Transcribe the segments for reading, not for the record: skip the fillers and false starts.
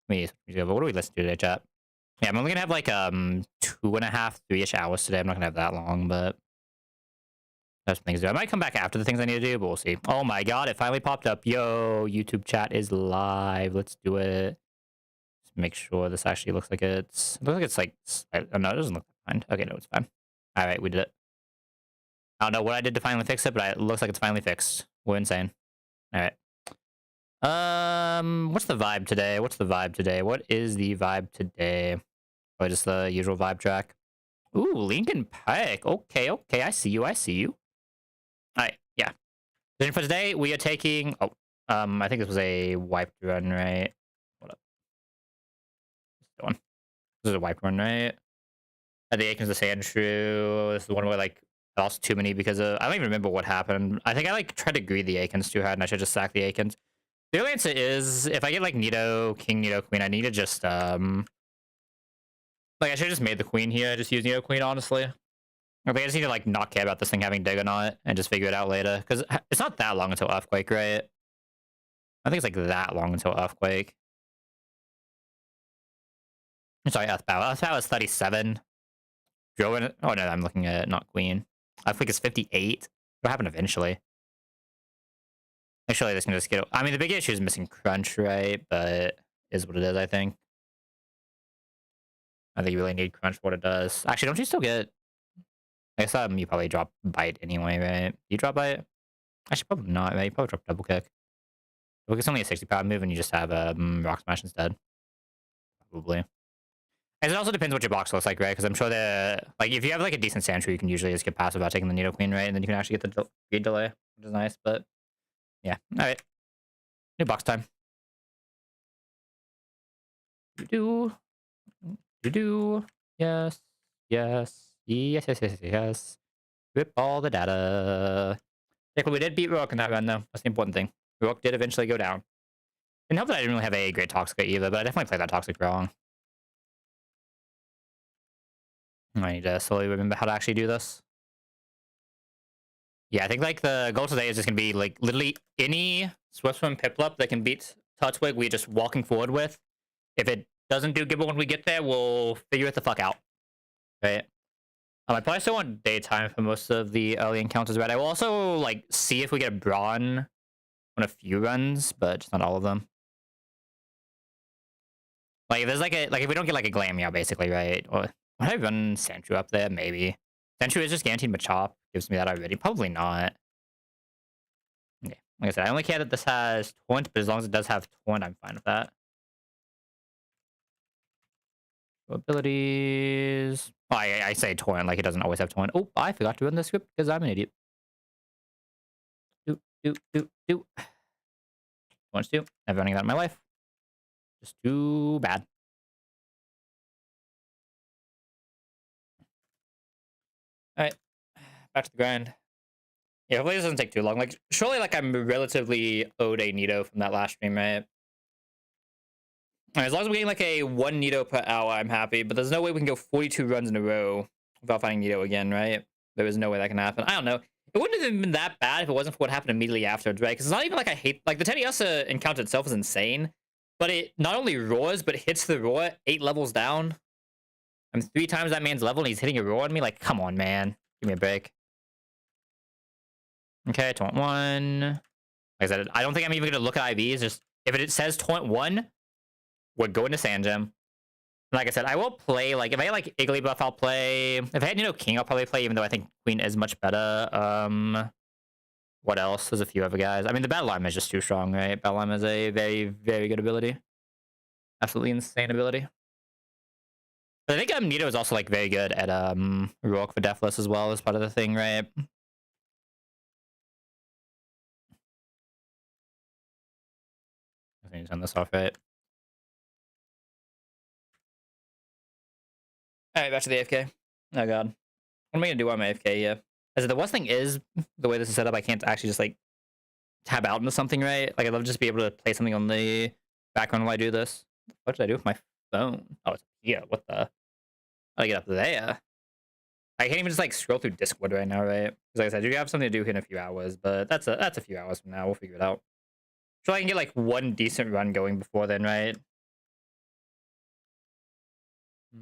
But what do we listen to today, chat? Yeah, I'm only gonna have like 2.5, 3-ish hours today. I'm not gonna have that long, but that's things to do. I might come back after the things I need to do, but we'll see. Oh my god, it finally popped up. Yo, YouTube chat is live. Let's do it. Just make sure this actually looks like it's. It looks like it's like. Oh, no, it doesn't look fine. Okay, no, it's fine. All right, we did it. I don't know what I did to finally fix it, but it looks like it's finally fixed. We're insane. All right. What's the vibe today? What's the vibe today? What is the vibe today? Oh, just the usual vibe track. Ooh, Lincoln Pike. Okay, okay, I see you. I see you. All right, yeah. Then for today, we are taking. Oh, I think this was a wiped run, right? Hold up. This one. This is a wiped run, right? The Aikens, the Sand Shrew. This is one where like I lost too many because of. I don't even remember what happened. I think I like tried to greed the Aikens too hard, and I should just sack the Aikens. The real answer is if I get like Nido, King, Nido, Queen, I need to just like I should have just made the Queen here. Just use Nido, Queen, honestly. I think I just need to like not care about this thing having dig or not, and just figure it out later. Because it's not that long until Earthquake, right? I think it's like that long until Earthquake. I'm sorry, Earthbow. Earthbow is 37. Oh no, I'm looking at not Queen. Earthquake is 58. It'll happen eventually. Actually, this can just get. I mean, the big issue is missing Crunch, right? But is what it is, I think. I think you really need Crunch for what it does. Actually, don't you still get... I guess you probably drop Bite anyway, right? You drop Bite? Actually, probably not, right? You probably drop Double Kick. Double Kick's only a 60 power move, and you just have Rock Smash instead. Probably. And it also depends what your box looks like, right? Because I'm sure that... Like, if you have, like, a decent Sandshrew, you can usually just get past without taking the Nido Queen, right? And then you can actually get the speed delay, which is nice, but... Yeah. Alright. New box time. Do. Yes. Yes. Yes, yes, yes, yes. Rip all the data. Yeah, we did beat Rook in that run, though. That's the important thing. Rook did eventually go down. And help that I didn't really have a great Toxic either, but I definitely played that Toxic wrong. I need to slowly remember how to actually do this. Yeah, I think like the goal today is just gonna be like literally any Swiftswim Piplup that can beat Touchwig, we're just walking forward with. If it doesn't do Gibble when we get there, we'll figure it the fuck out. Right? I probably still want daytime for most of the early encounters, right? I will also like see if we get a Brawn on a few runs, but just not all of them. Like if there's like a if we don't get like a Glam Meow basically, right? Or would I run Sandshrew up there? Maybe. Sandshrew is just guaranteed Machop. Gives me that already. Probably not. Okay. Like I said, I only care that this has Taunt, but as long as it does have Taunt, I'm fine with that. Abilities. Oh, I say Taunt like it doesn't always have Taunt. Oh, I forgot to run the script because I'm an idiot. Do. Wants to. Never running that in my life. Just too bad. Alright. Back to the grind. Yeah, hopefully this doesn't take too long. Like, surely like I'm relatively owed a Nido from that last stream, right? As long as we're getting like a 1 Nido per hour, I'm happy. But there's no way we can go 42 runs in a row without finding Nido again, right? There is no way that can happen. I don't know. It wouldn't have been that bad if it wasn't for what happened immediately afterwards, right? Because it's not even like I hate... Like, the Teddiursa encounter itself is insane. But it not only roars, but hits the roar 8 levels down. I'm 3 times that man's level and he's hitting a roar on me? Like, come on, man. Give me a break. Okay, Taunt 1. Like I said, I don't think I'm even going to look at IVs. Just, if it says Taunt 1, we're going to Sand Gem. Like I said, I will play, like, if I had, like, Igglybuff, I'll play. If I had, King, I'll probably play, even though I think Queen is much better. What else? There's a few other guys. I mean, the Battle Line is just too strong, right? Battle Line is a very, very good ability. Absolutely insane ability. But I think Nido is also, like, very good at, Rourke for Deathless as well as part of the thing, right? I think turn this off, right? Alright, back to the AFK. Oh god. What am I gonna do on my AFK, yeah? As the worst thing is, the way this is set up, I can't actually just, like, tab out into something, right? Like, I'd love to just be able to play something on the background while I do this. What did I do with my phone? Oh, it's yeah, what the? How do I get up there? I can't even just, like, scroll through Discord right now, right? Because, like I said, you have something to do in a few hours, but that's a few hours from now. We'll figure it out. So I can get, like, one decent run going before then, right? All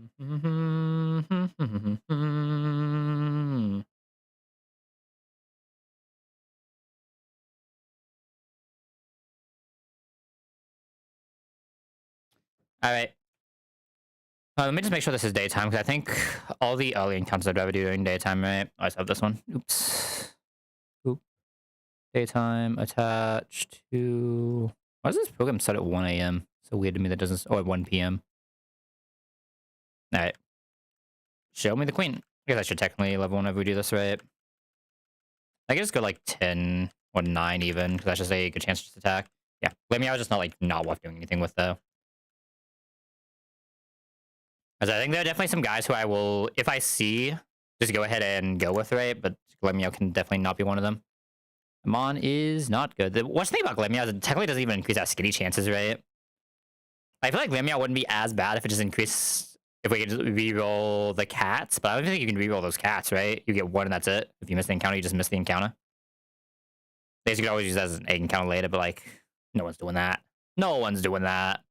right. Let me just make sure this is daytime because I think all the early encounters I'd rather do during daytime, right? I just have this one. Oops. Oop. Daytime attached to. Why does this program start at 1 a.m.? So weird to me that doesn't. Or at 1 p.m. All right. Show me the queen. I guess I should technically level whenever we do this, right? I can just go like 10 or 9 even because that's just a good chance to just attack. Yeah. I was just not worth doing anything with though. Because I think there are definitely some guys who I will, if I see, just go ahead and go with, right? But Glemio can definitely not be one of them. Mon is not good. What's the thing about Glemio is it technically doesn't even increase our skinny chances, right? I feel like Glemio wouldn't be as bad if it just increased, if we could just reroll the cats, but I don't think you can reroll those cats, right? You get one and that's it. If you miss the encounter, you just miss the encounter. I guess you could always use that as an egg encounter later, but like, no one's doing that. No one's doing that.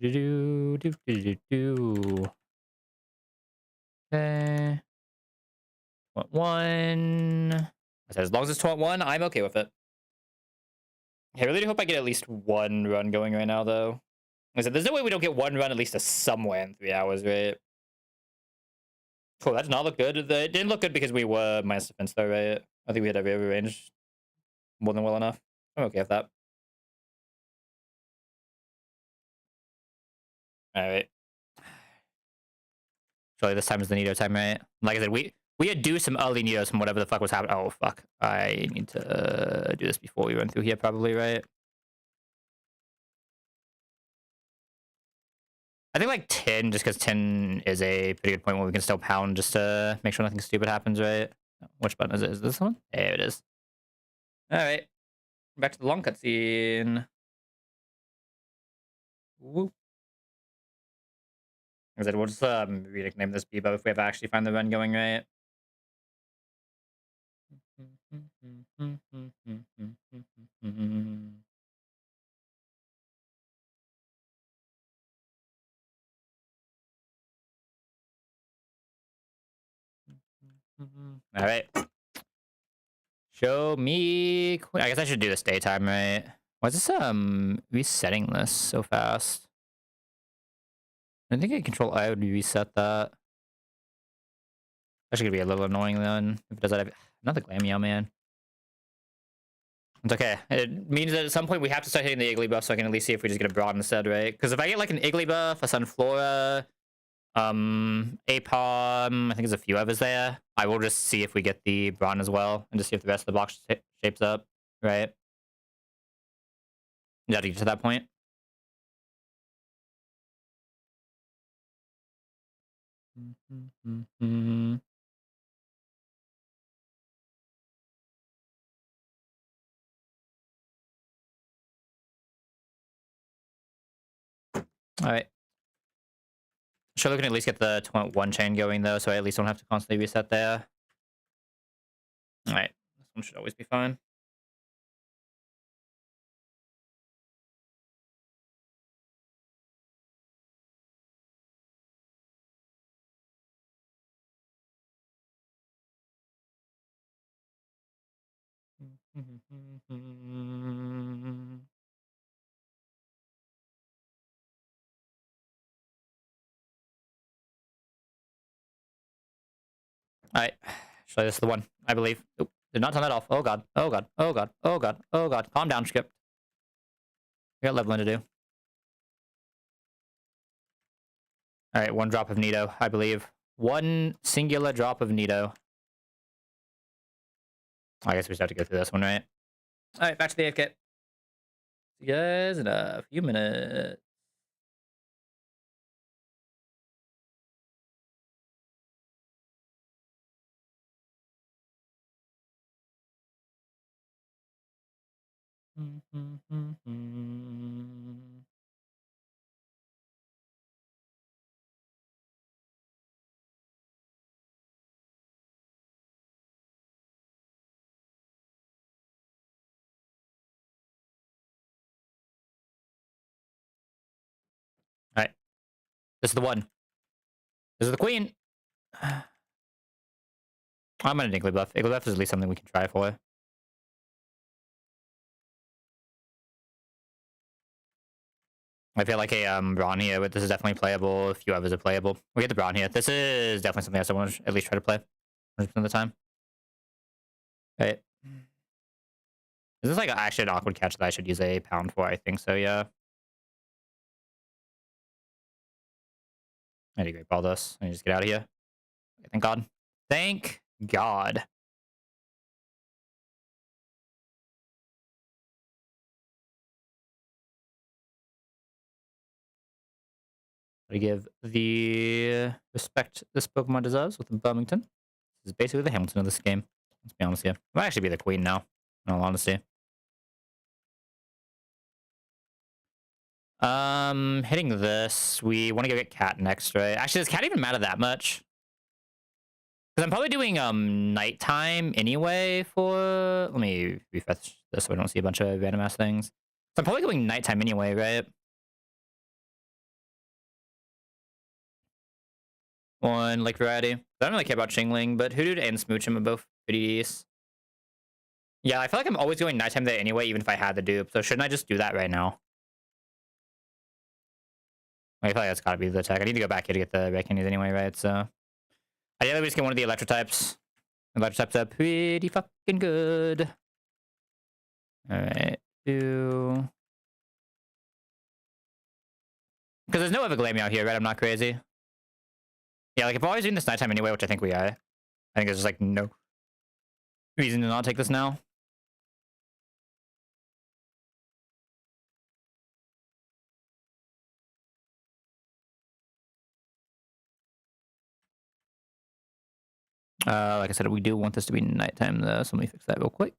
Do do do do do. Okay. One. I said as long as it's 1, I'm okay with it. I really do hope I get at least one run going right now, though. I said there's no way we don't get one run at least to somewhere in 3 hours, right? Cool, that did not look good. It didn't look good because we were minus defense, though, right? I think we had every range more than well enough. I'm okay with that. All right. Surely this time is the Nido time, right? Like I said, we had do some early Nidos from whatever the fuck was happening. Oh, fuck. I need to do this before we run through here, probably, right? I think like 10, just because 10 is a pretty good point where we can still pound just to make sure nothing stupid happens, right? Which button is it? Is this one? There it is. All right. Back to the long cutscene. Woo. I said, we'll just rename this Bebo if we ever actually find the run going right. All right. Show me. I guess I should do this daytime, right? Why is this resetting this so fast? I think I control I would reset that. That's gonna be a little annoying then. If it does that, another Glammeow, man. It's okay. It means that at some point we have to start hitting the Iggly buff so I can at least see if we just get a Broad instead, right? Because if I get like an Iggly buff, a Sunflora, Apom, I think there's a few others there. I will just see if we get the Broad as well and just see if the rest of the box shapes up, right? You got to get to that point. All right. Sure, we can at least get the 1 chain going though, so I at least don't have to constantly reset there. All right, this one should always be fine. All right, so this is the one, I believe. Oop, did not turn that off. Oh god, oh god, oh god, oh god, oh god. Calm down, Skip. We got leveling to do. All right, 1 drop of Nido, I believe. 1 singular drop of Nido. I guess we just have to go through this one, right? All right, back to the AFK. See you guys in a few minutes. All right. This is the one. This is the queen. I'm gonna Iggly buff. Iggly buff is at least something we can try for. I feel like a Brawn here, but this is definitely playable. A few others are playable. We get the Brawn here. This is definitely something else I want to at least try to play 100% of the time. Right. Is this like actually an awkward catch that I should use a pound for? I think so, yeah. I need to great ball this. I need to just get out of here. Thank God. Thank God. I give the respect this Pokemon deserves with the Birmingham. This is basically the Hamilton of this game. Let's be honest here. I might actually be the queen now, in all honesty. Hitting this. We want to go get Cat next, right? Actually, does Cat even matter that much? Because I'm probably doing nighttime anyway for... Let me refresh this so I don't see a bunch of random ass things. So I'm probably going nighttime anyway, right? On Lake Variety. I don't really care about Chingling, but Hoodoo and Smoochum are both pretty decent. Yeah, I feel like I'm always going nighttime there anyway, even if I had the dupe. So shouldn't I just do that right now? I feel like that's gotta be the tech. I need to go back here to get the red candies anyway, right? So ideally we just get one of the electro types. Electro types are pretty fucking good. Alright. Because there's no other Glammy out here, right? I'm not crazy. Yeah, like if we're always doing this nighttime anyway, which I think we are. I think there's just like no reason to not take this now. Like I said, we do want this to be nighttime though, so let me fix that real quick.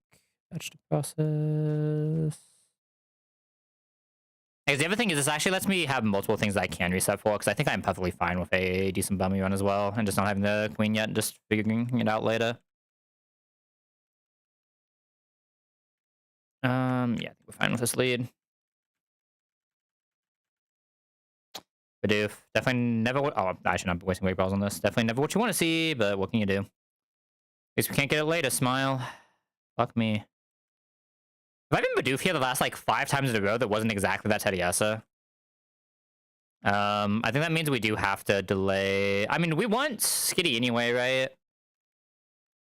Batch to process. Because the other thing is this actually lets me have multiple things that I can reset for, because I think I'm perfectly fine with a decent bummy run as well, and just not having the queen yet, and just figuring it out later. Yeah, I think we're fine with this lead. Bidoof. Definitely never... Oh, I should not be wasting weight balls on this. Definitely never what you want to see, but what can you do? At least we can't get it later, Smile. Fuck me. Have I been Bidoof here the last, like, 5 times in a row that wasn't exactly that Teddiasa? I think that means we do have to delay... I mean, we want Skitty anyway, right?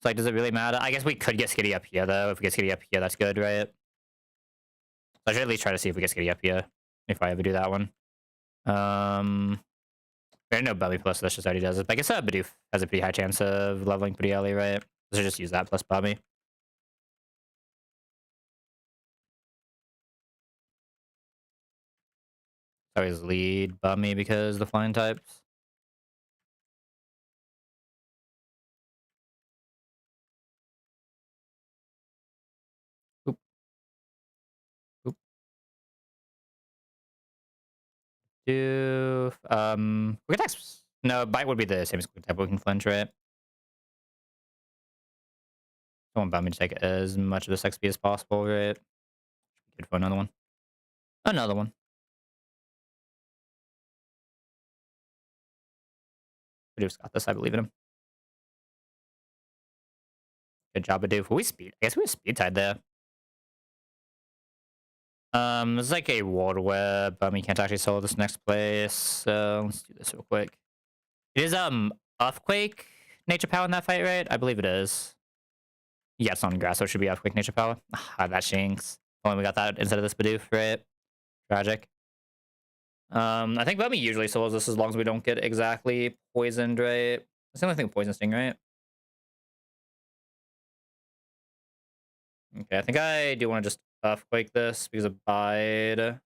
So, like, does it really matter? I guess we could get Skitty up here, though. If we get Skitty up here, that's good, right? So I should at least try to see if we get Skitty up here. If I ever do that one. I know Bubby plus this just already does it. But I guess Bidoof has a pretty high chance of leveling pretty early, right? So just use that plus Bubby. Always lead Bummy because the flying types. Oop. Oop. Do we can text. No, bite would be the same as quick type. We can flinch, right? I want Bummy to take as much of this XP as possible, right? Good for another one. Another one. Badoof's got this. I believe in him. Good job, Badoof. We speed. I guess we were speed tied there. This is like a water web. We can't actually solo this next place. So let's do this real quick. It is Earthquake nature power in that fight, right? I believe it is. Yeah, it's on grass, so it should be Earthquake nature power. Ah, that shinks. Only we got that instead of this Bidoof, right? Tragic. I think Bubby usually solos this as long as we don't get exactly poisoned, right? That's the only thing with Poison Sting, right? Okay, I think I do want to just Earthquake this because of Bide.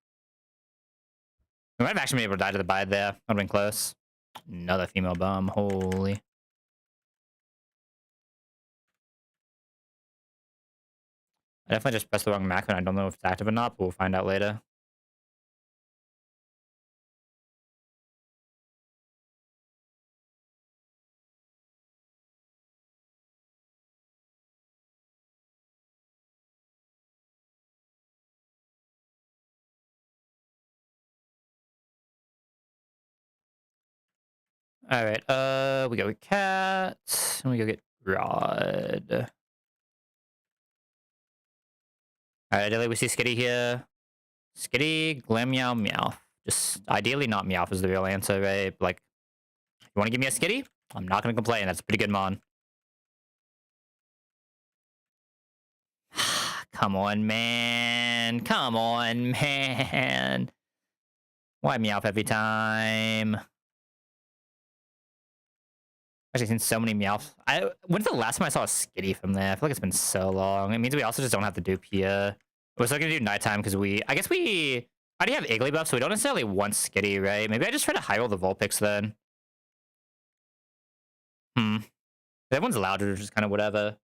We might have actually been able to die to the Bide there. Would have been close. Another female bum. Holy. I definitely just pressed the wrong macro and I don't know if it's active or not, but we'll find out later. All right. We go with Cat. And we go get Rod. All right. Ideally, we see Skitty here. Skitty, Glam, Meow, Meow. Just ideally not Meow is the real answer, right? Like, you want to give me a Skitty? I'm not gonna complain. That's a pretty good mon. Come on, man. Come on, man. Why Meowth every time? Actually, seen so many Meowths. When's the last time I saw a Skitty from there? I feel like it's been so long. It means we also just don't have to dupe here. We're still gonna do nighttime because I guess we already have Igglybuff, so we don't necessarily want Skitty, right? Maybe I just try to high roll the Vulpix then. Everyone's louder, which is kind of whatever.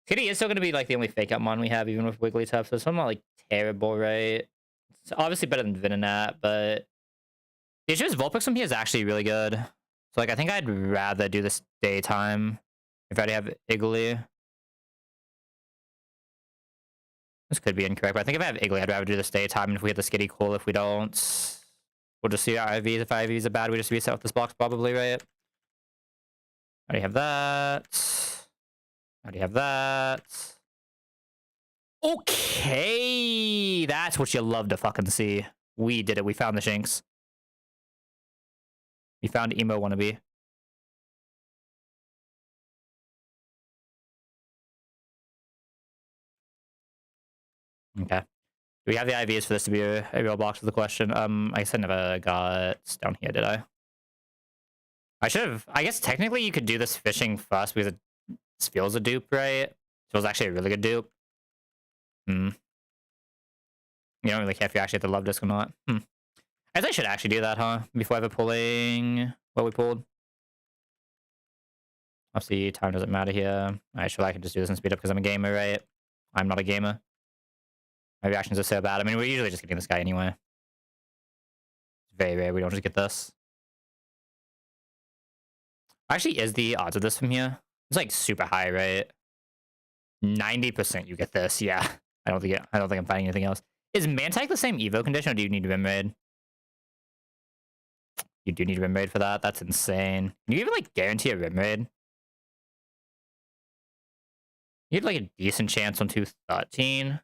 Skitty is still gonna be like the only fake out mon we have, even with Wigglytuff, so it's not like terrible, right? It's obviously better than Venonat, but the issue is Vulpix from here is actually really good. So like I think I'd rather do this daytime if I already have Iggly. This could be incorrect, but I think if I have Iggly, I'd rather do this daytime. And if we hit the Skitty, cool. If we don't, we'll just see our IVs. If our IVs are bad, we just reset with this box probably, right? Already have that. Already have that. Okay, that's what you love to fucking see. We did it. We found the Shinx. We found Emo Wannabe. Okay. Do we have the IVs for this to be a real box of the question? I guess I never got down here, did I? I should have. I guess technically you could do this fishing first because it feels a dupe, right? It feels actually a really good dupe. You don't really care if you actually hit the love disc or not. I guess I should actually do that, huh? Before ever pulling what we pulled. Obviously, time doesn't matter here. Alright, sure, I can just do this and speed up because I'm a gamer, right? I'm not a gamer. My reactions are so bad. I mean, we're usually just getting this guy anyway. It's very rare we don't just get this. Actually, is the odds of this from here? It's like super high, right? 90% you get this, yeah. I don't think I'm finding anything else. Is Mantike the same Evo condition, or do you need Rim Raid? You do need Rim Raid for that? That's insane. Can you even, like, guarantee a Rim Raid? You had, like, a decent chance on 213.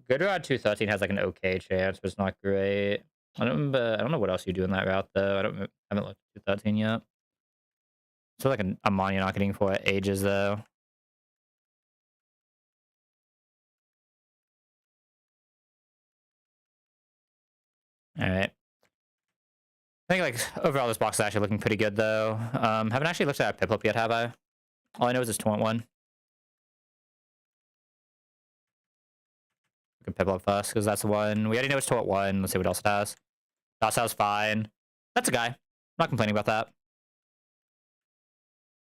Good Rod 213 has, like, an okay chance, but it's not great. I don't know what else you do in that route, though. I haven't looked at 213 yet. It's like a mon you're not getting for ages, though. Alright. I think, like, overall this box is actually looking pretty good, though. Haven't actually looked at Piplup yet, have I? All I know is it's Torrent 1. We can Piplup first, because that's the one. We already know it's Torrent 1. Let's see what else it has. Dossal's fine. That's a guy. I'm not complaining about that.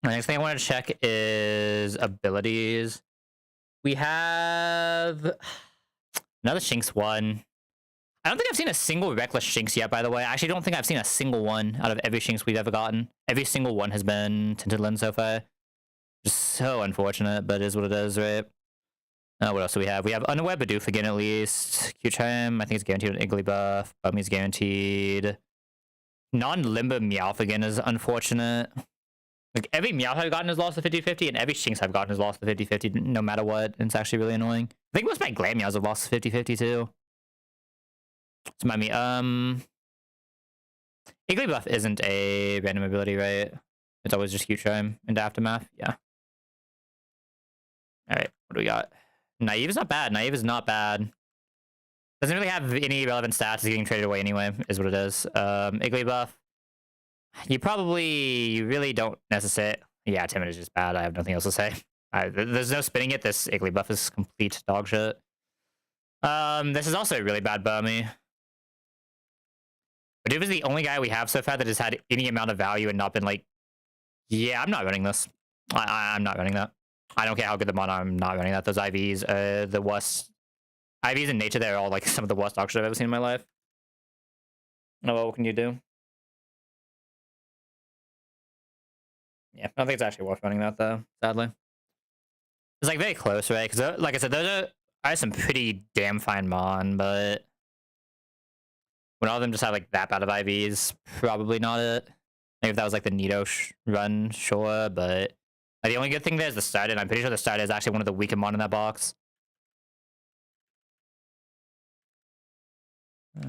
The next thing I wanted to check is abilities. We have another Shinx 1. I don't think I've seen a single Reckless Shinx yet, by the way. I actually don't think I've seen a single one out of every Shinx we've ever gotten. Every single one has been Tinted Lens so far. Just so unfortunate, but it is what it is, right? What else do we have? We have Unaware Bidoof again, at least. Q-Chime, I think it's guaranteed an Igglybuff. Bummy's guaranteed. Non-Limber Meowth again is unfortunate. Like, every Meowth I've gotten has lost the 50-50, and every Shinx I've gotten has lost the 50-50, no matter what. It's actually really annoying. I think most of my Glameows have lost the 50-50, too. It's my me. Igglybuff isn't a random ability, right? It's always just Q-Chime into Aftermath. Yeah. Alright, what do we got? Naive is not bad. Naive is not bad. Doesn't really have any relevant stats. It's getting traded away anyway, is what it is. Igglybuff. You really don't necessarily... Yeah, Timid is just bad. I have nothing else to say. There's no spinning it. This Igglybuff is complete dog shit. This is also a really bad Burmy. Bidoof is the only guy we have so far that has had any amount of value and not been like, yeah, I'm not running this. I'm not running that. I don't care how good the mon, I'm not running that. Those IVs, the worst. IVs in nature, they're all like some of the worst auctions I've ever seen in my life. No, what can you do? Yeah, I don't think it's actually worth running that though, sadly. It's like very close, right? Because like I said, I have some pretty damn fine mon, but When all of them just have like that bad of IVs, probably not it. Maybe if that was like the Nito run, sure, but like, the only good thing there is the start, and I'm pretty sure the start is actually one of the weaker mon in that box.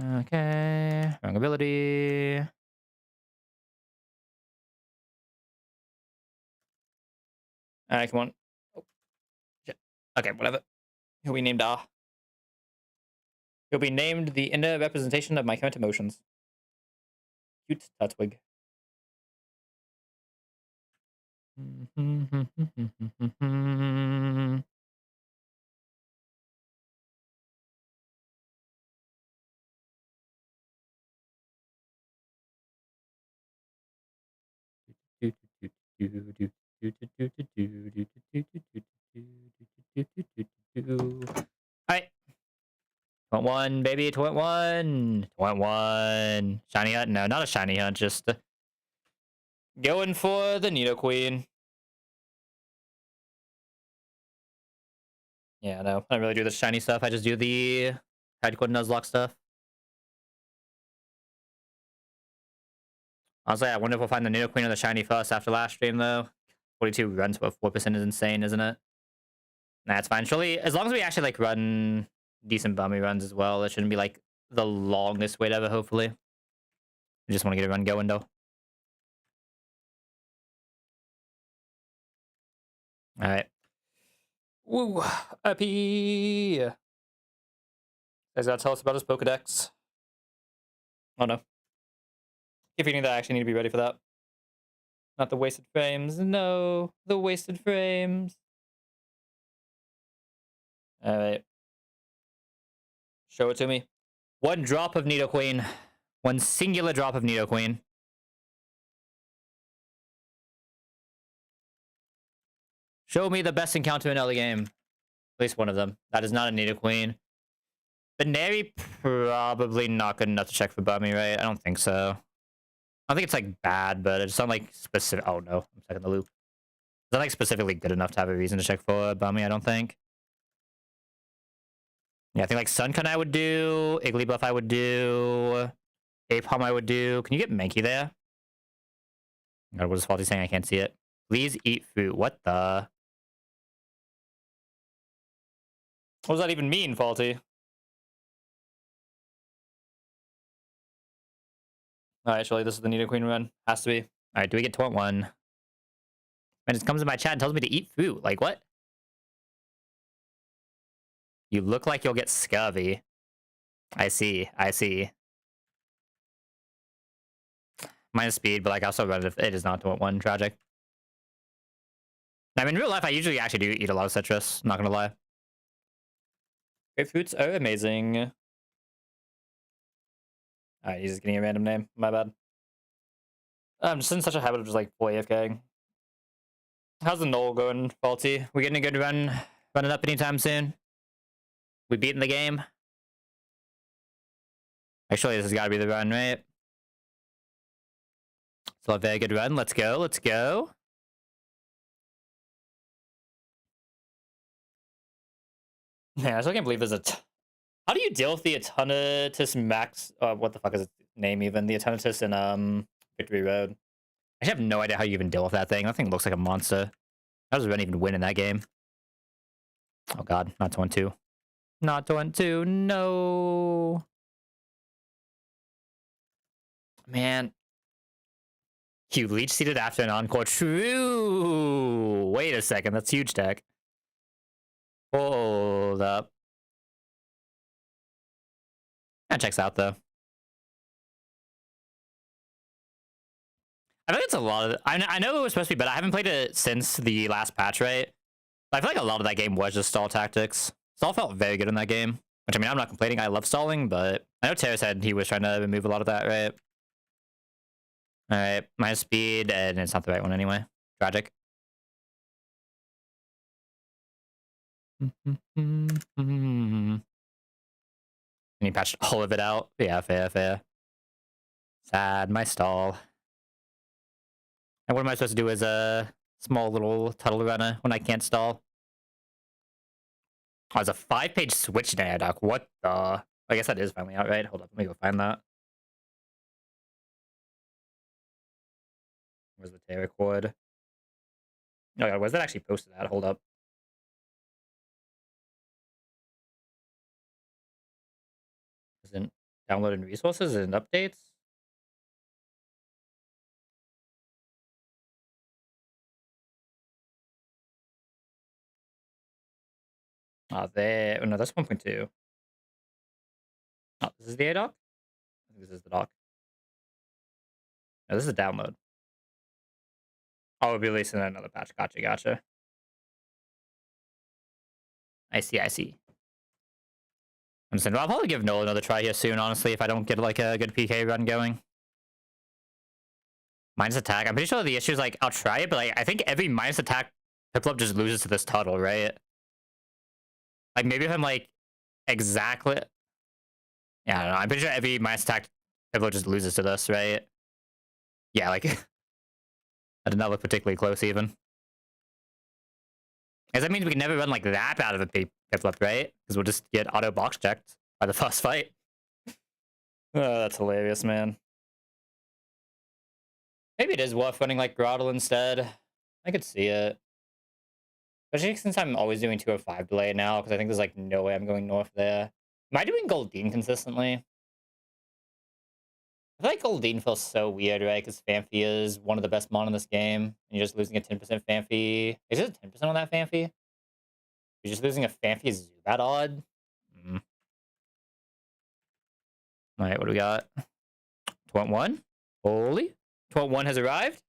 Okay, wrong ability. Alright, come on. Oh, shit. Okay, whatever. He'll be named R. He'll be named the inner representation of my current emotions. Cute Tutwig. Alright. 21, baby, 21. 21. Shiny hunt? No, not a shiny hunt, just going for the Nido Queen. Yeah, no, I don't really do the shiny stuff. I just do the hardcore Nuzlocke stuff. Honestly, I wonder if we'll find the Nido Queen or the shiny first after last stream, though. 42 runs for 4% is insane, isn't it? Nah, it's fine. Surely, as long as we actually like run decent bummy runs as well, it shouldn't be like the longest wait ever, hopefully. We just want to get a run going, though. Alright. Woo! Happy! Guys gotta tell us about his Pokedex. Oh no. If you need that, I actually need to be ready for that. Not the wasted frames. No, the wasted frames. Alright. Show it to me. One drop of Nidoqueen. One singular drop of Nidoqueen. Show me the best encounter in early game. At least one of them. That is not a Nidoqueen. Baneri probably not good enough to check for Bummy, right? I don't think so. I don't think it's like bad, but it's not like specific. Oh no, I'm stuck in the loop. It's not like specifically good enough to have a reason to check for Bummy, I don't think. Yeah, I think like Sunkun I would do, Igglybuff I would do, Apom I would do. Can you get Mankey there? God, what is Faulty saying? I can't see it. Please eat fruit. What the? What does that even mean, Faulty? Alright, surely this is the Nidoqueen run. Has to be. Alright, do we get 21? And it comes in my chat and tells me to eat fruit. Like, what? You look like you'll get scurvy. I see. I see. Minus speed, but like I also run it if it is not 21. Tragic. I mean, in real life, I usually actually do eat a lot of citrus. Not gonna lie. Grapefruits are amazing. Alright, he's just getting a random name. My bad. I'm just in such a habit of just like full AFKing. How's the Knoll going, Faulty? We getting a good run running up anytime soon? We beating the game? Actually, this has got to be the run, right? Still a very good run. Let's go. Let's go. Yeah, I still can't believe there's a... How do you deal with the Eternatus Max... what the fuck is its name even? The Eternatus in Victory Road. I have no idea how you even deal with that thing. That thing looks like a monster. How does Ren even win in that game? Oh god, not 2-1-2. Not 2-1-2, no. Man. You leech seated after an encore. True. Wait a second, that's huge tech. Hold up. That checks out though. I think it's a lot of... I know it was supposed to be, but I haven't played it since the last patch, right? I feel like a lot of that game was just stall tactics. Stall felt very good in that game. Which, I mean, I'm not complaining. I love stalling, but... I know Terra said he was trying to remove a lot of that, right? Alright, my speed, and it's not the right one anyway. Tragic. And he patched all of it out. Yeah, fair, fair. Sad, my stall. And what am I supposed to do as a small little Tuttle runner when I can't stall? Oh, it's a 5-page switch Doc. What the? I guess that is finally out, right? Hold up, let me go find that. Where's the Terra Chord? Oh god, where's that actually posted at? Hold up. Isn't downloading resources and updates? Oh, there. Oh, no, that's 1.2. Oh, this is the A doc? I think this is the doc. No, this is a download. Oh, we'll be releasing another patch. Gotcha, gotcha. I see, I see. I'm saying, well, I'll probably give Noel another try here soon, honestly, if I don't get like a good PK run going. Minus attack. I'm pretty sure the issue is like, I'll try it, but like, I think every minus attack Piplup just loses to this Tuttle, right? Like, maybe if I'm like, exactly. Yeah, I don't know. I'm pretty sure every minus attack Piplup just loses to this, right? Yeah, like, that did not look particularly close even. Because that means we can never run like that out of a Piplup, right? Because we'll just get auto box checked by the first fight. Oh, that's hilarious, man. Maybe it is worth running like Grottle instead. I could see it. Especially since I'm always doing 205 delay now, because I think there's like no way I'm going north there. Am I doing Goldeen consistently? I feel like Goldeen feels so weird, right? Because Fanfi is one of the best mon in this game. And you're just losing a 10% Fanfi. Is it 10% on that Fanfi? You're just losing a Fanfi Zubat odd? Mm. Alright, what do we got? Twont 1? Holy? Twont 1 has arrived?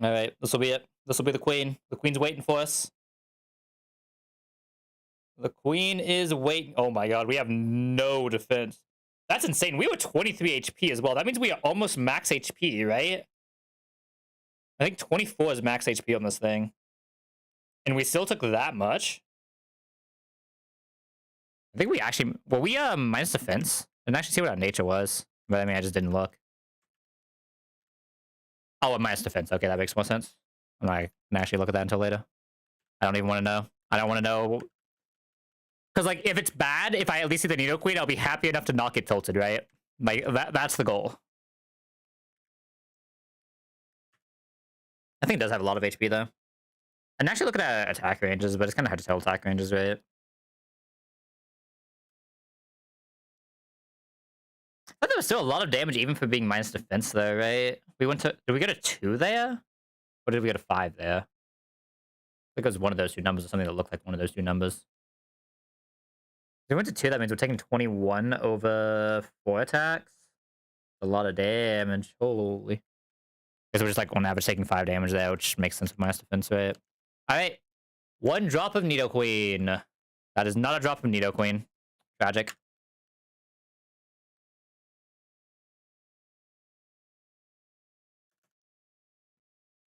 Alright, this will be it. This will be the queen. The queen's waiting for us. The queen is waiting. Oh my god, we have no defense. That's insane. We were 23 HP as well. That means we are almost max HP, right? I think 24 is max HP on this thing. And we still took that much? I think we actually... Well, we minus defense. Didn't actually see what our nature was. But I mean, I just didn't look. Oh, minus defense. Okay, that makes more sense. I'm not going to actually look at that until later. I don't even want to know. I don't want to know... Because, like, if it's bad, if I at least see the Nidoqueen, I'll be happy enough to not get tilted, right? Like, that's the goal. I think it does have a lot of HP, though. And actually look at attack ranges, but it's kind of hard to tell attack ranges, right? But there was still a lot of damage even for being minus defense, though, right? We went to... Did we get a 2 there? Or did we get a 5 there? I think it was one of those two numbers or something that looked like one of those two numbers. If we went to 2, that means we're taking 21 over 4 attacks. A lot of damage. Holy. Because we're just like on average taking 5 damage there, which makes sense with minus defense, right? Alright. 1 drop of Nidoqueen. That is not a drop of Nidoqueen. Tragic.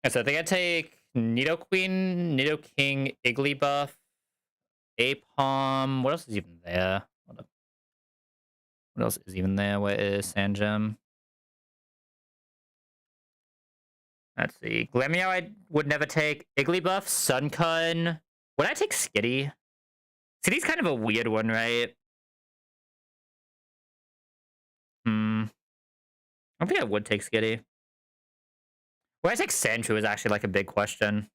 Yeah, so I think I take Nidoqueen, Nidoking, Igglybuff, Apom. What else is even there? What else is even there? Where is Sandgem? Let's see. Glameow I would never take. Igglybuff, Sunkun. Would I take Skitty? Skitty's kind of a weird one, right? I don't think I would take Skitty. Would I take Sandshrew is actually like a big question.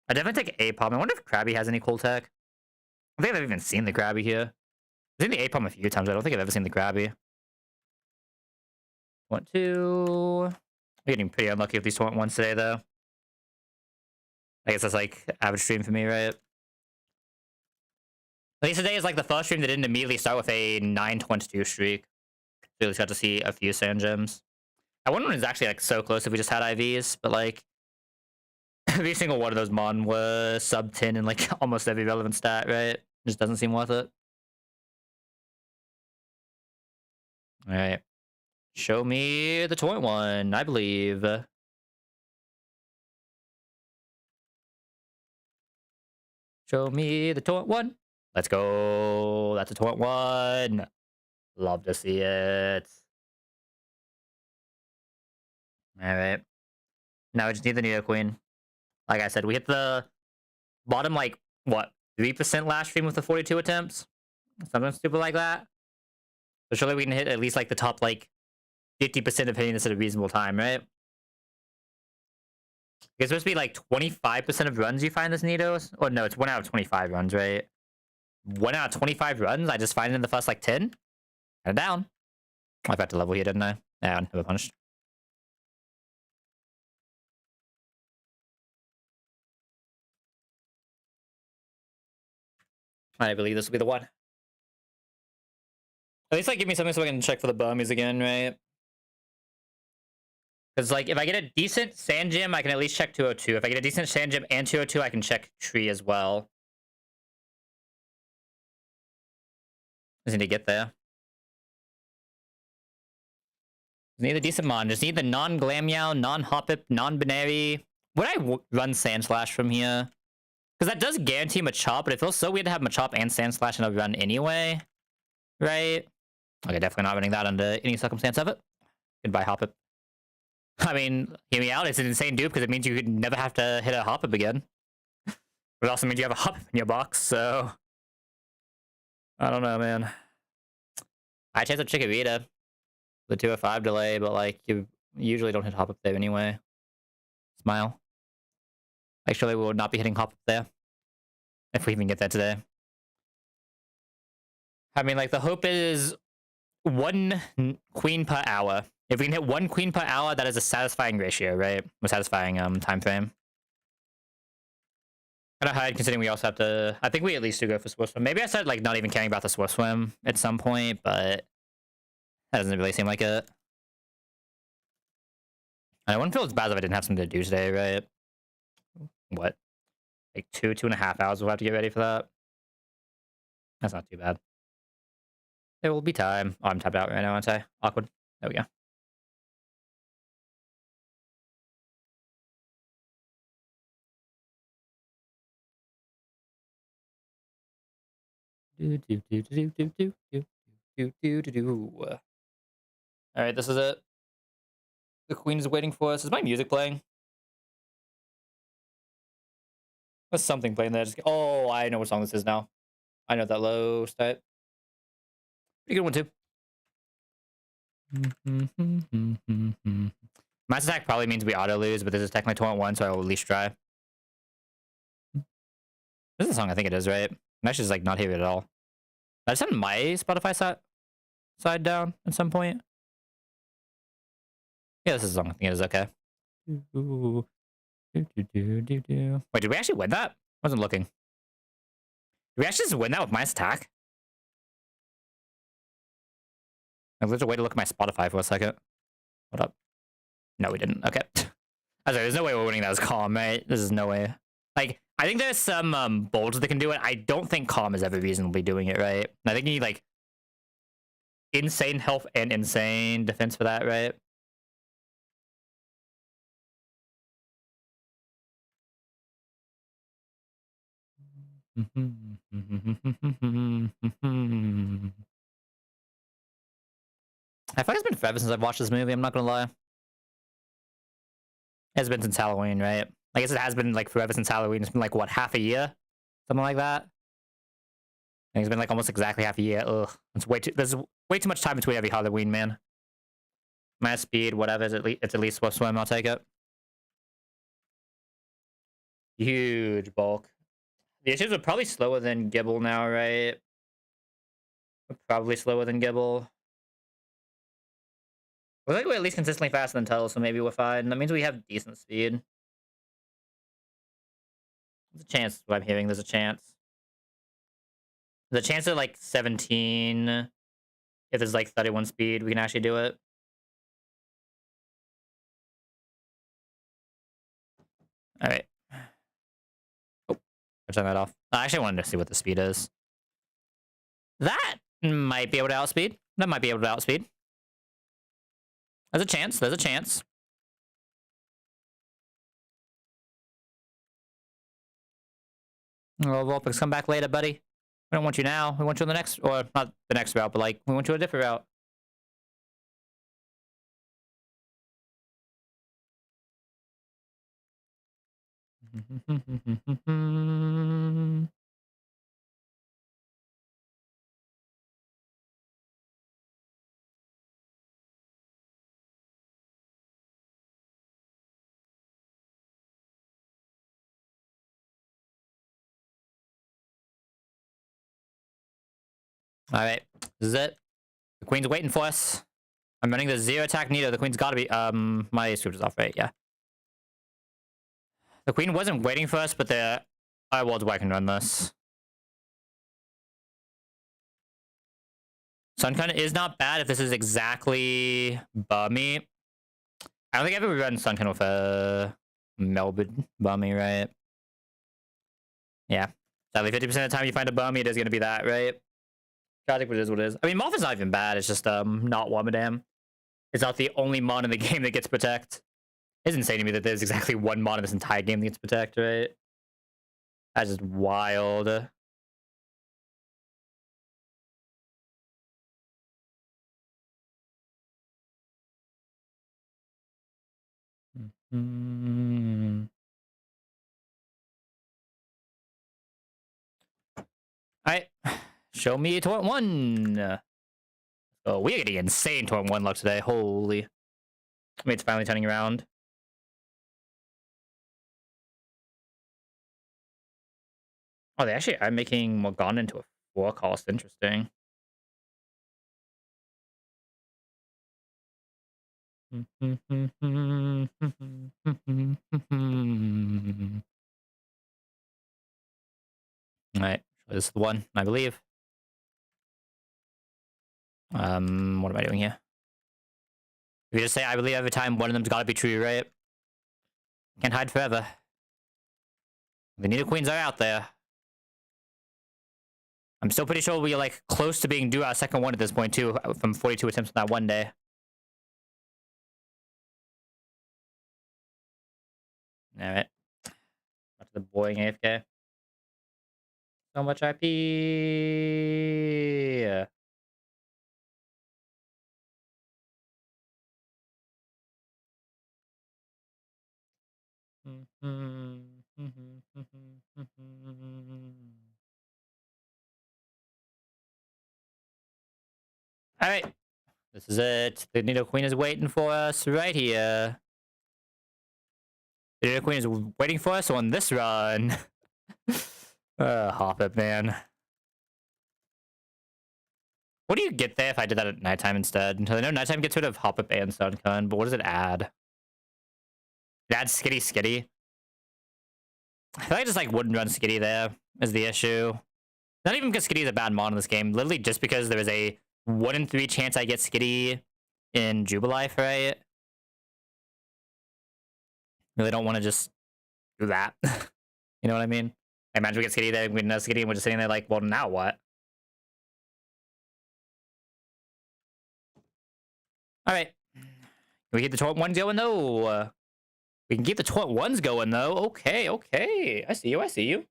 I definitely take Apom. I wonder if Krabby has any cool tech. I think I've even seen the Krabby here. I've seen the Apom a few times. I don't think I've ever seen the Krabby. 1-2. I'm getting pretty unlucky with these 1s today, though. I guess that's like average stream for me, right? At least today is like the first stream that didn't immediately start with a 9-22 streak. So we at least got to see a few Sandgems. I wonder when it's actually like so close if we just had IVs, but like every single one of those mon was sub 10 in like almost every relevant stat, right? Just doesn't seem worth it. Alright. Show me the Twont 1, I believe. Show me the Twont 1. Let's go. That's a Twont 1. Love to see it. Alright. Now we just need the Nidoqueen. Like I said, we hit the bottom, like, what, 3% last stream with the 42 attempts? Something stupid like that. So surely we can hit at least, like, the top, like, 50% of hitting this at a reasonable time, right? It's supposed to be like 25% of runs you find this Nidos? Or no, it's 1 out of 25 runs, right? 1 out of 25 runs? I just find it in the first like 10? And down. I got to level here, didn't I? Yeah, never punished. I believe this will be the one. At least like give me something so I can check for the Burmese again, right? Because like if I get a decent sand gem, I can at least check 202. If I get a decent sand gem and 202, I can check tree as well. Just need to get there. Just need a decent mon. Just need the non-Glammeow, non-Hoppip, non-Binary. Would I run Sand Slash from here? Because that does guarantee Machop, but it feels so weird to have Machop and Sand Slash in a run anyway. Right? Okay, definitely not running that under any circumstance of it. Goodbye, Hoppip. I mean, hear me out, it's an insane dupe because it means you could never have to hit a Hoppip again. But it also means you have a Hoppip in your box, so... I don't know, man. I chance a Chikorita. The 205 delay, but like, you usually don't hit Hoppip there anyway. Smile. Actually, we will not be hitting Hoppip there. If we even get that today. I mean, like, the hope is 1 queen per hour. If we can hit 1 queen per hour, that is a satisfying ratio, right? A satisfying time frame. Kind of hard considering we also have to... I think we at least do go for Swift Swim. Maybe I started like not even caring about the Swift Swim at some point, but that doesn't really seem like it. I wouldn't feel as bad if I didn't have something to do today, right? What? Like 2.5 hours we'll have to get ready for that? That's not too bad. There will be time. Oh, I'm tapped out right now, aren't I? Awkward. There we go. Alright, this is it. The queen is waiting for us. Is my music playing? There's something playing there. Oh, I know what song this is now. I know that low type. Pretty good one, too. Mass attack probably means we auto lose, but this is technically 2-1, so I will at least try. This is the song I think it is, right? I'm actually just like not hear it at all. I just had my Spotify side down at some point. Yeah, this is the song I think it is, okay. Wait, did we actually win that? I wasn't looking. Did we actually just win that with minus attack? There's a way to look at my Spotify for a second. Hold up. No, we didn't. Okay. I was like, there's no way we're winning that as calm, right? This is no way. Like, I think there's some bolts that can do it. I don't think calm is ever reasonably doing it, right? I think you need, like, insane health and insane defense for that, right? I feel like it's been forever since I've watched this movie, I'm not gonna lie. It's been since Halloween, right? I guess it has been like forever since Halloween. It's been like, what, half a year? Something like that? I think it's been like almost exactly half a year. Ugh. There's way too much time between every Halloween, man. My speed, whatever, it's at least Swift Swim, I'll take it. Huge bulk. The issues are probably slower than Gibble now, right? Probably slower than Gibble. Looks like we're at least consistently faster than Tuttle, so maybe we're fine. That means we have decent speed. There's a chance, what I'm hearing, there's a chance. There's a chance at like 17. If there's like 31 speed, we can actually do it. Alright. Oh, I turn that off. I actually wanted to see what the speed is. That might be able to outspeed. That might be able to outspeed. There's a chance. There's a chance. Oh, Vulpix, come back later, buddy. We don't want you now. We want you on the next, or not the next route, but like, we want you on a different route. All right, this is it. The queen's waiting for us. I'm running the 0 attack Nito. The queen's got to be. My script is off, right? Yeah. The queen wasn't waiting for us, but the firewall's where I can run this. Suncon is not bad if this is exactly Bummy. I don't think I've ever run Suncon with a Melbourne Bummy, right? Yeah. Sadly, 50% of the time you find a Bummy, it is going to be that, right? I think what it is what it is. I mean, Moth is not even bad. It's just not Womadam. It's not the only mon in the game that gets protect. It's insane to me that there's exactly one mon in this entire game that gets protect, right? That's just wild. Alright. Show me Torrent 1. Oh, we're getting insane Torrent 1 luck today. Holy. I mean, it's finally turning around. Oh, they actually are making Morgana into a 4 cost. Interesting. Alright, this is the one, I believe. What am I doing here? If you just say I believe every time, one of them's gotta be true, right? Can't hide forever. The Nito Queens are out there. I'm still pretty sure we're like close to being due our second one at this point too, from 42 attempts on that one day. Alright. Back to the boring AFK. So much IP. Alright. This is it. The Nito Queen is waiting for us right here. The Nito Queen is waiting for us on this run. Hop it, man. What do you get there if I did that at nighttime instead? Until I know nighttime gets rid of Hop Up and Suncon, but what does it add? It adds Skitty Skitty. I feel like I just like wouldn't run Skitty there is the issue. Not even because Skitty is a bad mod in this game. Literally just because there is a 1 in 3 chance I get Skitty in Jubilife, right? Really don't want to just do that. You know what I mean? I imagine we get Skitty there, we get no Skitty, and we're just sitting there like, well, now what? Alright. Can we keep the Torrent 1s going, though? We can keep the Torrent 1s going, though. Okay, okay. I see you, I see you.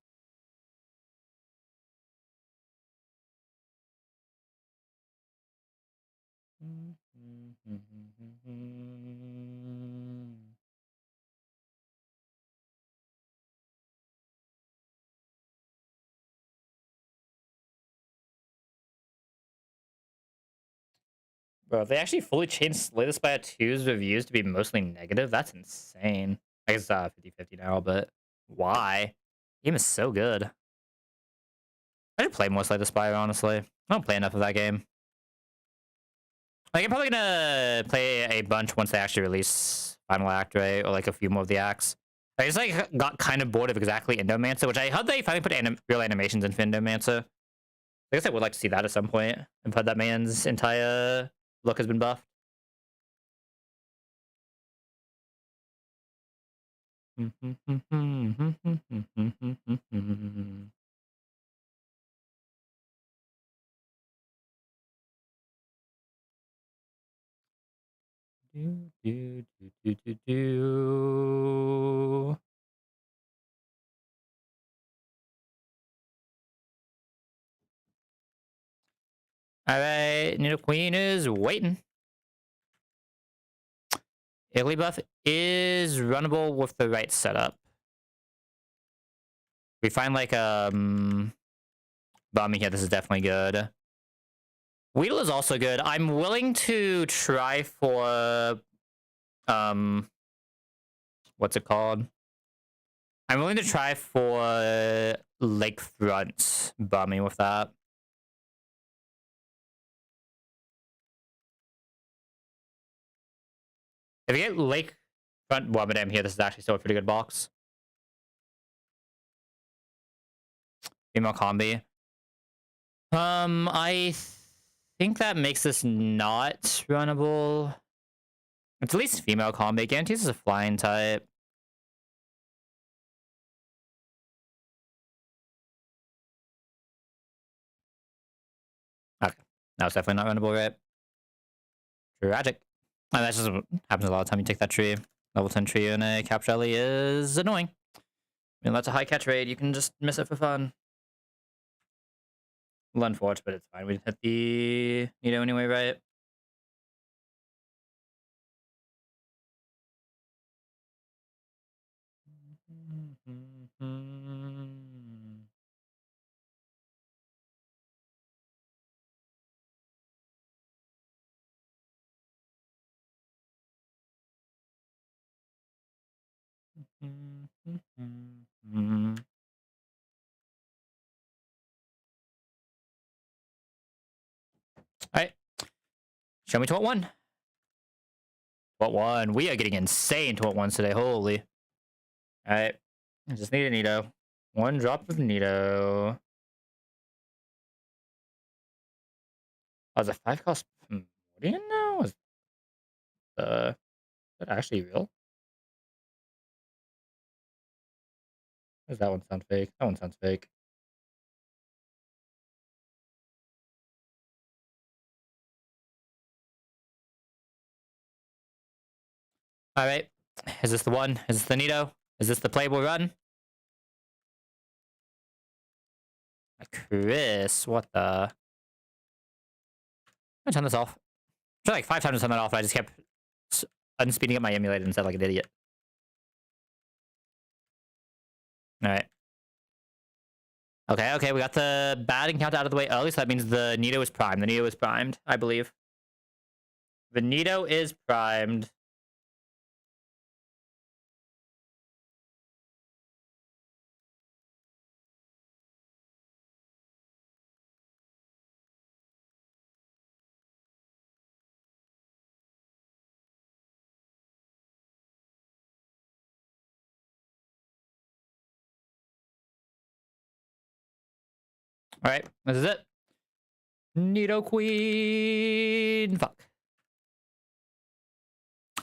Bro, if they actually fully changed Slay the Spire 2's reviews to be mostly negative, that's insane. I guess it's 50-50 now, but why? The game is so good. I should play more Slay the Spire, honestly. I don't play enough of that game. Like, I'm probably gonna play a bunch once they actually release Final Act, right? Or like a few more of the acts. I just like got kind of bored of exactly Endomancer, which I heard they finally put real animations in Endomancer. I guess I would like to see that at some point. I've heard that man's entire look has been buffed. Alright, Nito Queen is waiting. Italy buff is runnable with the right setup. We find like Bummy here, this is definitely good. Weedle is also good. I'm willing to try for what's it called? I'm willing to try for Lakefront Bummy with that. If you get Lake Front Wobmadam here, this is actually still a pretty good box. Female combi. I think that makes this not runnable. It's at least female combi. Guarantees is a flying type. Okay. That was definitely not runnable, right? Tragic. And that just happens a lot of time you take that tree. Level 10 tree in a Cap Rally is annoying. I mean, that's a high catch rate. You can just miss it for fun. Unfortunate, but it's fine. We hit the Nido anyway, right? Alright. Show me 1. What one? We are getting insane to what ones today. Holy. Alright. I just need a Nido. 1 drop of Nido. Oh, is a 5 cost Primordian now? Is that actually real? Does that one sound fake? That one sounds fake. Alright. Is this the one? Is this the Nido? Is this the playable run? Chris, what the? I'm gonna turn this off. I tried like 5 times to turn that off, and I just kept unspeeding up my emulator instead like an idiot. Alright. Okay, we got the bad encounter out of the way early, so that means the Nido is primed. The Nido is primed, I believe. The Nido is primed. Alright, this is it. Nido Queen. Fuck.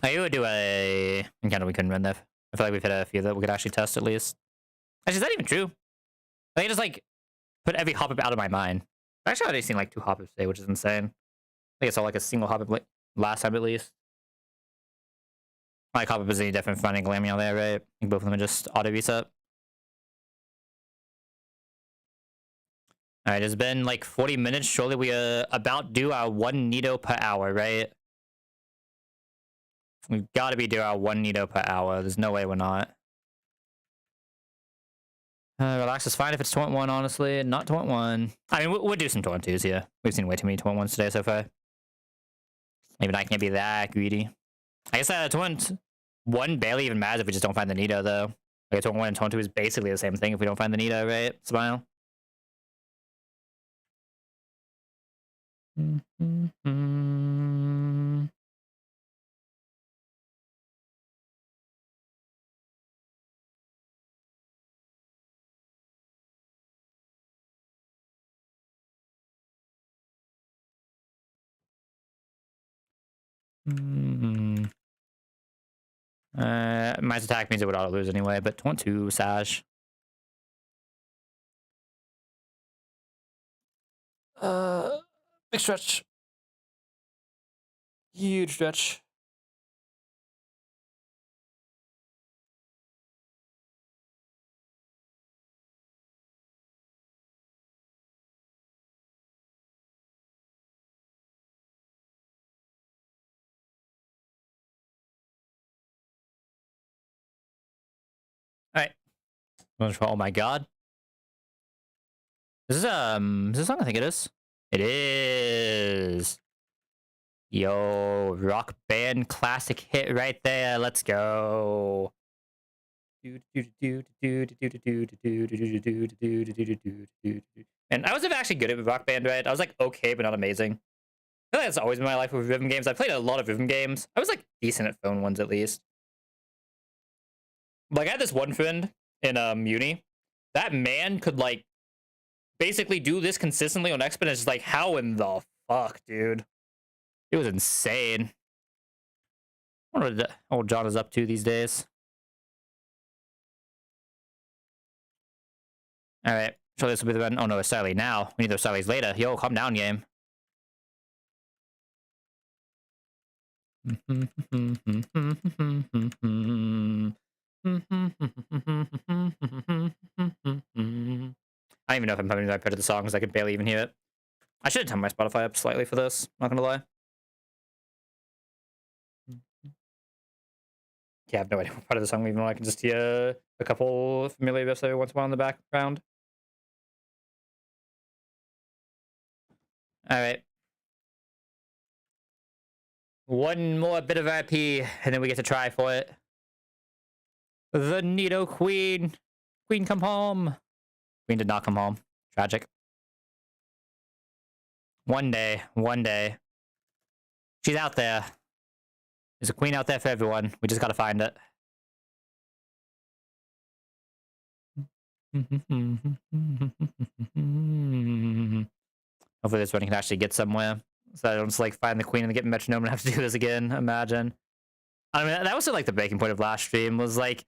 I would do a encounter we couldn't run there. I feel like we've hit a few that we could actually test at least. Actually, is that even true? I just like put every hop-up out of my mind. I've actually already seen like 2 hop-ups today, which is insane. I think I saw like a single hop-up like last time at least. Like hop-up is any different from running Glamming out there, right? I think both of them are just auto reset. Alright, it's been like 40 minutes. Surely we about do our 1 Nido per hour, right? We've got to be do our 1 Nido per hour. There's no way we're not. Relax is fine if it's taunt 1, honestly. Not taunt 1. I mean, we'll do some taunt 2s here. We've seen way too many taunt 1s today so far. Even I can't be that greedy. I guess taunt 1 barely even matters if we just don't find the Nido, though. Like, taunt 1 and taunt 2 is basically the same thing if we don't find the Nido, right? Smile. Mine's attack means it would auto lose anyway, but taunt 2, Saj. Big stretch. Huge stretch. Alright. Oh my god. Is this song? I think it is. It is. Yo, rock band classic hit right there. Let's go. And I wasn't actually good at rock band, right? I was like okay, but not amazing. feel like that's always been my life with rhythm games. I played a lot of rhythm games. I was like decent at phone ones at least. Like I had this one friend in uni. That man could like basically do this consistently on Xbox. It's like, how in the fuck, dude? It was insane. I wonder what old John is up to these days. All right, so this will be the run. Oh no, it's Sally now. We need those Sallys later. Yo, calm down, game. I don't even know if I'm having the right part of the song because I can barely even hear it. I should have turned my Spotify up slightly for this. Not gonna lie. Yeah, I have no idea what part of the song even though I can just hear a couple familiar riffs every once in a while in the background. All right. One more bit of IP, and then we get to try for it. The Nido Queen. Queen, come home. Queen did not come home. Tragic. One day. She's out there. There's a queen out there for everyone. We just gotta find it. Hopefully this one can actually get somewhere. So I don't just like find the queen and get metronome and have to do this again. Imagine. I mean, that was like the breaking point of last stream was like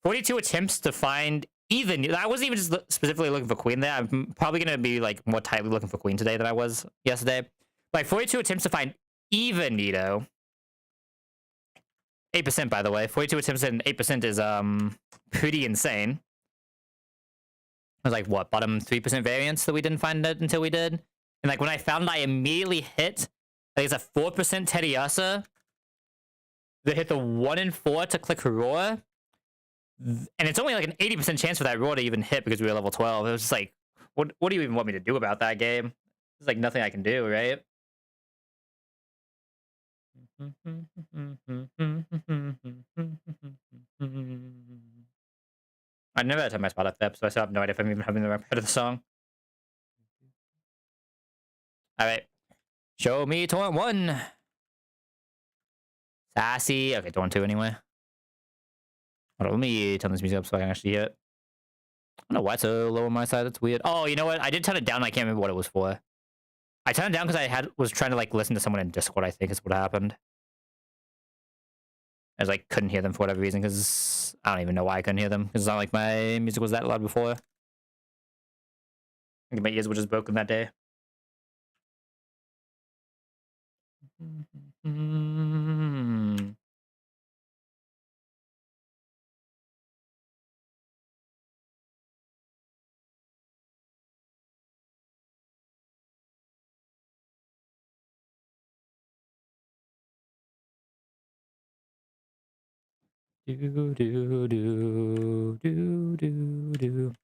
42 attempts to find even. I wasn't even just specifically looking for queen there. I'm probably gonna be like more tightly looking for queen today than I was yesterday. Like 42 attempts to find even Nido. 8%, by the way. 42 attempts and 8% is pretty insane. It was like what, bottom 3% variance that we didn't find it until we did. And like when I found it, I immediately hit. I think it's a 4% Teddiursa. That hit the 1 in 4 to click roar. And it's only like an 80% chance for that roar to even hit because we were level 12. It was just like, what do you even want me to do about that game? There's like nothing I can do, right? I never had my spot up there, so I still have no idea if I'm even having the right part of the song. Alright. Show me Torrent 1. Sassy. Okay, Torrent 2 anyway. Hold on, let me turn this music up so I can actually hear it. I don't know why it's so low on my side. That's weird. Oh, you know what? I did turn it down. I can't remember what it was for. I turned it down because I was trying to like listen to someone in Discord. I think is what happened. I was like couldn't hear them for whatever reason because I don't even know why I couldn't hear them because it's not like my music was that loud before. I think my ears were just broken that day. All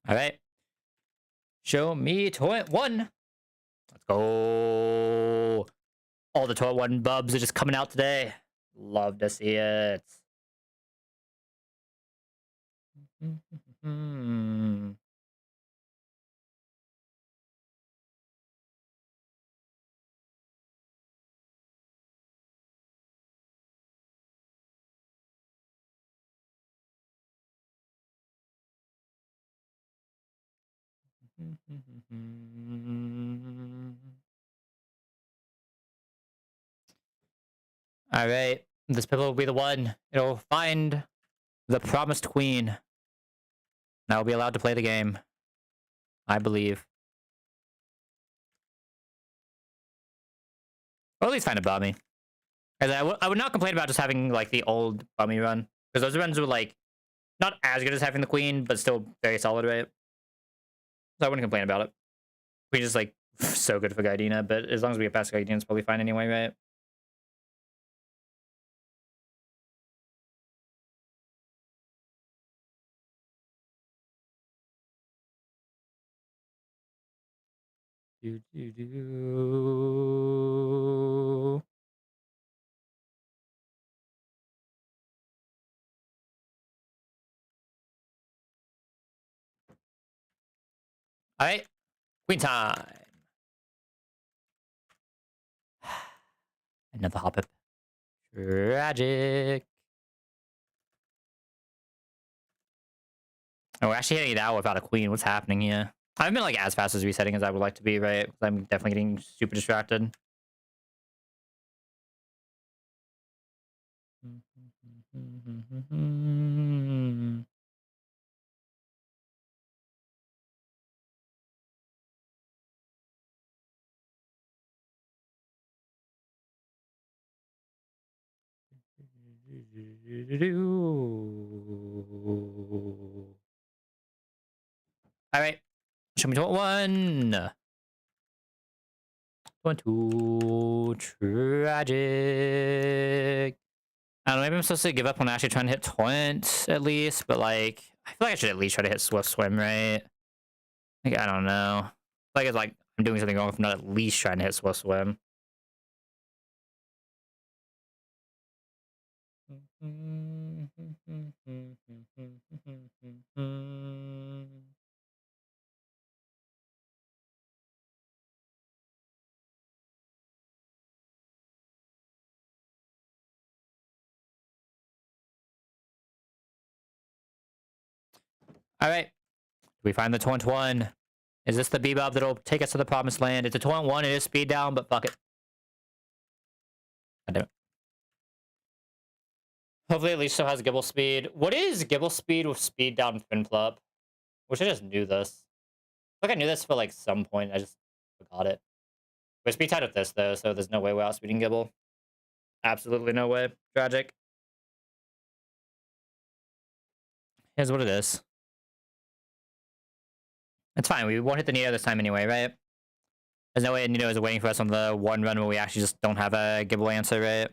right. Show me Torrent 1. Let's go. All the Torrent 1 bubs are just coming out today. Love to see it. All right. This pillow will be the one. It'll find the promised queen. And I'll be allowed to play the game. I believe. Or at least find a bummy. As I would not complain about just having like the old bummy run. Because those runs were like not as good as having the queen, but still very solid, right? So I wouldn't complain about it. Queen is like so good for Gaidina, but as long as we get past Gaidina, it's probably fine anyway, right? Do, do, do. All right, queen time. Another hop up. Tragic. Oh, we're actually hitting it out without a queen. What's happening here? I haven't been like as fast as resetting as I would like to be, right? I'm definitely getting super distracted. All right, show me to one. 1, 2, tragic. I don't know, maybe I'm supposed to give up on actually trying to hit Torrent at least, but like, I feel like I should at least try to hit Swift Swim, right? Like, I don't know. Like, it's like I'm doing something wrong if I'm not at least trying to hit Swift Swim. All right, we find the Torrent 1. Is this the Bebop that'll take us to the promised land? It's a Torrent 1, it is speed down, but fuck it. I don't. Hopefully at least still has Gibble speed. What is Gibble speed with speed down Finplop? Wish I just knew this. Like I knew this for like some point, I just forgot it. We're speed tied with this though, so there's no way we're outspeeding Gibble. Absolutely no way. Tragic. Here's what it is. It's fine. We won't hit the Nito this time anyway, right? There's no way Nito is waiting for us on the one run where we actually just don't have a Gibble answer, right?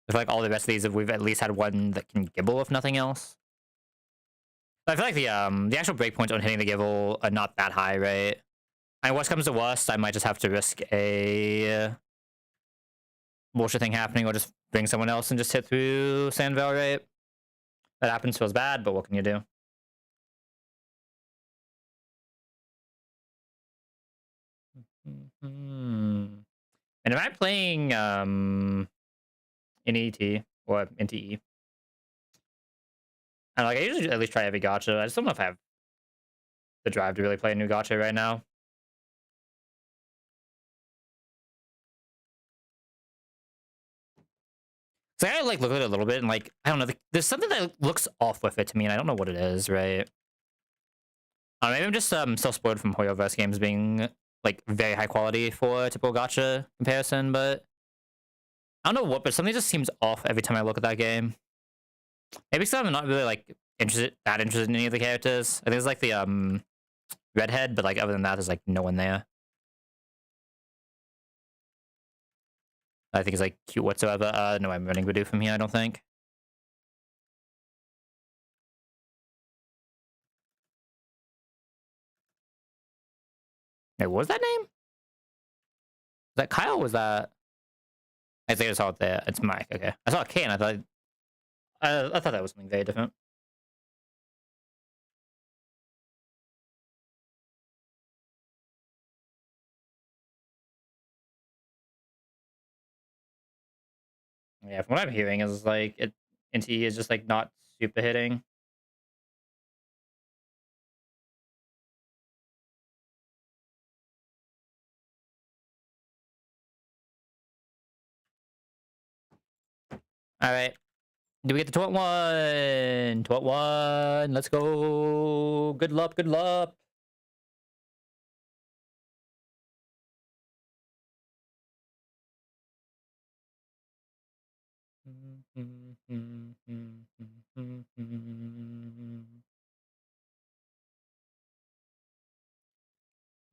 I feel like all the rest of these, we've at least had one that can Gibble, if nothing else. But I feel like the actual breakpoints on hitting the Gibble are not that high, right? I mean, worst comes to worst, I might just have to risk a bullshit thing happening or just bring someone else and just hit through Sandvale, right? That happens, feels bad, but what can you do? And am I playing in ET or NTE? I don't know, like I usually at least try every gacha. I just don't know if I have the drive to really play a new gacha right now. So I like look at it a little bit and like I don't know. There's something that looks off with it to me, and I don't know what it is. Right? Maybe I'm just still spoiled from Hoyoverse games being like very high quality for a typical gacha comparison, but I don't know what. But something just seems off every time I look at that game. Maybe because I'm not really like interested in any of the characters. I think it's like the redhead, but like other than that, there's like no one there. I think it's like cute whatsoever. No, I'm running Voodoo from here. I don't think. Wait, what was that name? Was that Kyle? Was that? I think I saw it there. It's Mike. Okay, I saw a K and I thought that was something very different. Yeah, from what I'm hearing is like NTE is just like not super hitting. All right, do we get the 21? 21. Let's go. Good luck. Good luck.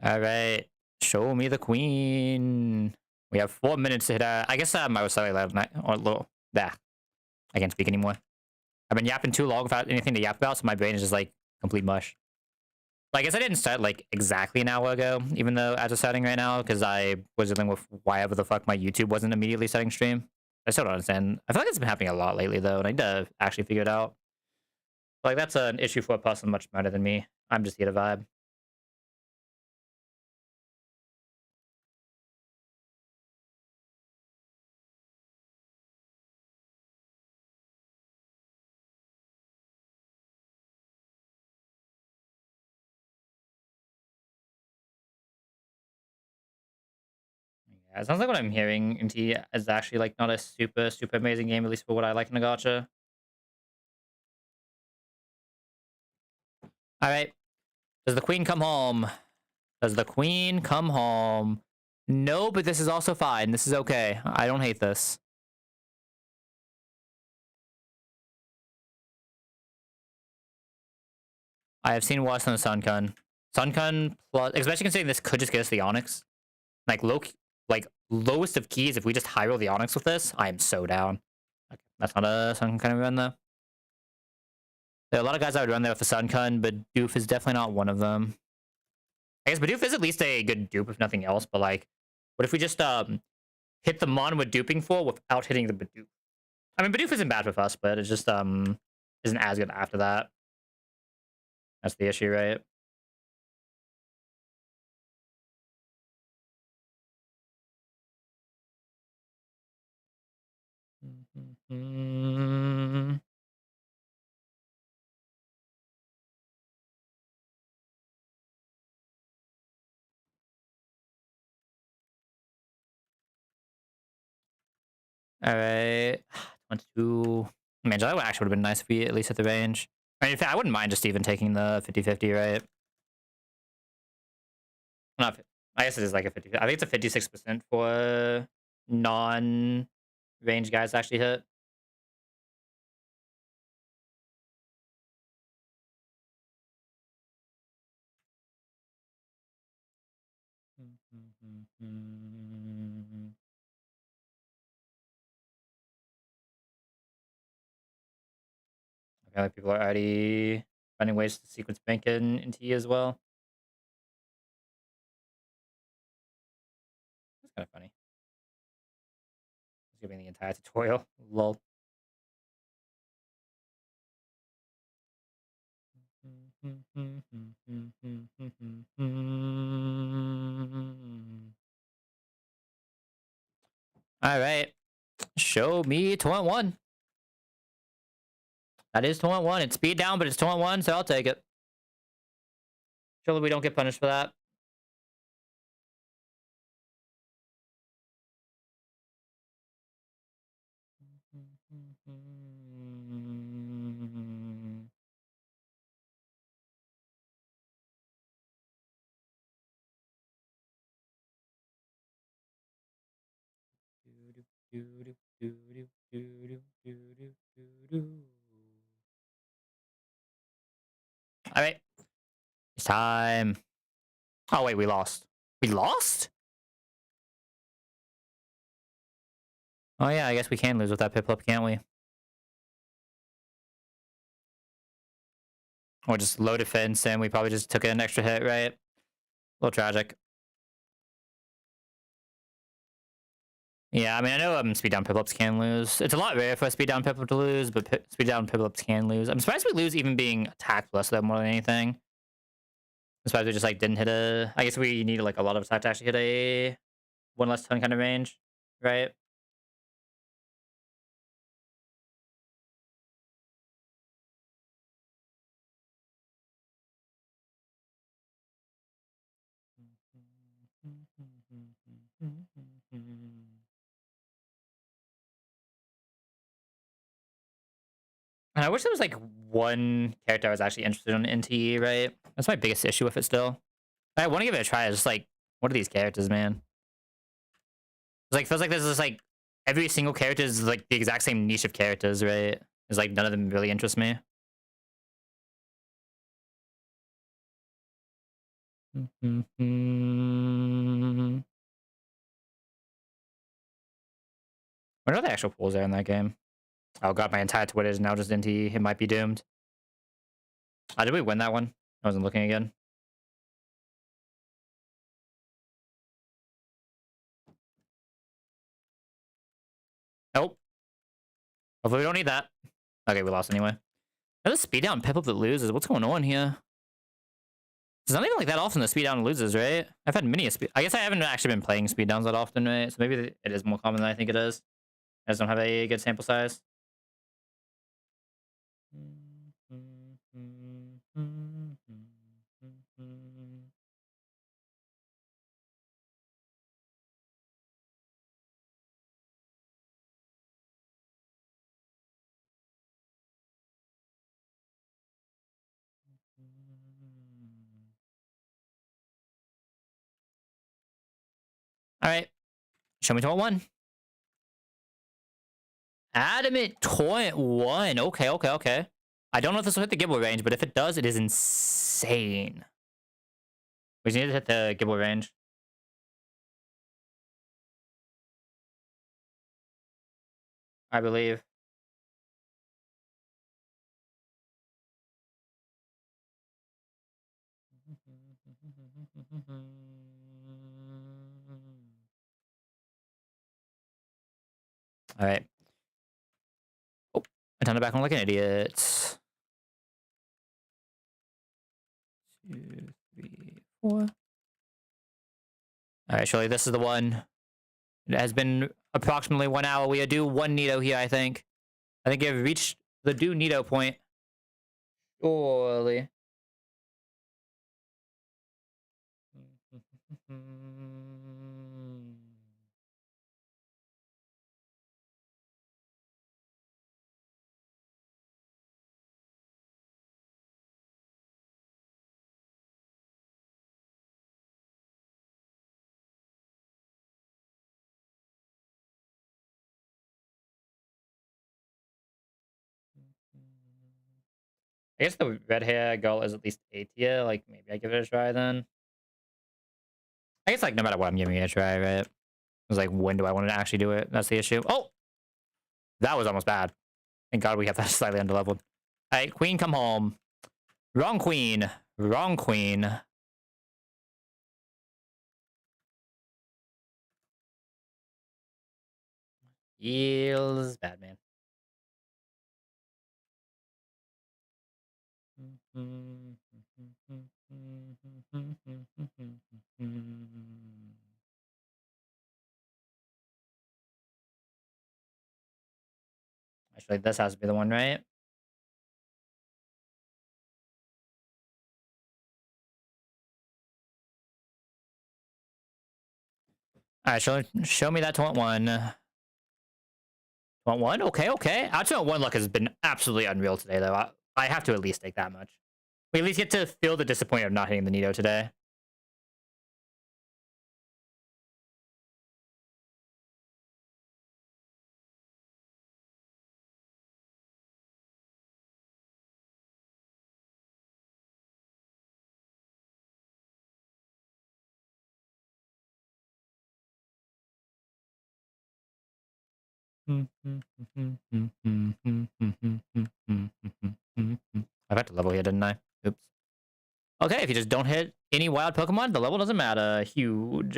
All right, show me the queen. We have 4 minutes to hit. I guess I was slightly loud tonight, or a little. Bah, I can't speak anymore. I've been yapping too long without anything to yap about, so my brain is just like complete mush. But I guess I didn't start like exactly an hour ago, even though as a starting right now, because I was dealing with whatever the fuck my YouTube wasn't immediately starting stream. I still don't understand. I feel like it's been happening a lot lately though, and I need to actually figure it out. Like that's an issue for a person much smarter than me. I'm just here to vibe. Yeah, it sounds like what I'm hearing into is actually like not a super amazing game, at least for what I like in a gacha. All right, does the queen come home? Does the queen come home? No, but this is also fine. This is okay. I don't hate this. I have seen worse than the Sunkun. Sunkun plus, especially considering this could just get us the Onyx. Like like lowest of keys. If we just high roll the Onyx with this, I am so down. Okay, that's not a Sunkun kind of run though. There are a lot of guys I would run there with the Sunkun, but Doof is definitely not one of them. I guess Bidoof is at least a good dupe if nothing else. But like, what if we just hit the mon we're duping for without hitting the Bidoof? I mean, Bidoof isn't bad with us, but it just isn't as good after that. That's the issue, right? All right. 22. Man, that would actually would have been nice if we at least hit the range. I mean, in fact, I wouldn't mind just even taking the 50-50, right? Not, I guess it is like a 50. I think it's a 56% for non-range guys to actually hit. I feel like people are already finding ways to sequence bank into E as well. That's kind of funny. Just giving the entire tutorial. Lol. All right. Show me torrent 1. That is torrent 1. It's speed down, but it's torrent 1, so I'll take it. Surely we don't get punished for that. All right. It's time. Oh, wait, we lost. We lost? Oh, yeah, I guess we can lose with that Piplup, can't we? Or just low defense, and we probably just took an extra hit, right? A little tragic. Yeah, I mean, I know speed down Piplups can lose. It's a lot rare for a speed down Piplup to lose, but speed down Piplups can lose. I'm surprised we lose even being attacked less though more than anything. I'm surprised we just like didn't hit a. I guess we needed like a lot of attack to actually hit a one less ton kind of range, right? And I wish there was like one character I was actually interested in NTE, right? That's my biggest issue with it still. I want to give it a try. It's just like, what are these characters, man? It's like feels like there's just like every single character is like the exact same niche of characters, right? It's like none of them really interest me. What are the actual pools there in that game? Oh god, my entire Twitter is now just NTE. It might be doomed. Did we win that one? I wasn't looking again. Nope. Hopefully we don't need that. Okay, we lost anyway. There's a speed down Piplup that loses. What's going on here? It's not even like that often the speed down loses, right? I've had many a speed. I guess I haven't actually been playing speed downs that often, right? So maybe it is more common than I think it is. I just don't have a good sample size. All right. Show me to one. Adamant Toy 1. Okay, okay, okay. I don't know if this will hit the giveaway range, but if it does, it is insane. We just need to hit the giveaway range. I believe. All right. Oh, I turned it back on like an idiot. 2, 3, 4. All right, surely this is the one. It has been approximately 1 hour. We are due 1 Nito here, I think. I think we've reached the due Nito point. Surely. I guess the red hair girl is at least A tier. Like, maybe I give it a try then. I guess, like, no matter what, I'm giving it a try, right? It's like, when do I want to actually do it? That's the issue. Oh! That was almost bad. Thank God we have that slightly underleveled. Alright, queen, come home. Wrong queen. Wrong queen. Feels bad, man. Actually, this has to be the one, right? Alright, show me that taunt one. Taunt one? Okay, okay. Our taunt one luck has been absolutely unreal today, though. I have to at least take that much. We at least get to feel the disappointment of not hitting the Nito today. I've had to level here, didn't I? Oops. Okay, if you just don't hit any wild Pokemon, the level doesn't matter. Huge.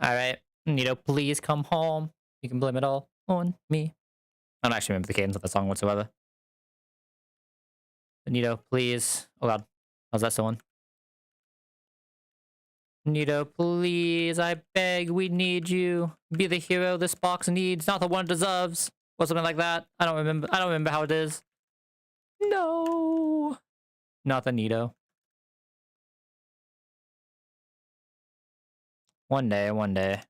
Alright. Nito, please come home. You can blame it all on me. I don't actually remember the cadence of the song whatsoever. Nito, please. Oh god. How's that still on? Nito, please. I beg. We need you. Be the hero this box needs, not the one it deserves. Or something like that. I don't remember. I don't remember how it is. No. Not the Nito. One day, one day.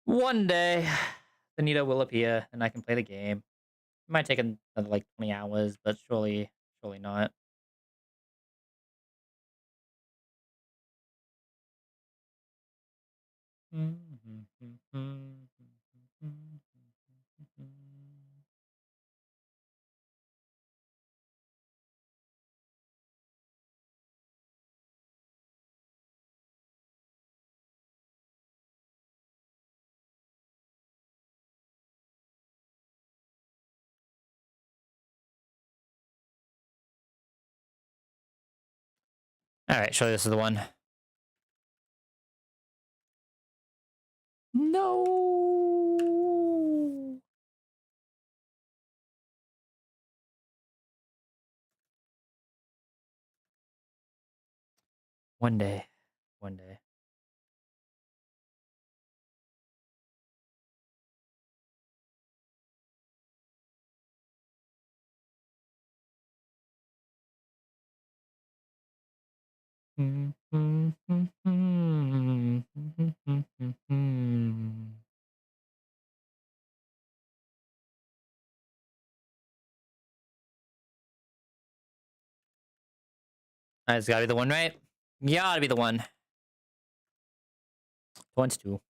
One day, the Nito will appear and I can play the game. It might take another like 20 hours, but surely not. Alright, surely this is the one. No. One day. One day. It's gotta be the one, right? Gotta be the one. 22.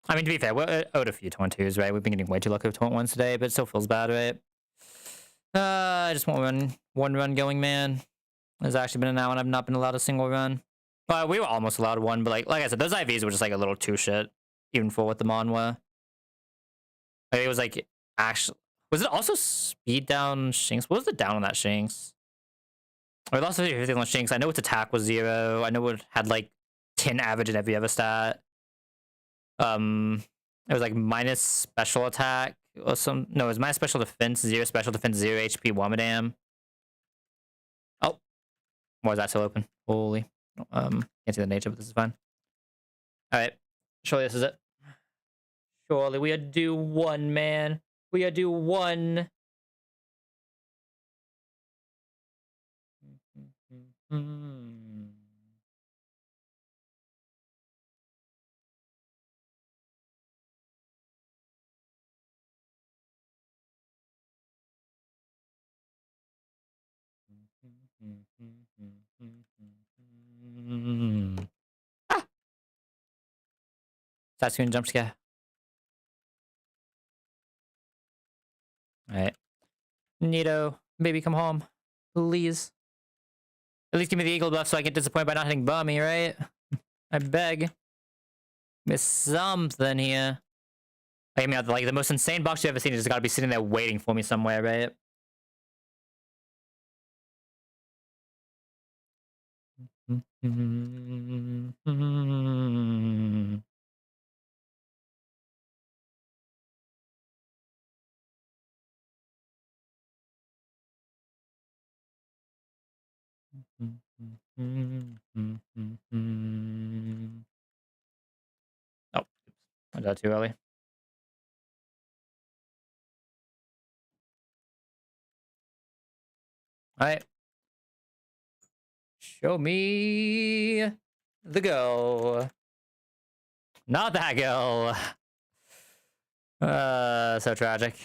I mean, to be fair, we're owed a few 22s, right? We've been getting way too lucky with 21s today, but it still feels bad, right? I just want one run going, man. There's actually been an hour and I've not been allowed a single run. But we were almost allowed one, but like I said, those IVs were just like a little too shit, even for what the Mon were. Like, it was like, actually, was it also speed down Shinx? What was the down on that Shinx? Or lost 50 on Shinx. I know its attack was 0. I know it had like 10 average in every other stat. It was like minus special attack or some. No, it was minus special defense 0, special defense 0, HP 1 madam. Oh, why is that still open? Holy. Can't see the nature, but this is fine. All right, surely this is it. Surely we are due one, man. We are due one. Ah! Start screen jump scare. All right. Nito, baby, come home. Please. At least give me the eagle buff so I get disappointed by not hitting Bummy, right? I beg. Miss something here. I mean, like, the most insane box you've ever seen has got to be sitting there waiting for me somewhere, right? Oh, was that too early? All right. Show me the girl. Not that girl. So tragic.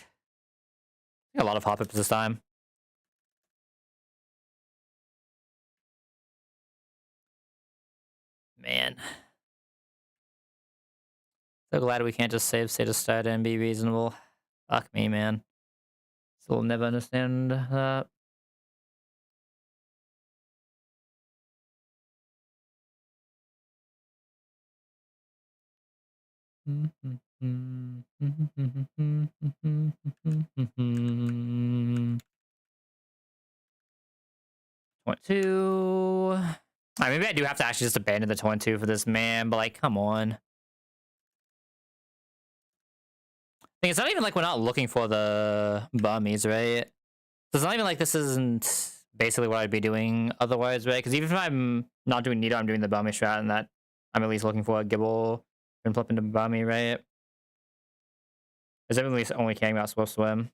A lot of pop-ups this time. Man. So glad we can't just save state of start and be reasonable. Fuck me, man. So we'll never understand that. Point two. Maybe I do have to actually just abandon the 22 for this man, but like, come on. I think it's not even like we're not looking for the bummies, right? So it's not even like this isn't basically what I'd be doing otherwise, right? Because even if I'm not doing Nito, I'm doing the bummy strat, and that I'm at least looking for a Gibble and flip into bummy, right? Because I'm at least only caring about Swift Swim.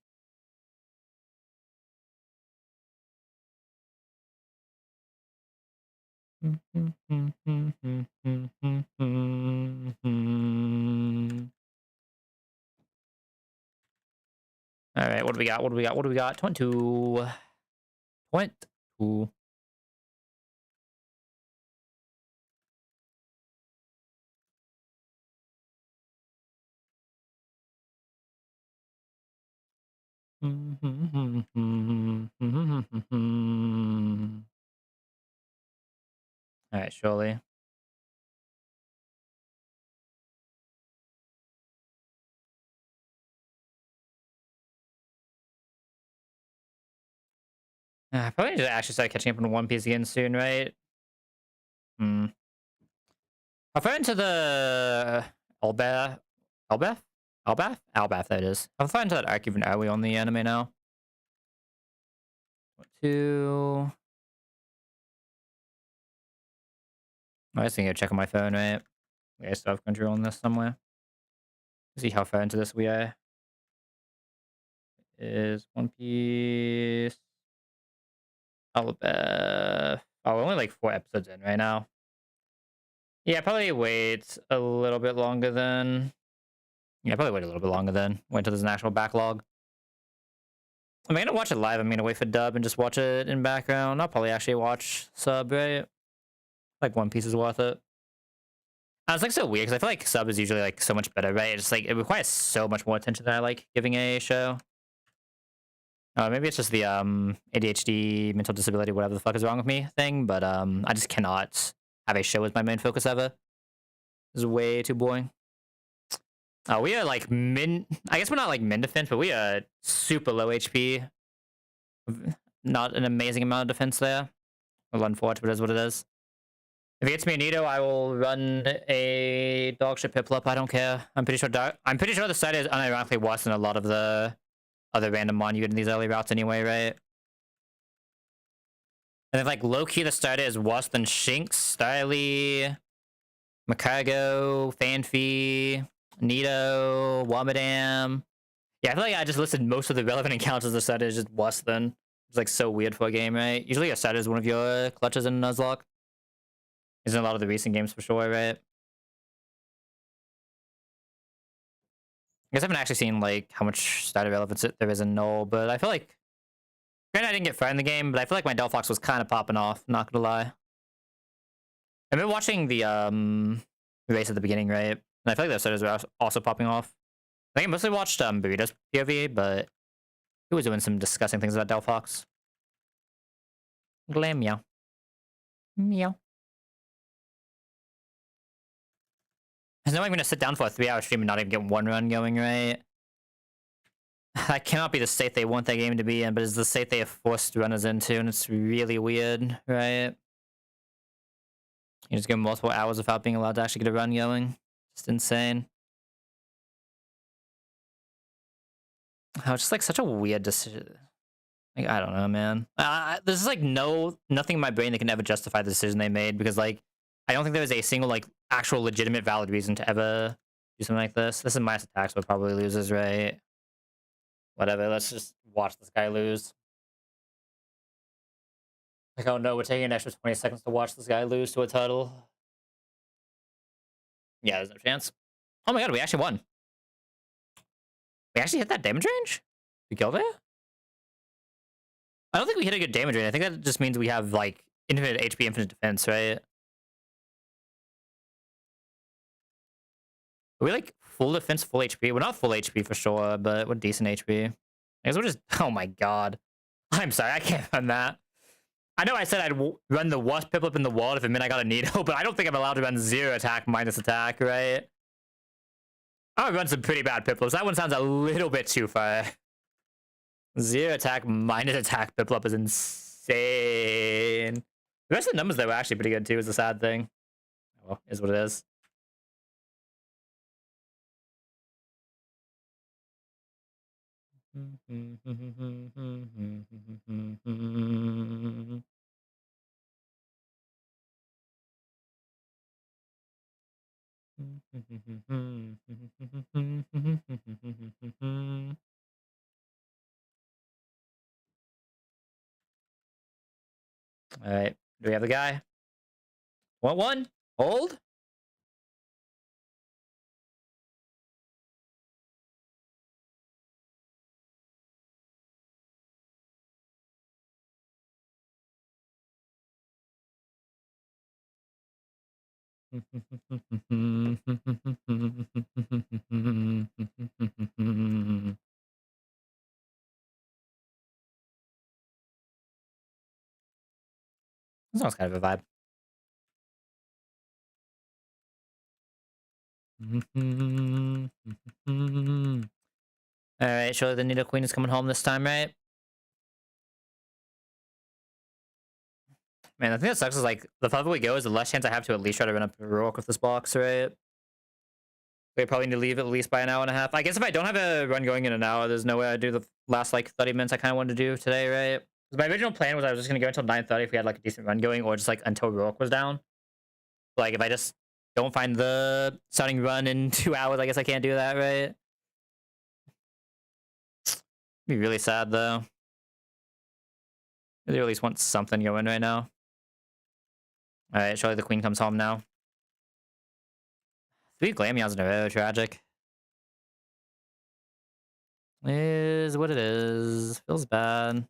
All right, what do we got? What do we got? What do we got? 22. 22. All right, surely. Probably need to actually start catching up on One Piece again soon, right? I've run into the Elbath. Elbath? Elbath? Elbath, that is. I've run into that arc even early on the anime now. Two. I was thinking of checking my phone, right? I still have control on this somewhere. See how far into this we are. Is One Piece. Elbath. Oh, we're only like 4 episodes in right now. Yeah, probably wait a little bit longer then. Yeah, probably wait a little bit longer then. Wait until there's an actual backlog. I'm gonna watch it live. I'm gonna wait for dub and just watch it in background. I'll probably actually watch sub, right? Like One Piece is worth it. I was like so weird because I feel like sub is usually like so much better, right? It's like it requires so much more attention than I like giving a show. Maybe it's just the ADHD, mental disability, whatever the fuck is wrong with me thing, but I just cannot have a show as my main focus ever. This is way too boring. We are like min. I guess we're not like min defense, but we are super low HP. Not an amazing amount of defense there. Well, unfortunate, but it is what it is. If he gets me a Nito, I will run a dogshit Piplup. I don't care. I'm pretty sure the side is unironically worse than a lot of the other random mon you get in these early routes anyway, right? And if like low key the starter is worse than Shinx, Starly, Macargo, Fanfi, Nito, Wamadam. Yeah, I feel like I just listed most of the relevant encounters the starter is just worse than. It's like so weird for a game, right? Usually a starter is one of your clutches in Nuzlocke. Isn't a lot of the recent games for sure, right? I guess I haven't actually seen like how much starter relevance there is in Null, but I feel like granted I didn't get far in the game, but I feel like my Delphox was kind of popping off, not gonna lie. I've been watching the race at the beginning, right? And I feel like those starters were also popping off. I think I mostly watched Burrito's POV, but he was doing some disgusting things about Delphox. Glam meow. Meow. There's no way I'm gonna sit down for a 3-hour stream and not even get one run going, right? That cannot be the state they want that game to be in, but it's the state they have forced runners into, and it's really weird, right? You just get multiple hours without being allowed to actually get a run going. Just insane. Oh, it's just like such a weird decision. Like, I don't know, man. There's like nothing in my brain that can ever justify the decision they made because like I don't think there was a single like actual legitimate valid reason to ever do something like this. This is minus attack, so it probably loses, right? Whatever. Let's just watch this guy lose. Like, oh no, we're taking an extra 20 seconds to watch this guy lose to a turtle. Yeah, there's no chance. Oh my god, we actually won. We actually hit that damage range? We killed it? I don't think we hit a good damage range. I think that just means we have like infinite HP, infinite defense, right? Are we like full defense, full HP? We're not full HP for sure, but we're decent HP. I guess we're just. Oh my god. I'm sorry, I can't run that. I know I said I'd run the worst Piplup in the world if it meant I got a Nito, but I don't think I'm allowed to run 0 attack minus attack, right? I'm gonna run some pretty bad Piplups. That one sounds a little bit too far. 0 attack minus attack Piplup is insane. The rest of the numbers though were actually pretty good too, is the sad thing. Well, is what it is. All right, do we have the guy? Want one? Hold? This sounds kind of a vibe. All right, surely the Nido Queen is coming home this time, right? Man, the thing that sucks is like the further we go is the less chance I have to at least try to run up a rock with this box, right? We probably need to leave at least by an hour and a half. I guess if I don't have a run going in an hour, there's no way I'd do the last like 30 minutes I kind of wanted to do today, right? My original plan was I was just gonna go until 9:30 if we had like a decent run going, or just like until Rourke was down. Like if I just don't find the starting run in 2 hours, I guess I can't do that, right? Be really sad though. Really at least want something going right now. Alright, surely the queen comes home now. 3 Glammeows in a row, tragic. Is what it is. Feels bad.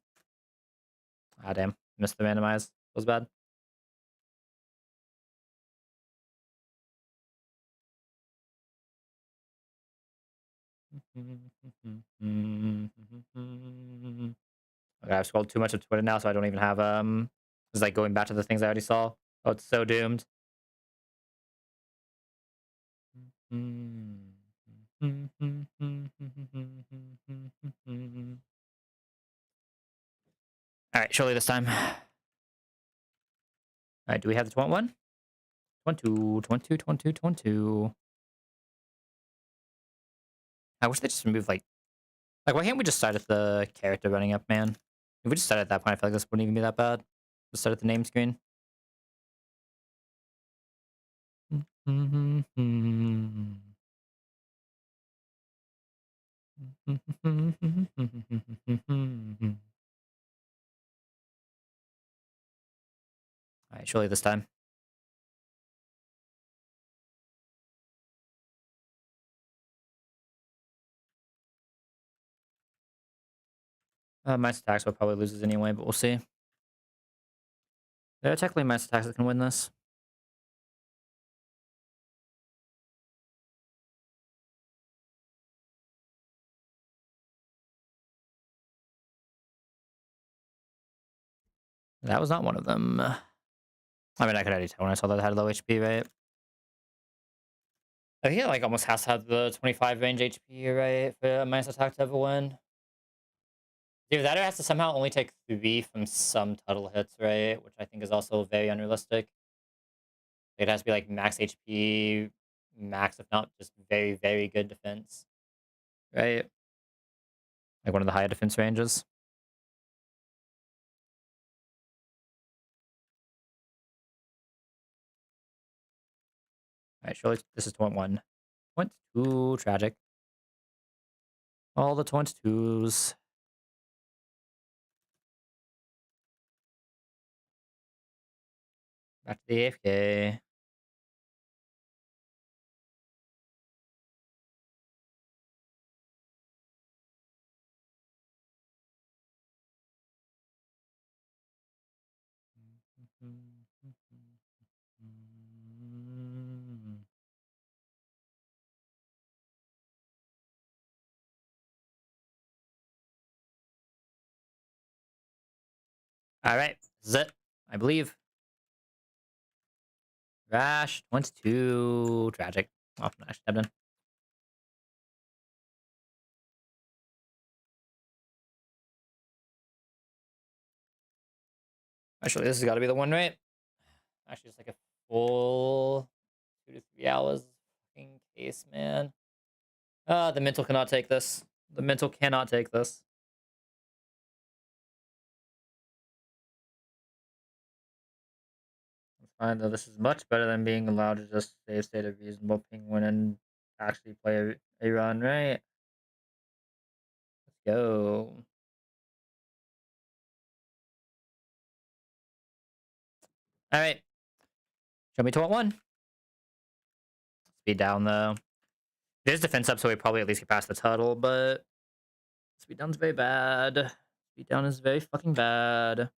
Ah, damn. Missed the randomize. Feels bad. Okay, I've scrolled too much of Twitter now, so I don't even have it's like going back to the things I already saw. Oh, it's so doomed. All right, surely this time. All right, do we have the 21? 22, 22, 22, 22. I wish they just removed like why can't we just start at the character running up, man? If we just start at that point, I feel like this wouldn't even be that bad. Just start at the name screen. All right, surely this time. Mice attacks will probably loses anyway, but we'll see. There are technically mice attacks that can win this. That was not one of them. I mean, I could already tell when I saw that it had low HP, right? I think it like almost has to have the 25 range HP, right, for a mice attack to ever win. Either that or it has to somehow only take 3 from some tuttle hits, right? Which I think is also very unrealistic. It has to be like max HP, max, if not just very, very good defense, right? Like one of the higher defense ranges. All right, surely this is 21. 22, tragic. All the 22s. Back to the AFK. All right, this is it, I believe. Rash, 22, tragic. Oh, nice, tabbed in. Actually, this has got to be the one, right? Actually, it's like a full 2 to 3 hours fucking case, man. The mental cannot take this. The mental cannot take this. It's fine though. This is much better than being allowed to just save state of reasonable penguin and actually play a run, right? Let's go. All right. Show me to what one. Speed down though. There's defense up, so we probably at least get past the tuttle, but speed down's very bad. Speed down is very fucking bad.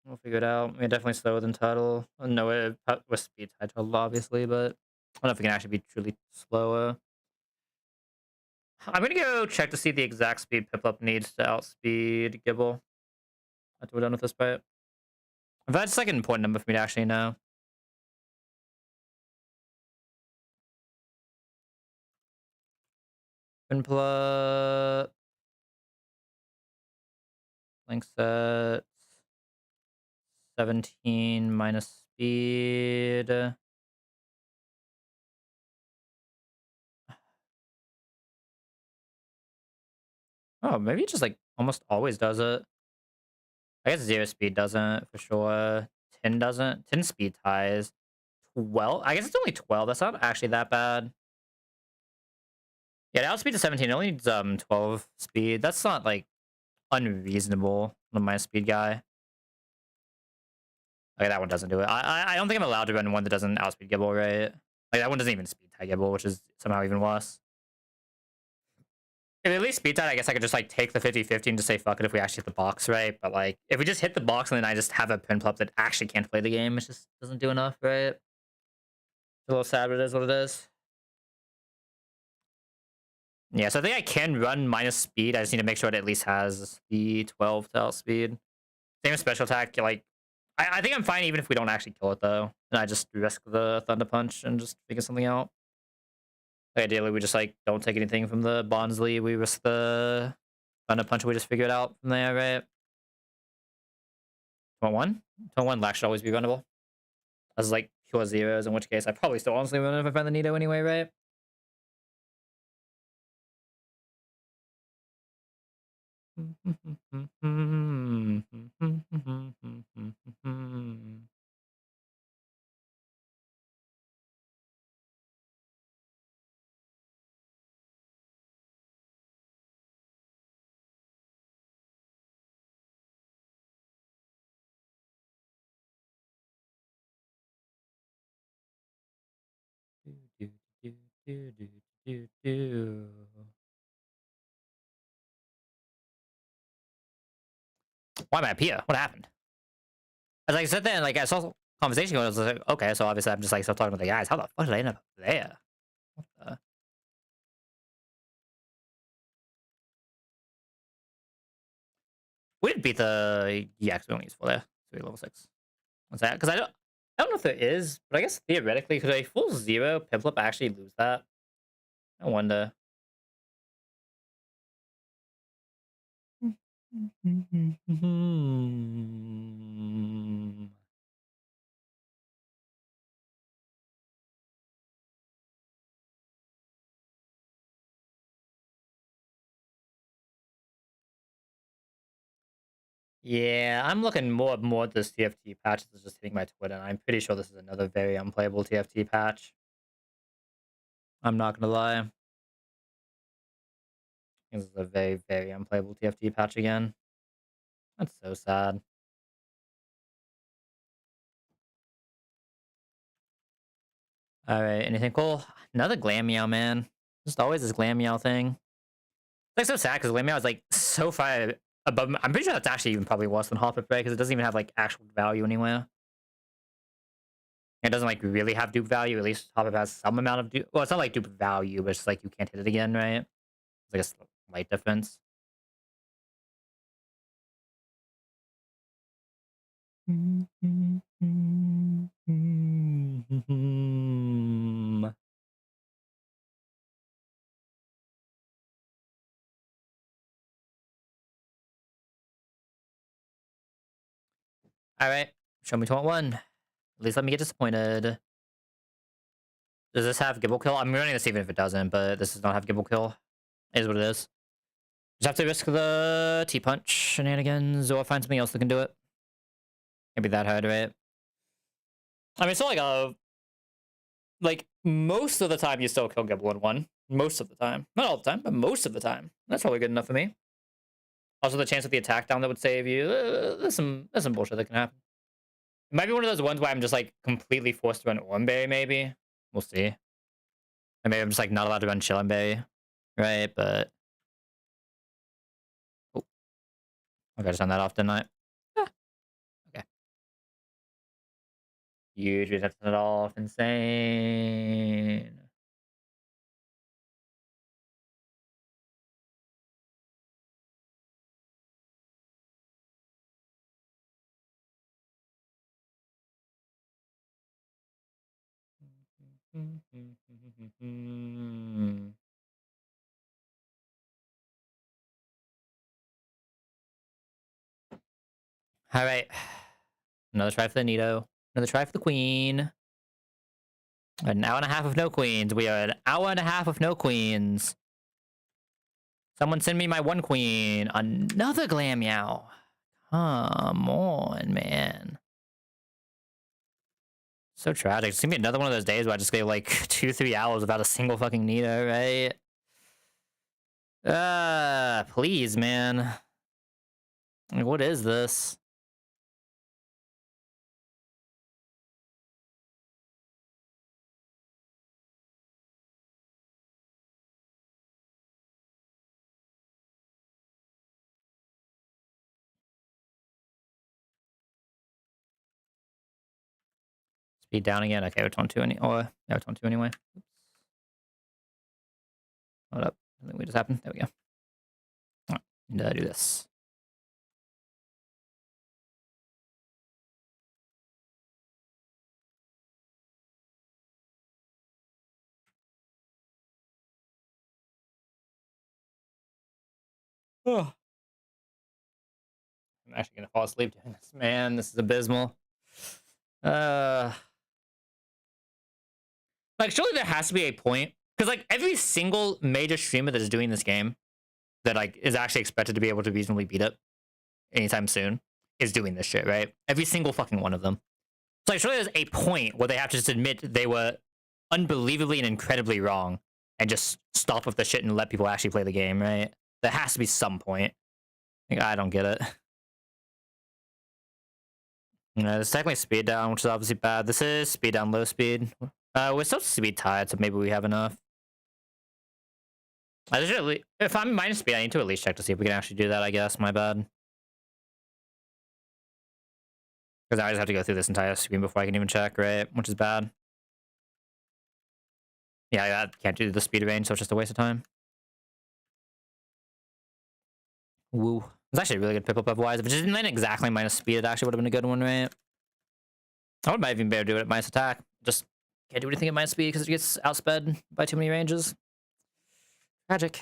We'll figure it out. We're definitely slower than tuttle. No, with speed tied tuttle, obviously, but I don't know if we can actually be truly slower. I'm gonna go check to see the exact speed Piplup needs to outspeed Gibble after we're done with this fight. If that's like an important number for me to actually know. Piplup. Link set. 17 minus speed. Oh, maybe it just like almost always does it. I guess 0 speed doesn't for sure. 10 doesn't. 10 speed ties. 12? I guess it's only 12. That's not actually that bad. Yeah, the outspeed to 17 only needs 12 speed. That's not like unreasonable on my speed guy. Okay, that one doesn't do it. I don't think I'm allowed to run one that doesn't outspeed Gibble, right? Like, that one doesn't even speed tag Gibble, which is somehow even worse. If at least speed tag, I guess I could just, like, take the 50-50 and just say fuck it if we actually hit the box, right? But, like, if we just hit the box and then I just have a Pinplup that actually can't play the game, it just doesn't do enough, right? It's a little sad, but it is what it is. Yeah, so I think I can run minus speed. I just need to make sure it at least has the 12 to outspeed. Same with special attack. Like, I think I'm fine even if we don't actually kill it, though. And I just risk the Thunder Punch and just figure something out. Like, ideally, we just, like, don't take anything from the Bonsly. We risk the Thunder Punch. We just figure it out from there, right? 21? 21 Lack should always be runnable. As, like, pure zeros, in which case I probably still honestly run it if I find the Nito anyway, right? Why am I up here? What happened? As I said there, like, I saw conversation going, I was like, okay, so obviously I'm just, like, still talking to the guys. How the fuck did I end up there? What the? We didn't beat the EX we only use for there. So we're level 6. What's that? Because I don't know if there is, but I guess theoretically, could a full 0 Piplup actually lose that? I wonder. Yeah, I'm looking more at this TFT patch. This is just hitting my Twitter, and I'm pretty sure this is another very unplayable TFT patch. I'm not gonna lie. This is a very, very unplayable TFT patch again. That's so sad. Alright, anything cool? Another Glameow, man. Just always this Glameow thing. It's like so sad because Glameow is like so far above. I'm pretty sure that's actually even probably worse than Hoppip, right? Because it doesn't even have like actual value anywhere. It doesn't like really have dupe value. At least Hoppip has some amount of dupe. Well, it's not like dupe value, but it's just like you can't hit it again, right? It's like a slight difference. All right, show me 21. At least let me get disappointed. Does this have Gibble Kill? I'm running this even if it doesn't, but this does not have Gibble Kill. It is what it is. Just have to risk the T-Punch shenanigans or find something else that can do it. Can't be that hard, right? I mean, it's not like a... Like, most of the time you still kill Gibble in one. Most of the time. Not all the time, but most of the time. That's probably good enough for me. Also, the chance of the attack down that would save you. There's some bullshit that can happen. It might be one of those ones where I'm just, like, completely forced to run Ornberry, maybe. We'll see. And maybe I'm just, like, not allowed to run Chillenberry. Right, but... Oh. Okay, I just turned that off, didn't I? Ah. Okay. Huge, we have to turn it off. Insane. All right. Another try for the Nito. Another try for the Queen. An hour and a half of no queens. We are an hour and a half of no queens. Someone send me my one queen. Another Glameow. Come on, man. So tragic. It's gonna be another one of those days where I just go like 2-3 hours without a single fucking Nito, right? Please, man. Like, what is this? Speed down again. Okay, we're 22 any or yeah, we're 22 anyway. Oops. Hold up. Something weird just happened. There we go. All right. And do this. Oh. I'm actually gonna fall asleep doing this. Man, this is abysmal. Uh like surely there has to be a point. Because like every single major streamer that is doing this game that like is actually expected to be able to reasonably beat it anytime soon is doing this shit, right? Every single fucking one of them. So like surely there's a point where they have to just admit they were unbelievably and incredibly wrong and just stop with the shit and let people actually play the game, right? There has to be some point. Like, I don't get it. You know, there's technically speed down, which is obviously bad. This is speed down, low speed. We're still speed tied, so maybe we have enough. If I'm minus speed, I need to at least check to see if we can actually do that, I guess. My bad. Because I just have to go through this entire screen before I can even check, right? Which is bad. Yeah, I can't do the speed range, so it's just a waste of time. Woo. It's actually a really good pip-up otherwise. If it just didn't land exactly minus speed, it actually would have been a good one, right? I might even be able to do it at minus attack. Just can't do anything at minus speed because it gets outsped by too many ranges. Tragic.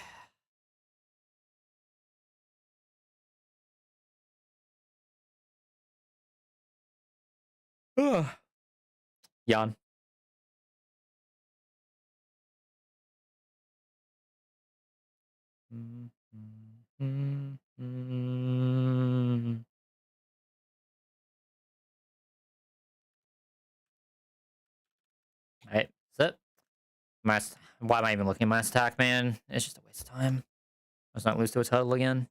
Yawn. Alright, that's it. Why am I even looking at minus attack, man? It's just a waste of time. Let's not lose to a total again.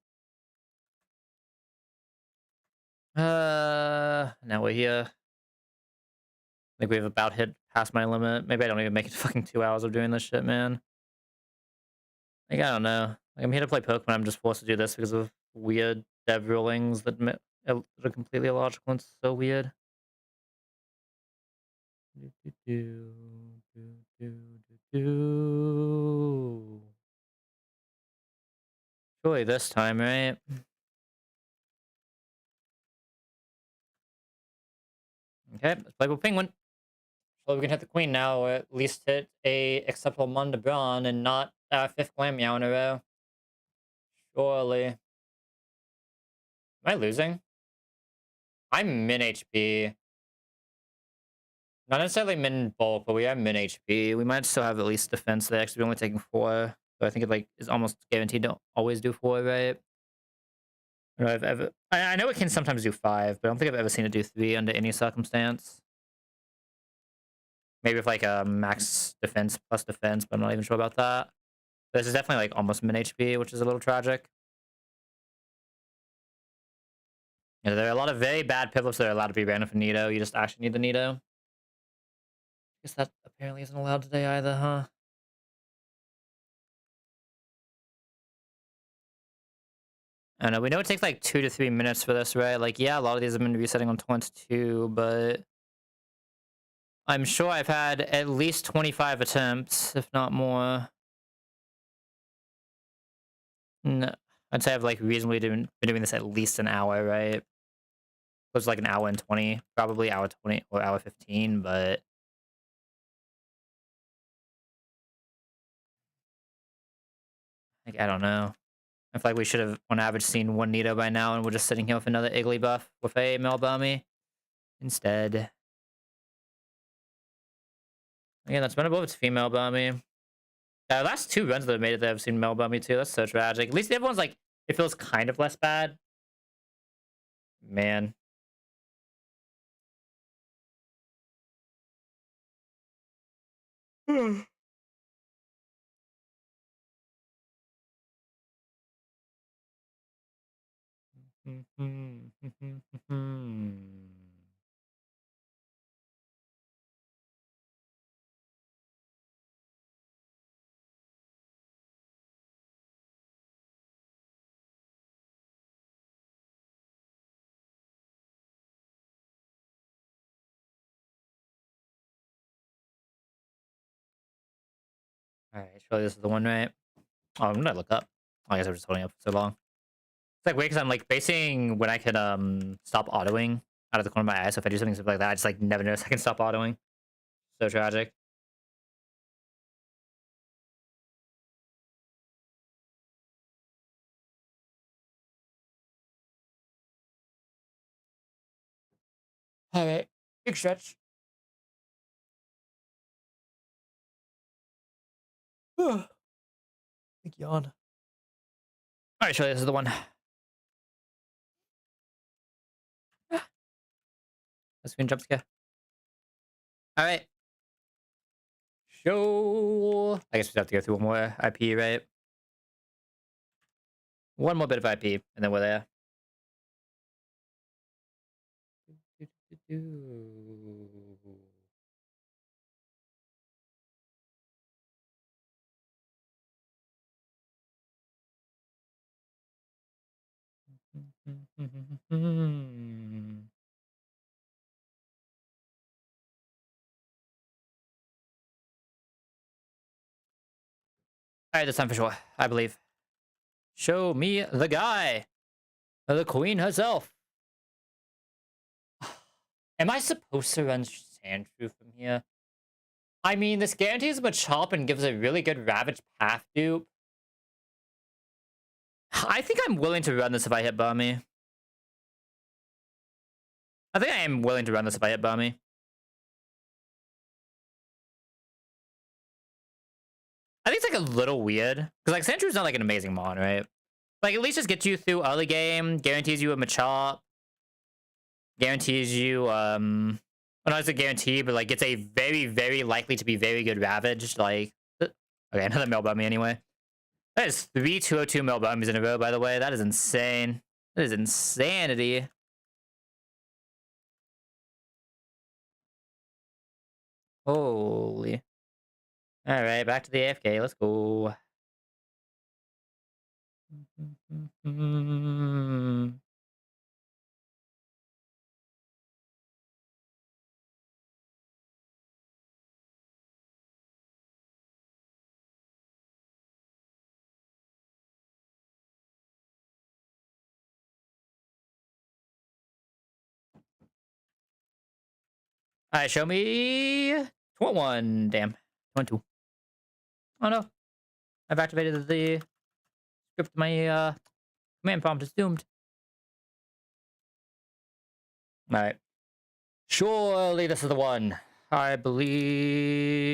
Now we're here. I think we've about hit past my limit. Maybe I don't even make it fucking 2 hours of doing this shit, man. Like, I don't know. Like, I'm here to play Pokemon. I'm just forced to do this because of weird dev rulings that are completely illogical and so weird. Surely this time, right? Okay, let's play with Penguin. So we can hit the Queen now, or at least hit a acceptable Mondabron and not our 5th Glam Meow in a row. Surely. Am I losing? I'm min HP. Not necessarily min bulk, but we are min HP. We might still have at least defense there, because we're only taking 4. So I think it like is almost guaranteed to always do 4, right? I don't know if I've ever. I know it can sometimes do 5, but I don't think I've ever seen it do 3 under any circumstance. Maybe with like a max defense plus defense, but I'm not even sure about that. This is definitely like almost min HP, which is a little tragic. Yeah, there are a lot of very bad pivots that are allowed to be random for Nido. You just actually need the Nido. I guess that apparently isn't allowed today either, huh? I don't know. We know it takes like 2 to 3 minutes for this, right? Like, yeah, a lot of these have been resetting on 22, but I'm sure I've had at least 25 attempts, if not more. No, I'd say I've like reasonably been doing this at least an hour, right? Close to like an hour and 20, probably hour 20 or hour 15, but like, I don't know. I feel like we should have, on average, seen one Nido by now, and we're just sitting here with another Iggly buff with a Melbummy instead. Again, that's been above its female Bummy. Last 2 runs that have made it that I've seen Melbummy too. That's so tragic. At least everyone's like, it feels kind of less bad. Man. Alright, surely this is the one, right? Oh, I'm gonna look up. Oh, I guess I was just holding up for so long. It's like weird because I'm like basing when I can stop autoing out of the corner of my eye. So if I do something like that, I just like never notice I can stop autoing. So tragic. Alright. Big stretch. Big yawn. Alright, surely this is the one. Let's be in jump scare. Alright. Show. I guess we have to go through one more IP, right? One more bit of IP, and then we're there. Alright, this time for sure, I believe. Show me the guy. The queen herself. Am I supposed to run Sandshrew from here? I mean, this guarantees him a chop and gives a really good Ravage Path dupe. I think I'm willing to run this if I hit Bummy. I think I am willing to run this if I hit Bummy. I think it's like a little weird. Because like Sandshrew is not like an amazing mon, right? Like at least just gets you through early game, guarantees you a Machop, guarantees you well, not as a guarantee, but like it's a very, very likely to be very good Ravage. Like okay, another Mel Bummy anyway. That is 3 202 Mel Bummies in a row, by the way. That is insane. That is insanity. Holy. Alright, back to the AFK. Let's go. Alright, show me 21. Damn. 22. Oh no. I've activated the script. My command prompt is doomed. Alright. Surely this is the one. I believe.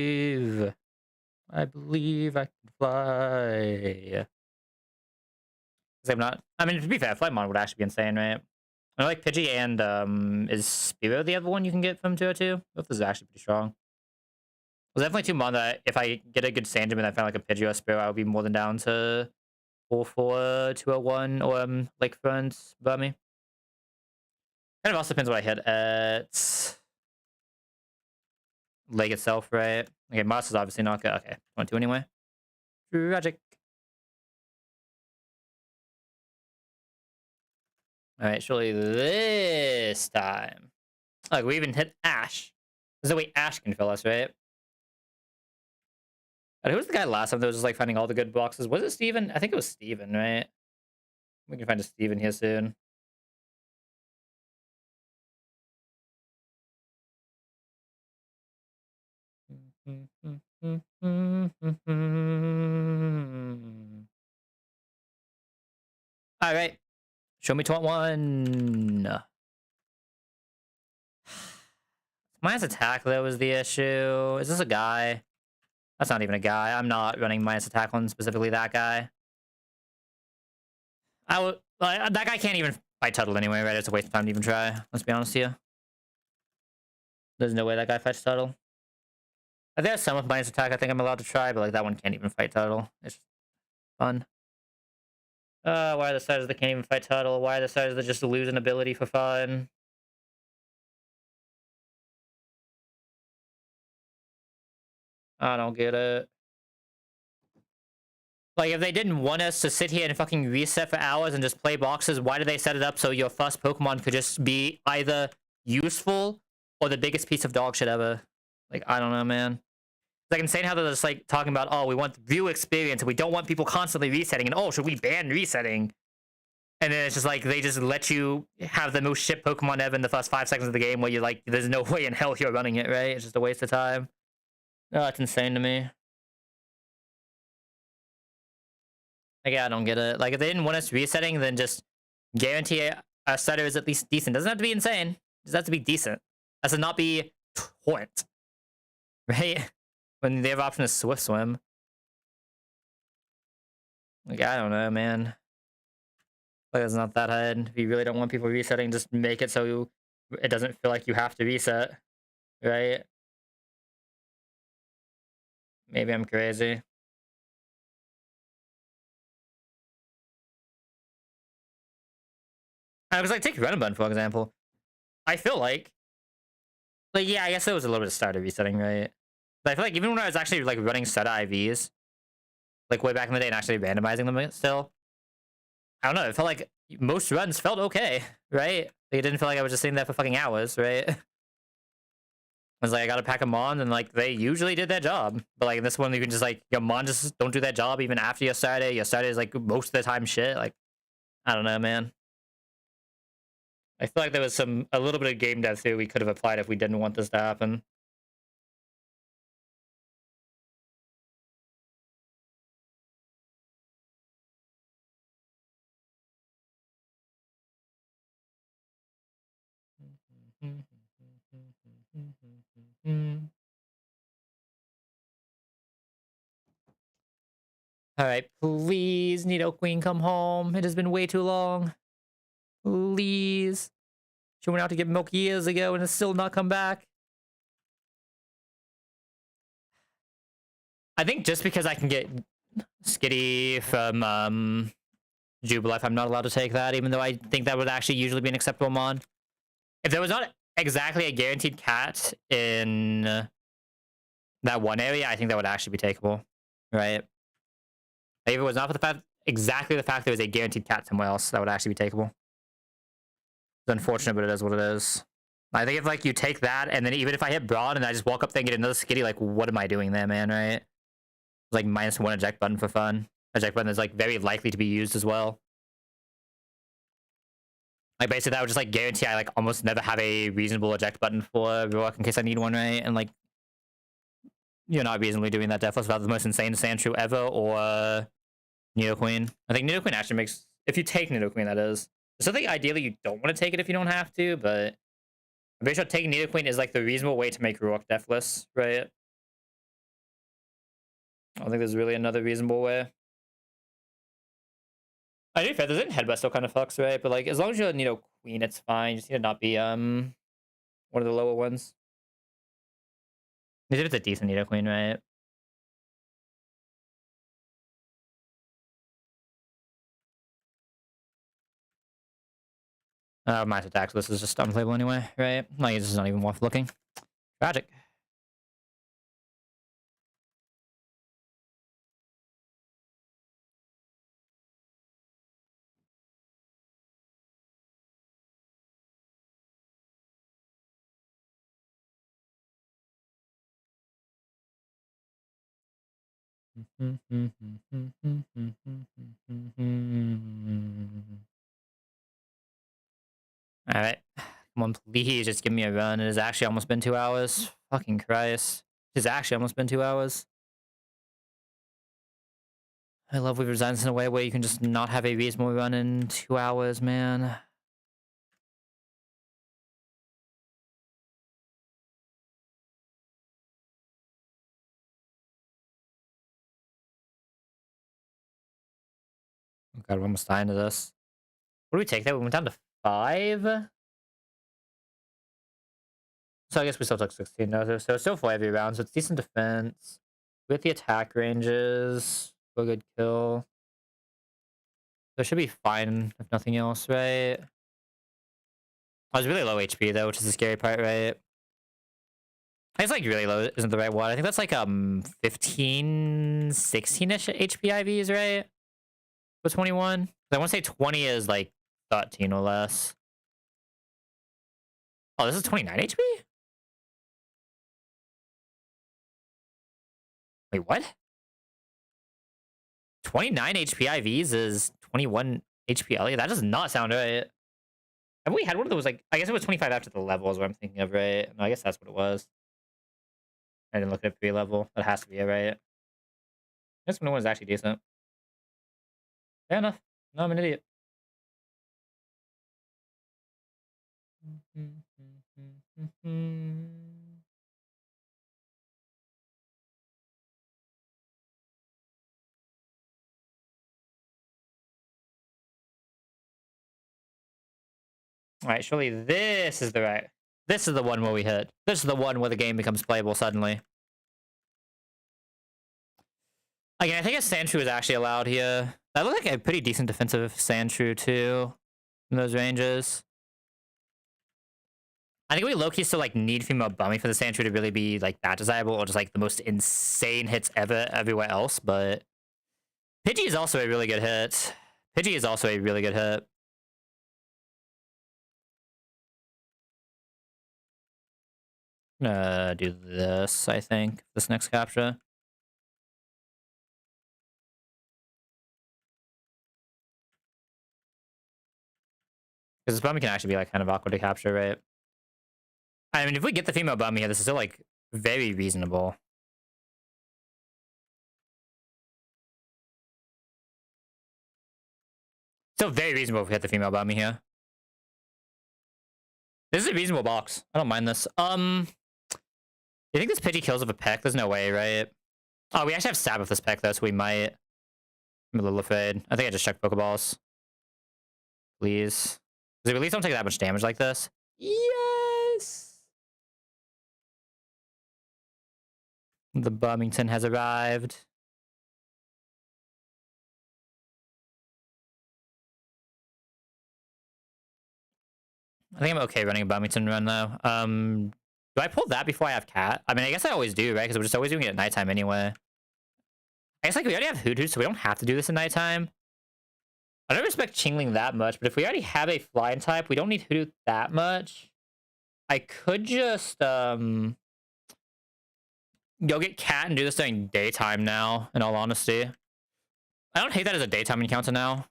I believe I can fly. I'm not. I mean, to be fair, Flightmon would actually be insane, right? I like Pidgey and is Spiro the other one you can get from 202? Both is actually pretty strong. Well, definitely two mon that if I get a good Sandgem and I find like a Pidgey or a Spiro, I would be more than down to pull for 201 or Lakefront Burmy. Kind of also depends what I hit at Lake itself, right? Okay, Moss is obviously not good. Okay, 22 anyway. Tragic. Alright, surely this time. Like, we even hit Ash. There's no way Ash can fill us, right? And who was the guy last time that was just like finding all the good boxes? Was it Steven? I think it was Steven, right? We can find a Steven here soon. Alright. Show me 21. Minus attack, though, was the issue. Is this a guy? That's not even a guy. I'm not running minus attack on specifically that guy. I would. That guy can't even fight Tuttle anyway, right? It's a waste of time to even try. Let's be honest here. There's no way that guy fights Tuttle. I think there's some with minus attack I think I'm allowed to try, but like that one can't even fight Tuttle. It's just fun. Why are the sizes that can't even fight Tuttle? Why are the sizes that just lose an ability for fun? I don't get it. Like, if they didn't want us to sit here and fucking reset for hours and just play boxes, why did they set it up so your first Pokemon could just be either useful or the biggest piece of dog shit ever? Like, I don't know, man. like insane how they're just like talking about, oh, we want view experience and we don't want people constantly resetting, and oh, should we ban resetting? And then it's just like they just let you have the most shit Pokemon ever in the first 5 seconds of the game, where you're like, there's no way in hell you're running it, right? It's just a waste of time. Oh, it's insane to me. Like, yeah, I don't get it. Like, if they didn't want us resetting, then just guarantee our setter is at least decent. Doesn't have to be insane. It just has to be decent. Has to not be torrent, right? When the other option is Swift Swim. Like, I don't know, man. Like, it's not that hard. If you really don't want people resetting, just make it so it doesn't feel like you have to reset, right? Maybe I'm crazy. I was like, take Renabun, for example. I feel like, yeah, I guess there was a little bit of starter resetting, right? But I feel like even when I was actually like running Seta IVs, like way back in the day and actually randomizing them still, I don't know, it felt like most runs felt okay, right? Like, it didn't feel like I was just sitting there for fucking hours, right? I was like, I gotta pack a Mon, and like they usually did their job. But like in this one, you can just like your Mon just don't do that job even after your Saturday. Your Saturday is like most of the time shit. Like, I don't know, man. I feel like there was a little bit of game dev theory we could have applied if we didn't want this to happen. All right, please, Nidoqueen, come home. It has been way too long. Please. She went out to get milk years ago and has still not come back. I think just because I can get Skitty from Jubilife, I'm not allowed to take that, even though I think that would actually usually be an acceptable mod. If there was not exactly a guaranteed cat in that one area, I think that would actually be takeable, right? Like, if it was not for the fact, exactly the fact there was a guaranteed cat somewhere else, that would actually be takeable. It's unfortunate, but it is what it is. I think if like you take that, and then even if I hit Broad and I just walk up there and get another Skitty, like what am I doing there, man? Right? Like -1 eject button for fun. Eject button is like very likely to be used as well. Like basically that would just like guarantee I like almost never have a reasonable eject button for Roark in case I need one, right? And like you're not reasonably doing that Deathless without the most insane Sandshrew ever, or Nidoqueen. I think Nidoqueen actually makes, if you take Nidoqueen, that is. So I think ideally you don't want to take it if you don't have to, but I'm pretty sure taking Nidoqueen is like the reasonable way to make Roark deathless, right? I don't think there's really another reasonable way. I do Feathers in Headbutt still kind of fucks, right? But like as long as you're Nidoqueen, it's fine. You just need to not be one of the lower ones. If it's a decent Nidoqueen, right? My attack list is just unplayable anyway, right? Like it's just not even worth looking. Tragic. All right. Come on, please just give me a run. It has actually almost been 2 hours. Fucking Christ. It has actually almost been 2 hours. I love Weaver Designs in a way where you can just not have a reasonable run in 2 hours, man. Oh god, we're almost dying to this. What do we take that? We went down to 5? So I guess we still took 16 now. So it's still 4 every round, so it's decent defense. With the attack ranges, a good kill. So it should be fine if nothing else, right? I was really low HP though, which is the scary part, right? I guess like really low isn't the right one. I think that's like 15, 16-ish HP IVs, right? For 21. I want to say 20 is like 13 or less. Oh, this is 29 HP? Wait, what? 29 HP IVs is 21 HP LA? That does not sound right. Have we had one of those, like, I guess it was 25 after the level is what I'm thinking of, right? No, I guess that's what it was. I didn't look at pre-level. That has to be it, right? I guess one was actually decent. Fair enough. No, I'm an idiot. All right, surely this is the right. This is the one where we hit. This is the one where the game becomes playable suddenly. Again, I think a Sandshrew is actually allowed here. That looked like a pretty decent defensive Sandshrew too, in those ranges. I think we low-key still like need female Bummy for the Sandshrew to really be like that desirable, or just like the most insane hits ever everywhere else. But Pidgey is also a really good hit. Pidgey is also a really good hit. I'm gonna do this, I think, this next capture. Because this Bummy can actually be like kind of awkward to capture, right? I mean, if we get the female Bummy here, this is still like very reasonable. Still very reasonable if we hit the female Bummy here. This is a reasonable box. I don't mind this. You think this Pidgey kills with a peck? There's no way, right? Oh, we actually have stab with this peck though, so we might. I'm a little afraid. I think I just checked Pokeballs. Please. Because we at least don't take that much damage like this. Yes! The Bummington has arrived. I think I'm okay running a Bummington run though. Do I pull that before I have Cat? I mean, I guess I always do, right? Because we're just always doing it at nighttime anyway. I guess like we already have Hoot Hoot, so we don't have to do this at nighttime. I don't respect Chingling that much, but if we already have a flying type, we don't need Hoot Hoot that much. I could just go get Cat and do this during daytime now, in all honesty. I don't hate that as a daytime encounter now.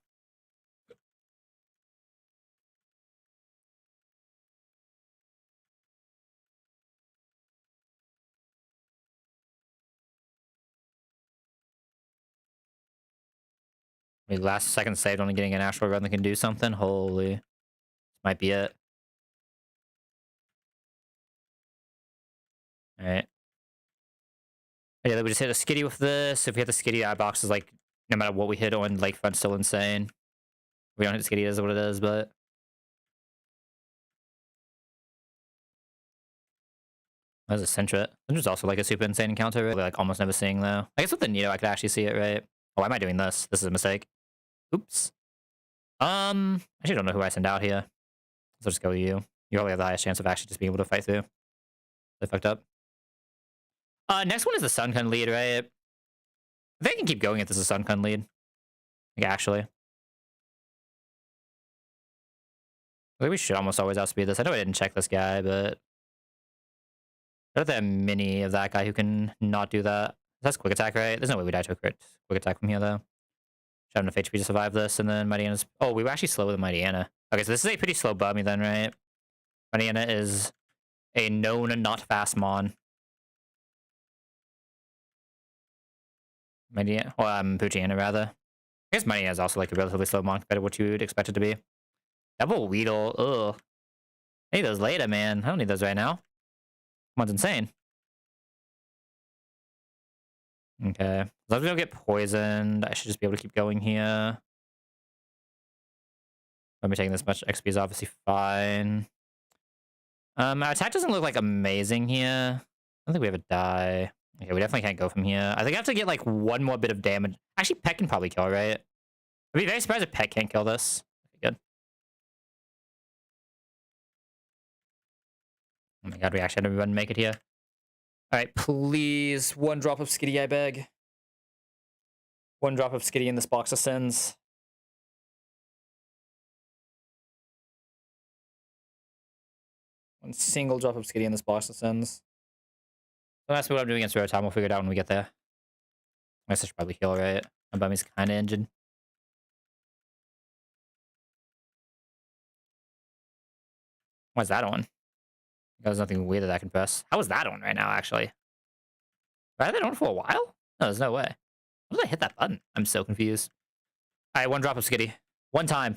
I mean, last second saved only getting an actual run that can do something. Holy. This might be it. Alright. Yeah, we just hit a Skitty with this. If we hit the Skitty, our box is like, no matter what we hit on Lakefront, still insane. If we don't hit Skitty, it is what it is, but... That was a Sentret. Sentra's also like a super insane encounter, right? Like almost never seeing though. I guess with the Nito, I could actually see it, right? Oh, why am I doing this? This is a mistake. Oops. I actually don't know who I send out here. So just go with you. You probably have the highest chance of actually just being able to fight through. I fucked up. Next one is the Sunkun lead, right? I think I can keep going if this is a Sunkun lead. Like, actually. I think we should almost always outspeed this. I know I didn't check this guy, but... I don't think there are many of that guy who can not do that. That's quick attack, right? There's no way we die to a quick attack from here, though. Should have enough HP to survive this, and then Mightyana's... Oh, we were actually slower than Mightyana. Okay, so this is a pretty slow Bummy then, right? Mightyana is a known and not fast Mon. Mightyana... Well, Poochyena, rather. I guess Mightyana is also like a relatively slow Mon compared to what you would expect it to be. Double Weedle, ugh. I need those later, man. I don't need those right now. One's insane. Okay. As long as we don't get poisoned, I should just be able to keep going here. I'm taking this much XP is obviously fine. Our attack doesn't look like amazing here. I don't think we have a die. Okay, we definitely can't go from here. I think I have to get like one more bit of damage. Actually, Pet can probably kill, right? I'd be very surprised if Pet can't kill this. Okay, good. Oh my god, we actually had everyone make it here. Alright, please. One drop of Skitty, I beg. One drop of Skitty in this box of sins. One single drop of Skitty in this box of sins. Don't ask me what I'm doing against Rotom. We'll figure it out when we get there. I guess I should probably heal, right? My bummy's kind of injured. Why's that on? There's nothing weird that I can press. How is that on right now, actually? Why had that on for a while? No, there's no way. How did I hit that button? I'm so confused. All right, one drop of Skitty. One time.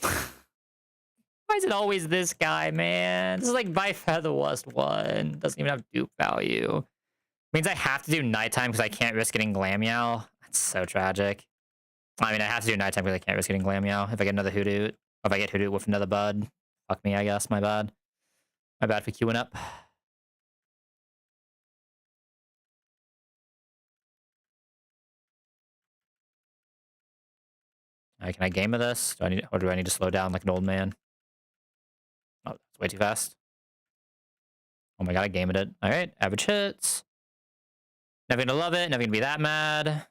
Why is it always this guy, man? This is like by far the worst one. Doesn't even have dupe value. Means I have to do nighttime because I can't risk getting Meow. That's so tragic. I mean, I have to do nighttime because I can't risk getting Meow. If I get another Hoodoo, or if I get Hoodoo with another Bud, fuck me, I guess. My bad. My bad for queuing up. Alright, can I game of this? Or do I need to slow down like an old man? Oh, that's way too fast. Oh my god, I gamed it. Alright, average hits. Never gonna love it, never gonna be that mad.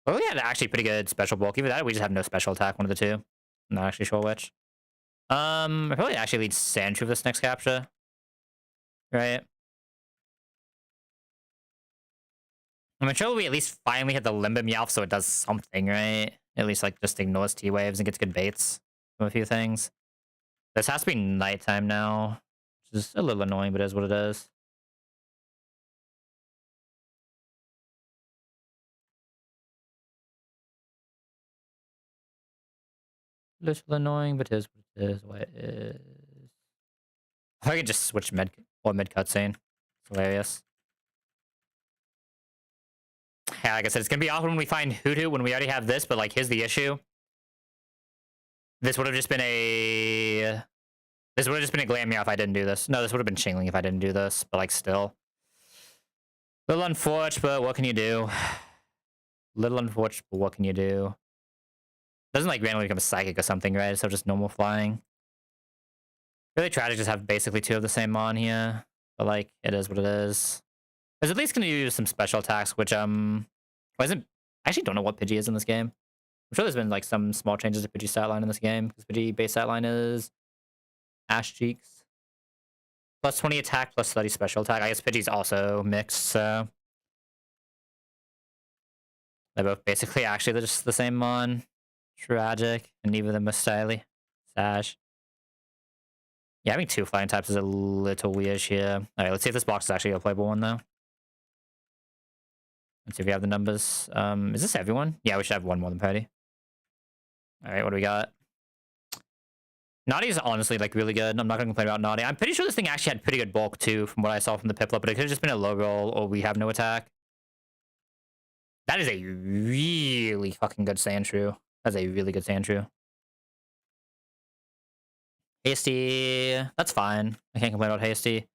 Oh, we had actually pretty good special bulk. Either that or we just have no special attack, one of the two. I'm not actually sure which. I probably actually lead Sandshrew for this next capture. Right? I'm sure we at least finally hit the Limbo Meowth so it does something, right? At least like just ignores T-Waves and gets good baits from a few things. This has to be nighttime now, which is a little annoying, but it is what it is. Little annoying, but it is what it is. What it is. I could just switch mid cutscene. It's hilarious. Yeah, like I said, it's gonna be awkward when we find Hoodoo when we already have this, but like here's the issue. This would have just been a Glammeow if I didn't do this. No, this would have been Chingling if I didn't do this, but like still. Little unfortunate, but what can you do? Little unfortunate, but what can you do? Doesn't like randomly become psychic or something, right? So just normal flying. Really try to just have basically two of the same mon here. But like it is what it is. There's at least gonna use some special attacks, which wasn't I actually don't know what Pidgey is in this game. I'm sure there's been like some small changes to Pidgey's stat line in this game, because Pidgey base stat line is Ash Cheeks. Plus 20 attack, plus 30 special attack. I guess Pidgey's also mixed, so they're both basically actually just the same mon. Tragic, and neither of them are styly. Sash. Yeah, having two flying types is a little weird here. Alright, let's see if this box is actually a playable one, though. Let's see if we have the numbers. Is this everyone? Yeah, we should have one more than Patty. Alright, what do we got? Naughty is honestly, like, really good. I'm not gonna complain about Naughty. I'm pretty sure this thing actually had pretty good bulk, too, from what I saw from the Piplup, but it could have just been a low roll, or we have no attack. That is a really fucking good Sandshrew. That's a really good Sandshrew. Hasty. That's fine. I can't complain about Hasty.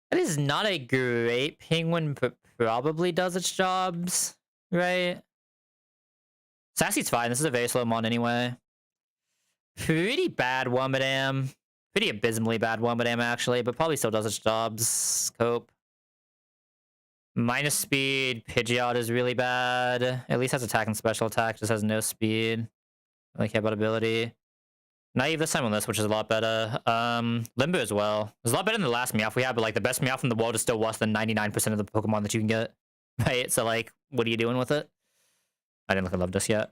That is not a great penguin, but probably does its jobs, right? Sassy's fine. This is a very slow mon anyway. Pretty bad Wombadam. Pretty abysmally bad Wombadam, actually, but probably still does its jobs. Cope. Minus speed. Pidgeot is really bad. At least has attack and special attack. Just has no speed. I don't really care about ability. Naive this time on this, which is a lot better. Limbo as well. It's a lot better than the last Meowth we had, but like the best Meowth in the world is still worse than 99% of the Pokemon that you can get. Right? So like, what are you doing with it? I didn't look at Love This yet.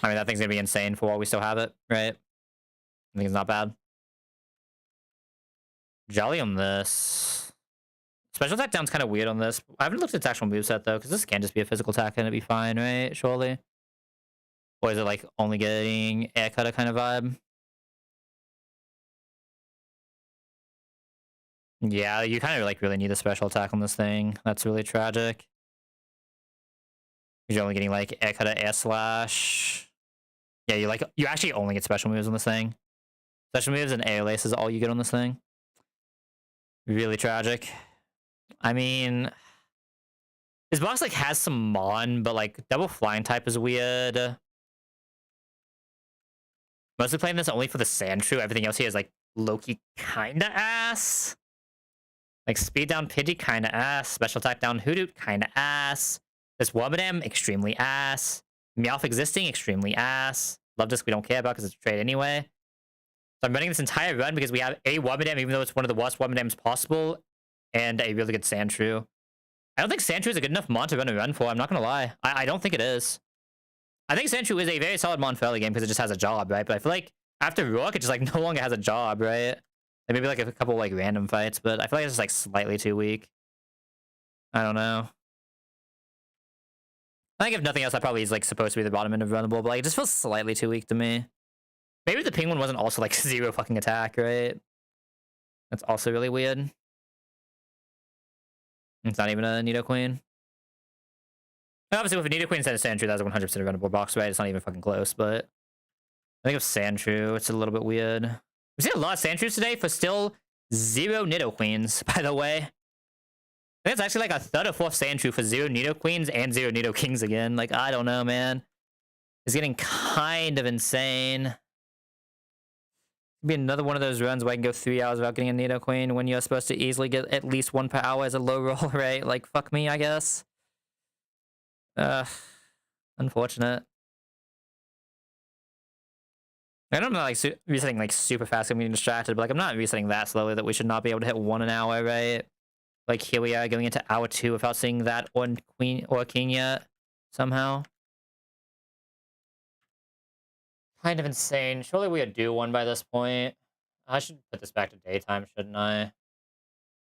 I mean, that thing's gonna be insane for while we still have it, right? I think it's not bad. Jolly on this. Special attack down's kind of weird on this. I haven't looked at its actual moveset though, because this can just be a physical attack and it'd be fine, right? Surely. Or is it like only getting air cutter kind of vibe? Yeah, you kind of like really need a special attack on this thing. That's really tragic. You're only getting like air cutter, air slash. Yeah, you actually only get special moves on this thing. Special moves and air lace is all you get on this thing. Really tragic. I mean, this box like has some mon, but like double flying type is weird. Mostly playing this only for the Sandshrew. Everything else here is like Loki kinda ass. Like speed down Pidgey kinda ass. Special attack down Hoodoo kinda ass. This Wombadam extremely ass. Meowth existing extremely ass. Love Disc we don't care about because it's a trade anyway. So I'm running this entire run because we have a Wobbuldam, even though it's one of the worst Wobbuldams possible, and a really good Sandshrew. I don't think Sandshrew is a good enough mon to run a run for. I'm not gonna lie. I don't think it is. I think Sandshrew is a very solid mon for early game because it just has a job, right? But I feel like after Rook, it just like no longer has a job, right? Like maybe like a couple like random fights, but I feel like it's just like slightly too weak. I don't know. I think if nothing else, that probably is like supposed to be the bottom end of runnable, but like it just feels slightly too weak to me. Maybe the penguin wasn't also like zero fucking attack, right? That's also really weird. It's not even a Nidoqueen. And obviously, with a Nidoqueen instead of Sandshrew, that's a 100% runnable box, right? It's not even fucking close, but I think of Sandshrew, it's a little bit weird. We've seen a lot of Sandshrews today for still zero Nidoqueens, by the way. I think it's actually like a third or fourth Sandshrew for zero Nidoqueens and zero Nidokings again. Like, I don't know, man. It's getting kind of insane. Be another one of those runs where I can go 3 hours without getting a Nidoqueen when you're supposed to easily get at least one per hour as a low roll rate. Like, fuck me, I guess. Unfortunate. I don't know, like, resetting, like, super fast and being distracted, but, like, I'm not resetting that slowly that we should not be able to hit 1 an hour, right? Like, here we are going into hour 2 without seeing that or queen or king yet, somehow. Kind of insane. Surely we would do one by this point. I should put this back to daytime, shouldn't I?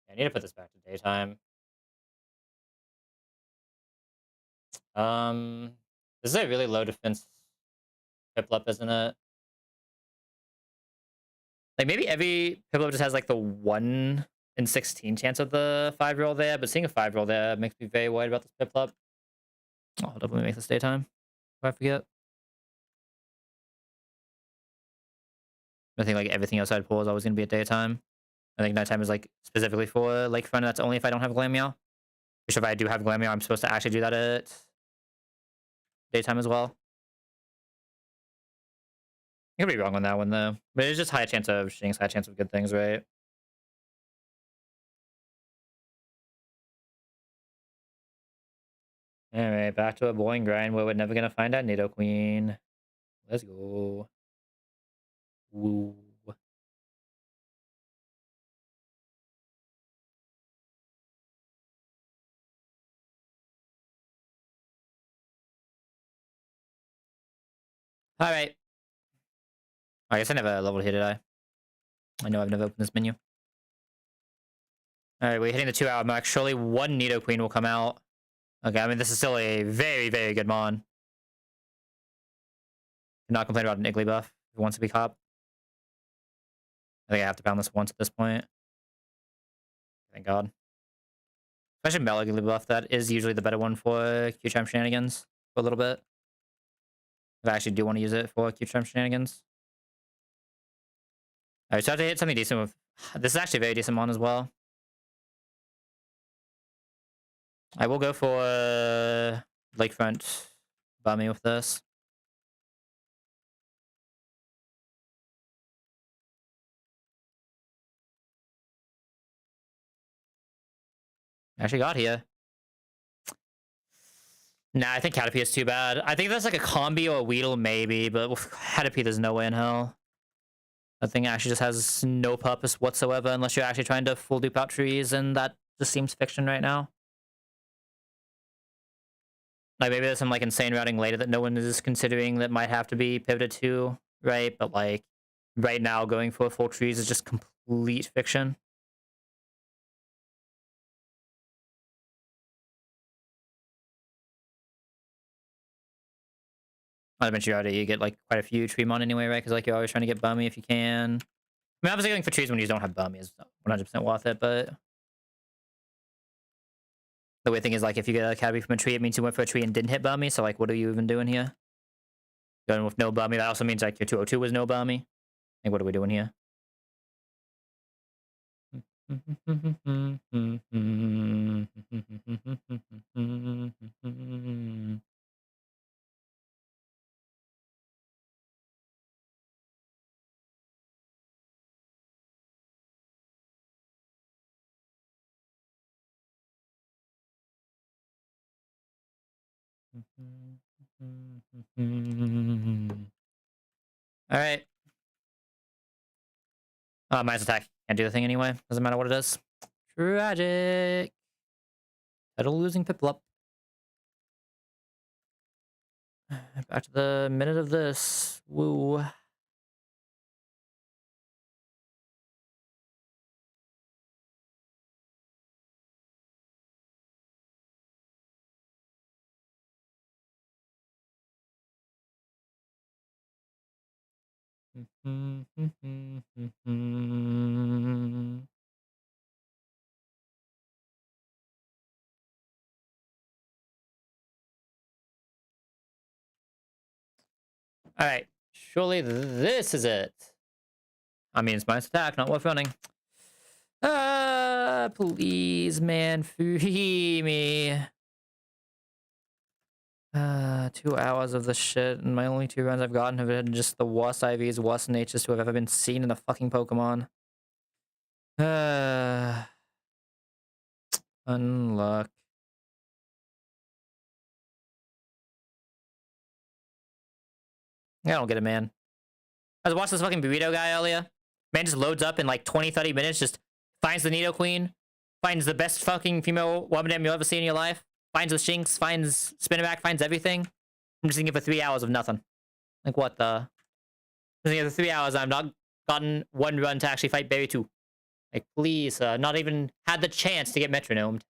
I need to put this back to daytime. This is a really low defense Piplup, isn't it? Like, maybe every Piplup just has, like, the 1 in 16 chance of the 5-roll there, but seeing a 5-roll there makes me very worried about this Piplup. Oh, I'll definitely make this daytime, if I forget. I think, like, everything outside pool is always going to be at daytime. I think nighttime is, like, specifically for Lakefront, that's only if I don't have Glameow. Which, if I do have Glameow, I'm supposed to actually do that at daytime as well. I could be wrong on that one, though. But it's just high chance of Shinx, high chance of good things, right? Alright, back to a boring grind where we're never gonna find out Nidoqueen. Let's go. Woo. Alright. I guess I never leveled here, did I? I know I've never opened this menu. Alright, we're hitting the 2-hour mark. Surely one Nidoqueen will come out. Okay, I mean, this is still a very, very good mon. Not complain about an Iggly buff if it wants to be cop. I think I have to pound this once at this point. Thank God. Especially Meow Iggly buff, that is usually the better one for Q-Charm shenanigans for a little bit. If I actually do want to use it for Q-Charm shenanigans. Alright, so I have to hit something decent with... This is actually a very decent mon as well. I will go for Lakefront Bummy with this. Actually got here. Nah, I think Caterpie is too bad. I think that's like a Combi or a Weedle maybe, but with Caterpie there's no way in hell. That thing actually just has no purpose whatsoever unless you're actually trying to full dupe out trees, and that just seems fiction right now. Like, maybe there's some like insane routing later that no one is considering that might have to be pivoted to, right? But like right now going for full trees is just complete fiction. Eventually you get like quite a few Treemon anyway, right? Because like you're always trying to get Bummy if you can. I mean, obviously going for trees when you don't have Bummy is 100% worth it, but the weird thing is like if you get a Caterpie from a tree, it means you went for a tree and didn't hit Bummy. So like, what are you even doing here? Going with no Bummy, that also means like your 202 was no Bummy. Like, what are we doing here? All right. Minus attack. Can't do the thing anyway. Doesn't matter what it is. Tragic. Title losing Piplup. Back to the minute of this. Woo. All right. Surely this is it. I mean, it's minus attack, not worth running. Please, man, free me. 2 hours of this shit, and my only 2 runs I've gotten have been just the worst IVs, worst natures to have ever been seen in a fucking Pokemon. Unluck. I don't get it, man. I was watching this fucking burrito guy earlier. Man just loads up in like 20, 30 minutes, just finds the Nidoqueen, finds the best fucking female Wabadam you'll ever see in your life, finds the Shinx, finds Spinarak, finds everything. I'm just thinking for 3 hours of nothing. Like, what the? I'm thinking for 3 hours, I've not gotten 1 run to actually fight Berry 2. Like, please, not even had the chance to get metronomed.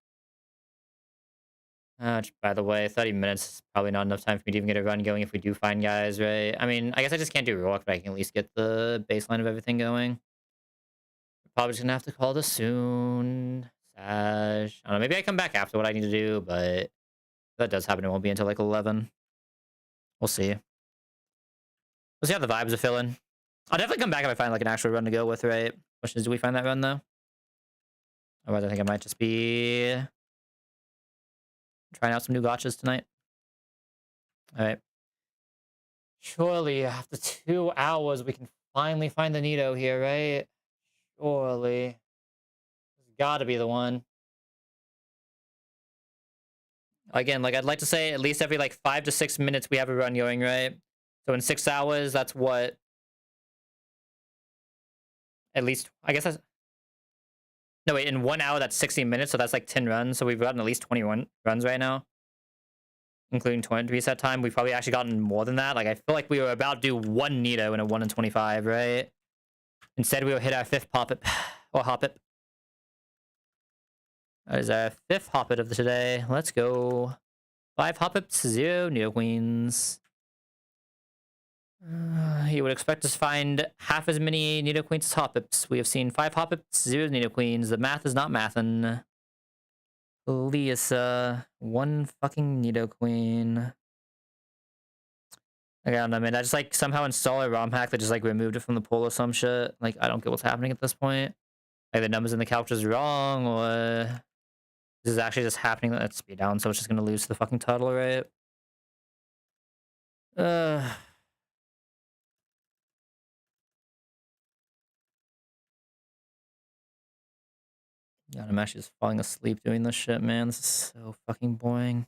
By the way, 30 minutes is probably not enough time for me to even get a run going if we do find guys, right? I mean, I guess I just can't do Rock, but I can at least get the baseline of everything going. Probably just gonna have to call this soon. Sash. I don't know, maybe I come back after what I need to do, but if that does happen, it won't be until like 11. We'll see. We'll see how the vibes are feeling. I'll definitely come back if I find like an actual run to go with, right? Question is, do we find that run though? Otherwise, I think I might just be trying out some new gotchas tonight. All right. Surely, after 2 hours, we can finally find the Nido here, right? Surely. It's gotta be the one. Again, like, I'd like to say at least every, like, 5 to 6 minutes we have a run going, right? So in 6 hours, that's what? At least, I guess that's... No, wait, in 1 hour, that's 60 minutes, so that's, like, 10 runs. So we've gotten at least 21 runs right now. Including 20 reset time. We've probably actually gotten more than that. Like, I feel like we were about to do 1 Nido in a 1 in 25, right? Instead, we will hit our 5th Poppet. Or Hoppip. That is our 5th Hoppip of the today. Let's go. 5 Hoppips, 0 Nidoqueens. You would expect us to find half as many Nidoqueens as Hoppips. We have seen 5 Hoppips, 0 Nidoqueens. The math is not mathin'. Please, 1 fucking Nidoqueen. I don't know, man. I just, like, somehow install a ROM hack that just, like, removed it from the pool or some shit. Like, I don't get what's happening at this point. Like, the numbers in the couch is wrong, or... This is actually just happening. Let's speed down, so it's just gonna lose to the fucking turtle, right? God, I'm actually just falling asleep doing this shit, man. This is so fucking boring.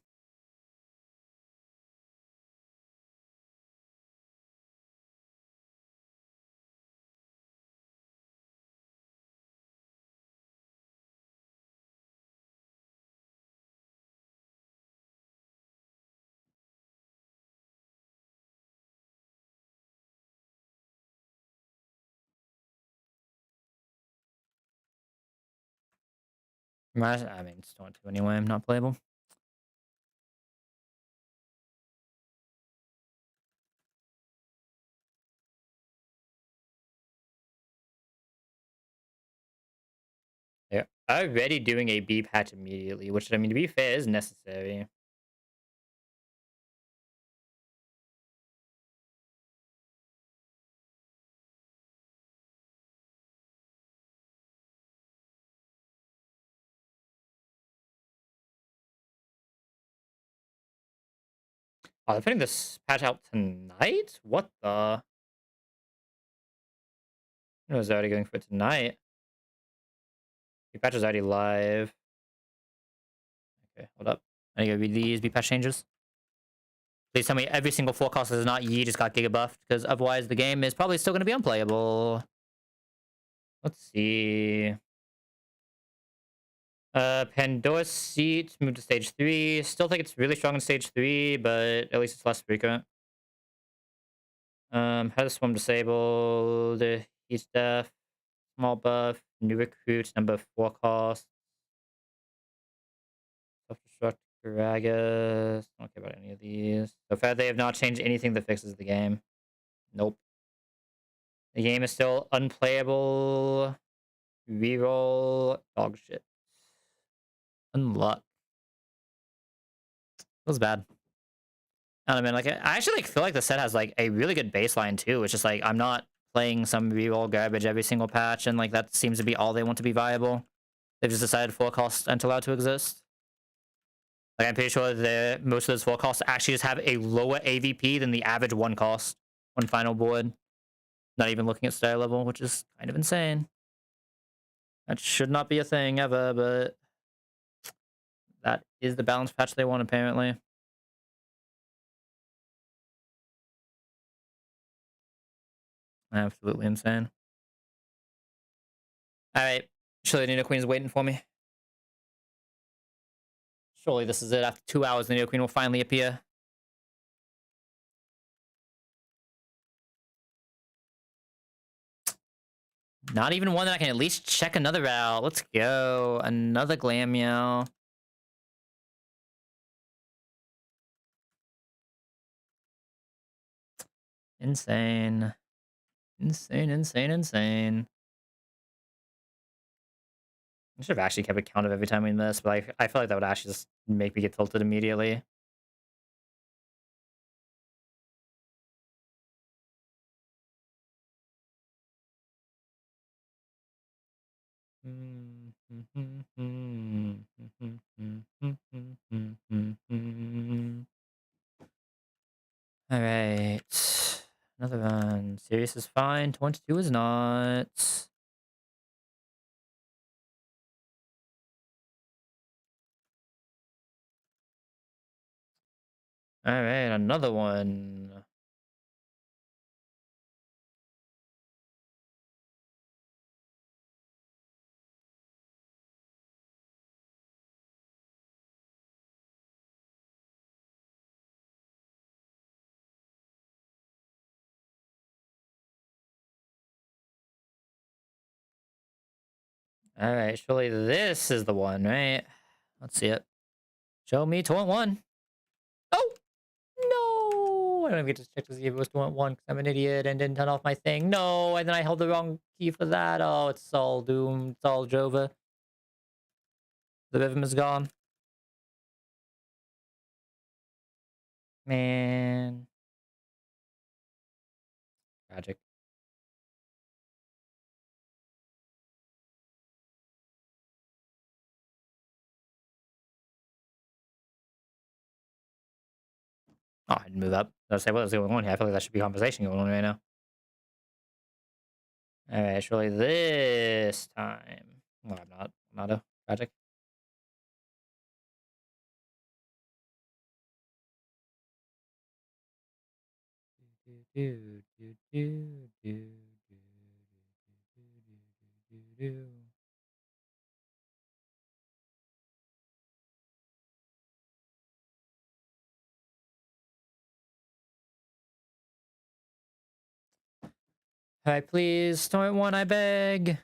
I mean, it's not too anyway. I'm not playable. Yeah, already doing a B patch immediately, which, I mean, to be fair, is necessary. Oh, they're putting this patch out tonight? What the? I was already going for it tonight. The patch is already live. Okay, hold up. I need to read these B patch changes. Please tell me every single forecast is not Yi just got giga buffed, because otherwise the game is probably still going to be unplayable. Let's see. Pandora's Seat moved to stage 3. Still think it's really strong in stage 3, but at least it's less frequent. How to swim disabled. He's deaf. Small buff. New recruits. Number 4 cost. Self-destruct. Karagas. Don't care about any of these. So far, they have not changed anything that fixes the game. Nope. The game is still unplayable. Reroll. Dog shit. Unluck. Feels bad. I don't know, man. Like, I actually like feel like the set has like a really good baseline too. It's just like I'm not playing some reroll garbage every single patch, and like that seems to be all they want to be viable. They've just decided full costs aren't allowed to exist. Like I'm pretty sure that most of those full costs actually just have a lower AVP than the average one cost on final board. Not even looking at star level, which is kind of insane. That should not be a thing ever, but that is the balance patch they want apparently. Absolutely insane. All right, surely the Nino Queen is waiting for me. Surely this is it. After 2 hours, the Neo Queen will finally appear. Not even one that I can at least check another out. Let's go. Another Glam Meow. Insane. Insane, insane, insane. I should have actually kept a count of every time we miss, but I feel like that would actually just make me get tilted immediately. All right. Another one. Serious is fine. 22 is not. All right, another one. All right, surely this is the one, right? Let's see it. Show me 21. Oh, no. I don't even get to check to see if it was 21 because I'm an idiot and didn't turn off my thing. No, and then I held the wrong key for that. Oh, it's all doomed. It's all Jova. The rhythm is gone. Man. Tragic. Oh, I didn't move up. I was say, what is going on here? I feel like that should be conversation going on right now. All right, surely this time. Well, I'm not. I'm not a tragic. All right, please. 21, I beg.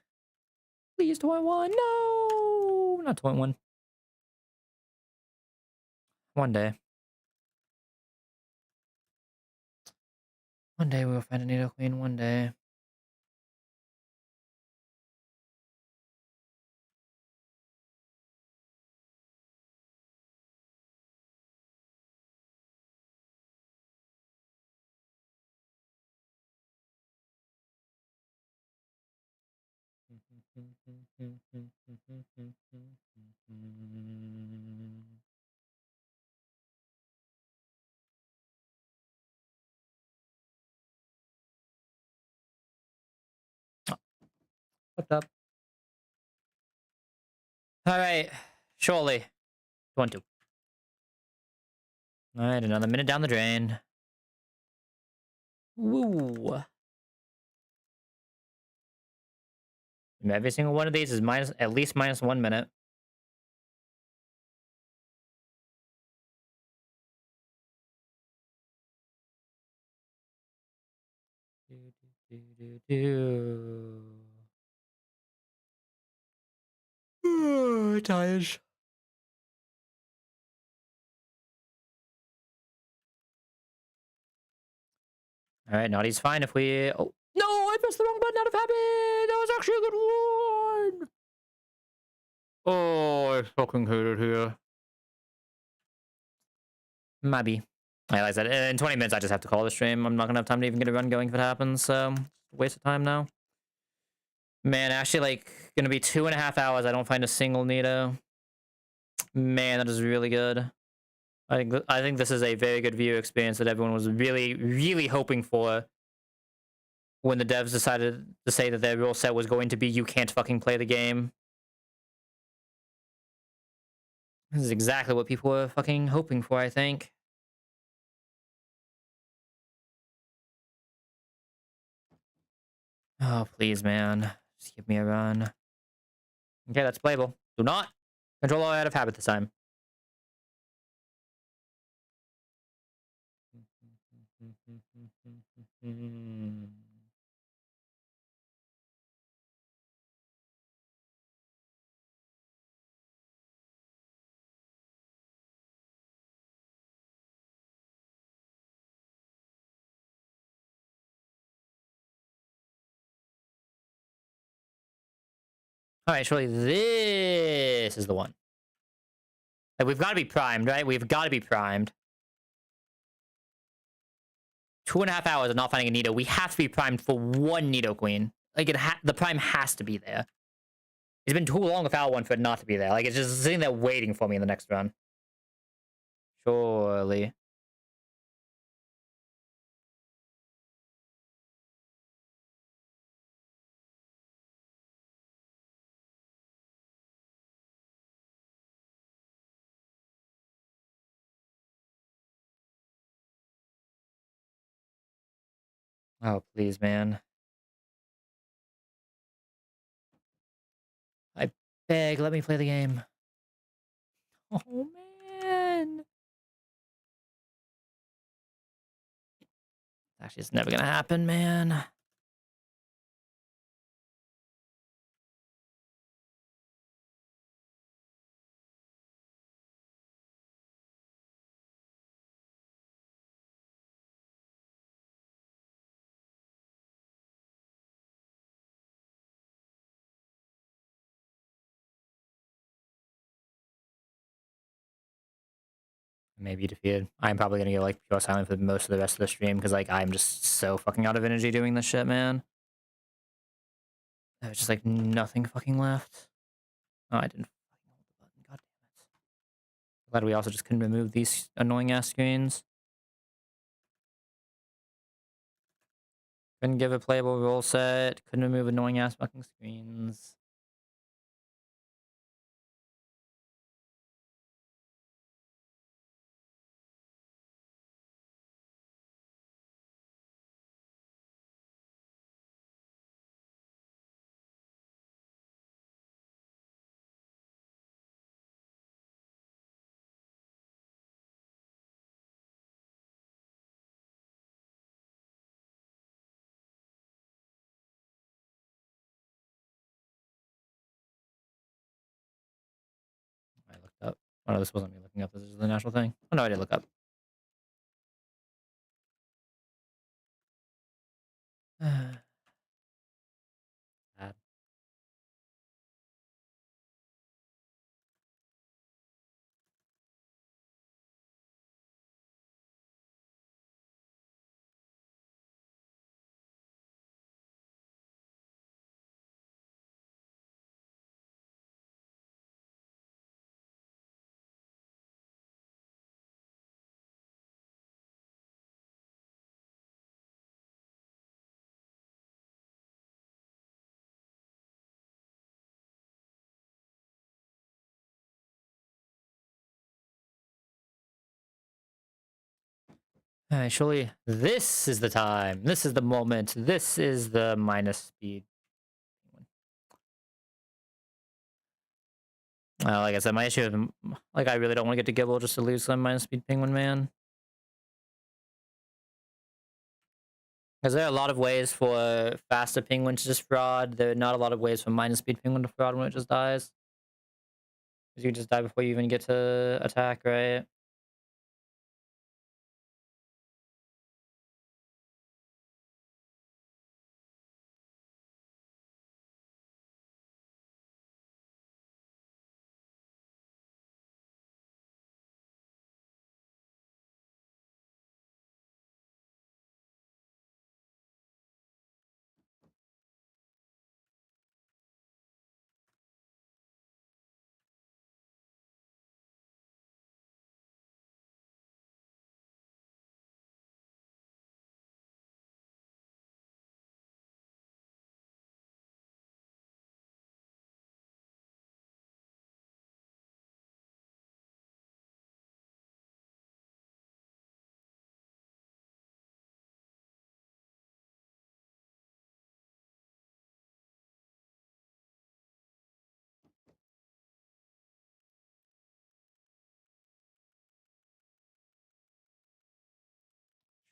Please, 21. No, not 21. One day. One day we will find a Nido Queen. One day. What's up? All right. Surely. 22. All right, another minute down the drain. Woo. Every single one of these is at least minus 1 minute. Tired. All right, Naughty's fine if we. Oh no, I pressed the wrong button out of habit. That was actually a good one. Oh, I fucking hate it here. Maybe. I realize that in 20 minutes I just have to call the stream. I'm not gonna have time to even get a run going if it happens. So waste of time now. Man, actually, like gonna be 2.5 hours. I don't find a single Nito. Man, that is really good. I think this is a very good view experience that everyone was really, really hoping for when the devs decided to say that their rule set was going to be you can't fucking play the game. This is exactly what people were fucking hoping for, I think. Oh, please, man. Just give me a run. Okay, that's playable. Do not control all out of habit this time. All right, surely this is the one. Like, we've got to be primed, right? We've got to be primed. 2.5 hours of not finding a Nito. We have to be primed for one Nito Queen. Like, the prime has to be there. It's been too long without one for it not to be there. Like, it's just sitting there waiting for me in the next run. Surely. Oh, please, man. I beg, let me play the game. Oh, man. Actually, it's never gonna happen, man. Maybe defeated. I'm probably gonna go like pure silent for most of the rest of the stream because like I'm just so fucking out of energy doing this shit, man. There's just like nothing fucking left. Oh, I didn't fucking hold the button. God damn it. Glad we also just couldn't remove these annoying ass screens. Couldn't give a playable rule set. Couldn't remove annoying ass fucking screens. I looked up. Oh no, this wasn't me looking up. This is the natural thing. Oh no, I did look up. Bad. Alright, surely this is the time. This is the moment. This is the minus speed. Like I said, my issue is, like, I really don't want to get to Gibble just to lose some minus speed penguin, man. Because there are a lot of ways for faster penguin to just fraud. There are not a lot of ways for minus speed penguin to fraud when it just dies. Because you just die before you even get to attack, right?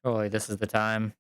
Surely this is the time.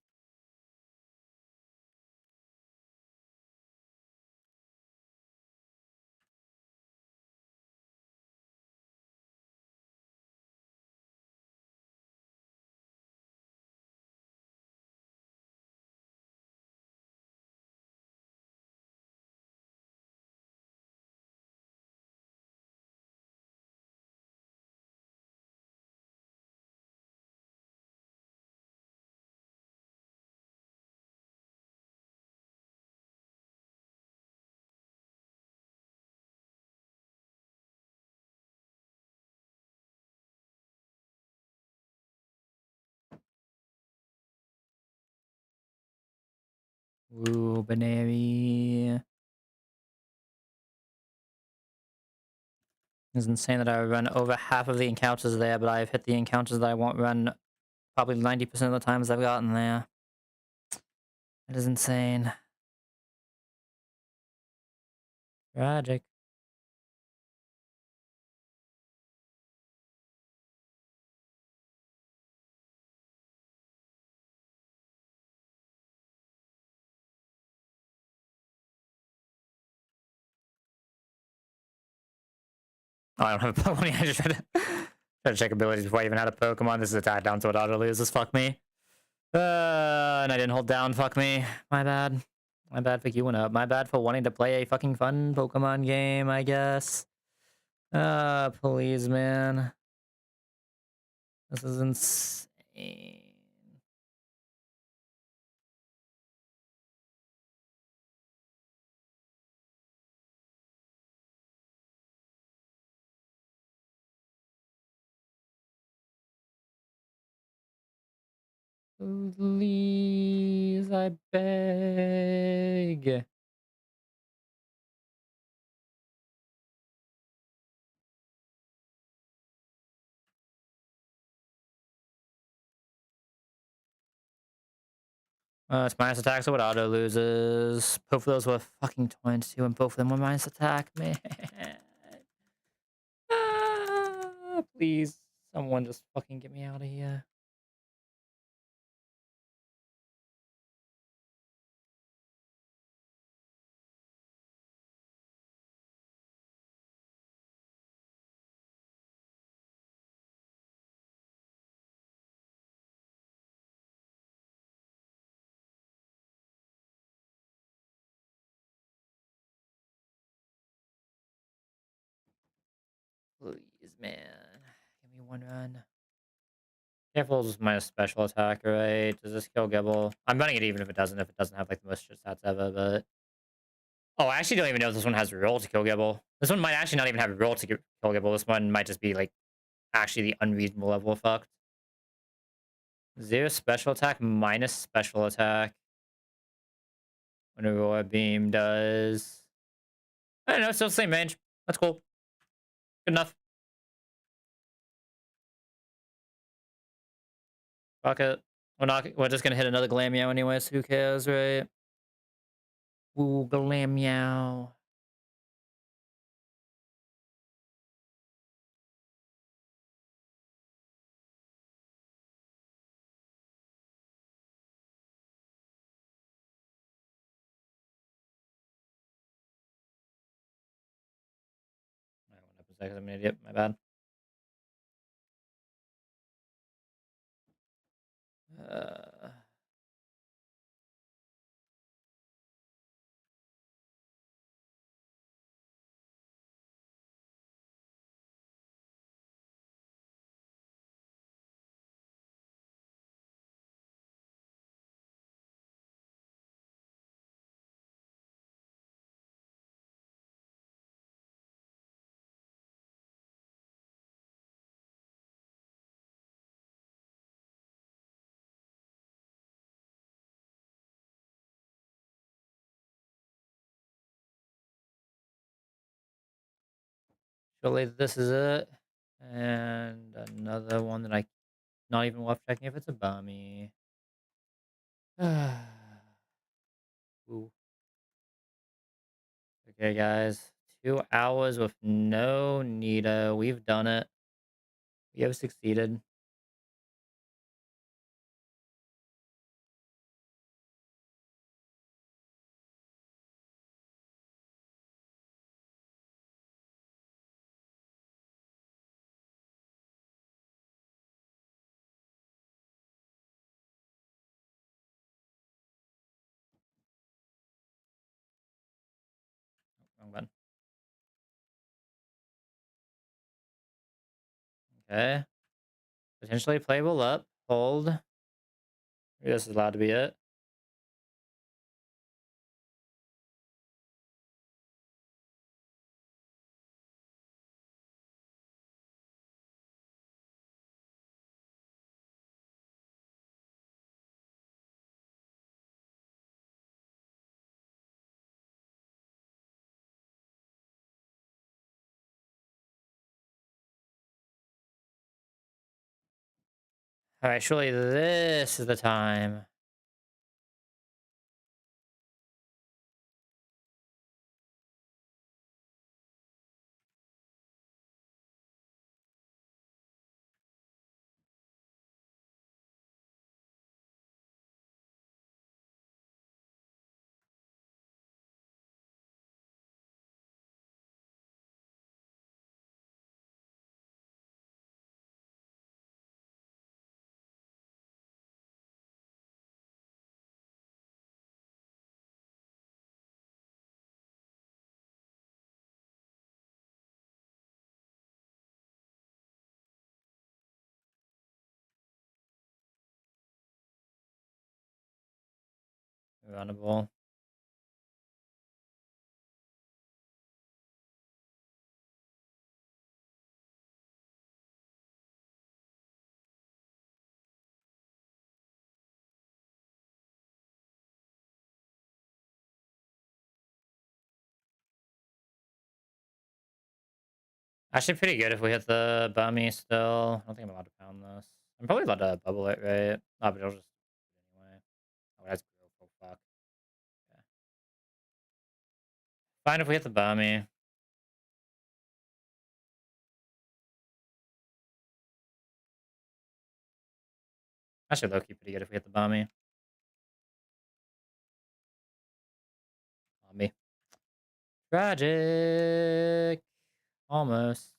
Ooh, Banary. It's insane that I run over half of the encounters there, but I've hit the encounters that I won't run probably 90% of the times I've gotten there. It is insane. Tragic. Oh, I don't have a Pokemon. I just tried to check abilities before I even had a Pokemon. This is attack down, so it auto loses. Fuck me. And I didn't hold down. Fuck me. My bad. My bad for queuing up. My bad for wanting to play a fucking fun Pokemon game, I guess. Please, man. This is insane. Please, I beg. It's minus attack, so it auto loses. Both of those were fucking 22, and both of them were minus attack, man. Please, someone just fucking get me out of here. Please, man. Give me one run. Careful is my special attack, right? Does this kill Gibble? I'm running it even if it doesn't have like the most shit stats ever, but... Oh, I actually don't even know if this one has roll to kill Gibble. This one might actually not even have roll to kill Gibble. This one might just be like actually the unreasonable level of fucked. 0 special attack minus special attack. When a Aurora Beam does... I don't know, it's still the same range. That's cool. Good enough. Fuck it. We're just gonna hit another Glameow anyways, who cares, right? Ooh, Glameow. because I'm an idiot. My bad. Uh, Surely this is it. And another one that I not even worth checking if it's a bummy. Ooh. Okay, guys. 2 hours with no Nita. We've done it. We have succeeded. Wrong button. Okay. Potentially playable up. Hold. Maybe this is allowed to be it. Alright, surely this is the time. Runnable. Actually, pretty good if we hit the bummy still. I don't think I'm allowed to pound this. I'm probably allowed to bubble it, right? Oh, but I'll just anyway. Oh, that's cool. Oh, fuck. Okay. Fine if we hit the bummy. Actually, low key pretty good if we hit the bummy. On me. Tragic. Almost.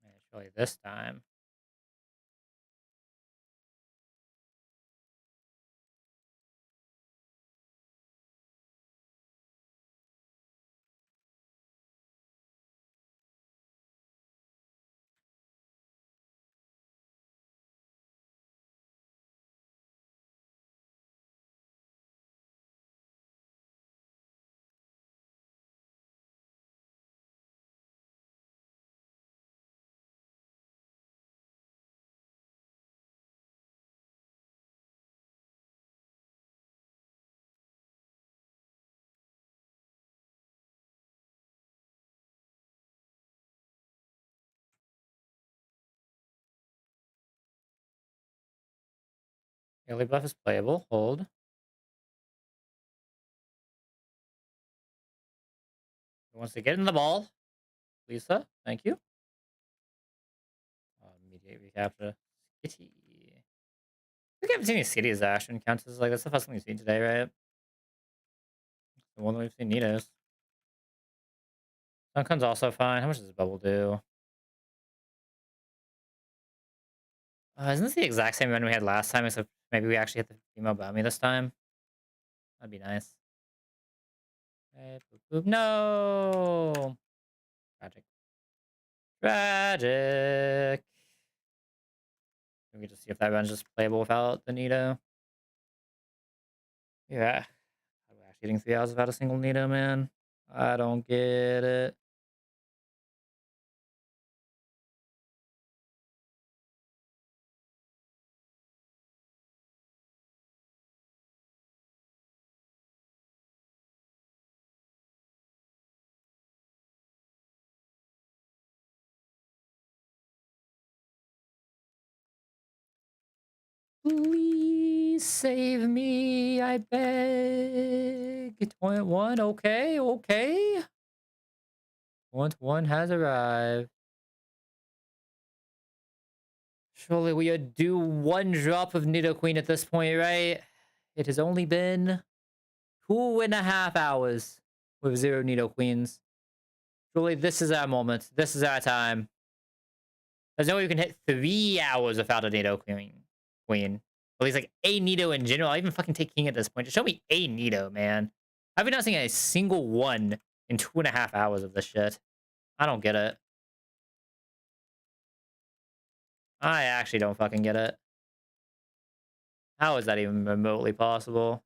Yeah, surely this time. Early buff is playable. Hold. He wants to get in the ball. Lisa, thank you. Mediate recapture. Skitty. I think I haven't seen any skitties that actually counts as like that's the first one we've seen today, right? The one that we've seen Nitos. Duncan's also fine. How much does this bubble do? Isn't this the exact same run we had last time, except maybe we actually hit the female Bummy this time? That'd be nice. Okay, boop, boop. No! Tragic. Tragic. We can just see if that run's just playable without the Nito. Yeah. I'm actually hitting 3 hours without a single Nito, man. I don't get it. Please save me, I beg. 21, okay, okay. 21 has arrived. Surely we would do 1 drop of Nidoqueen at this point, right? It has only been 2.5 hours with 0 Nidoqueens. Surely this is our moment. This is our time. There's no way you can hit 3 hours without a Nidoqueen. At least like a Nido in general. I even fucking take King at this point. Just show me a Nido, man. I've been not seeing a single one in 2.5 hours of this shit. I don't get it. I actually don't fucking get it. How is that even remotely possible?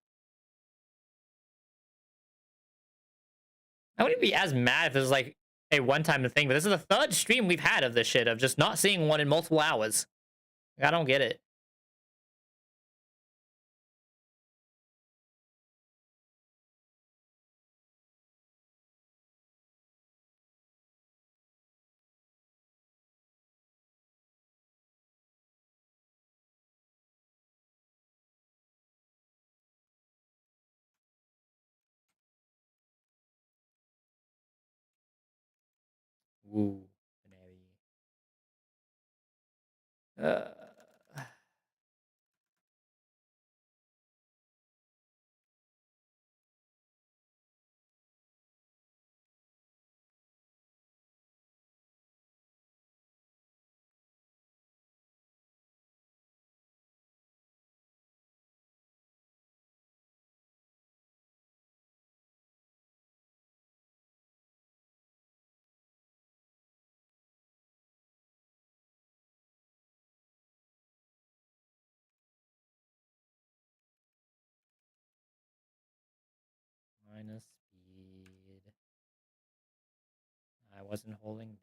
I wouldn't be as mad if this was like a one-time thing, but this is the 3rd stream we've had of this shit, of just not seeing one in multiple hours. Like, I don't get it. Woo. Uh, minus speed. I wasn't holding down.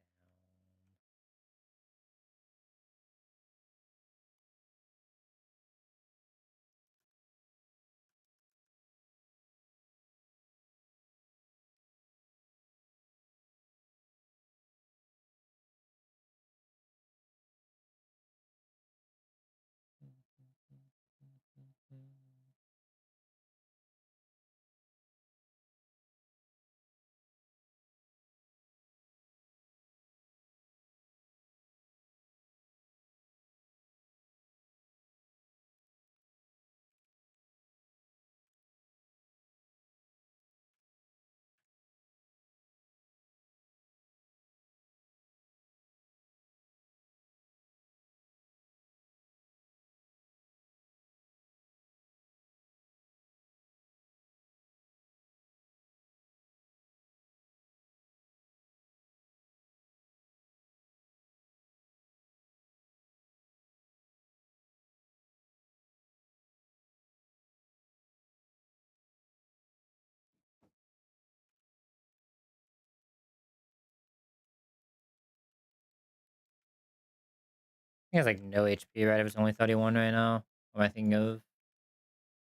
He has like no HP, right? If it's only 31 right now. What am I thinking of?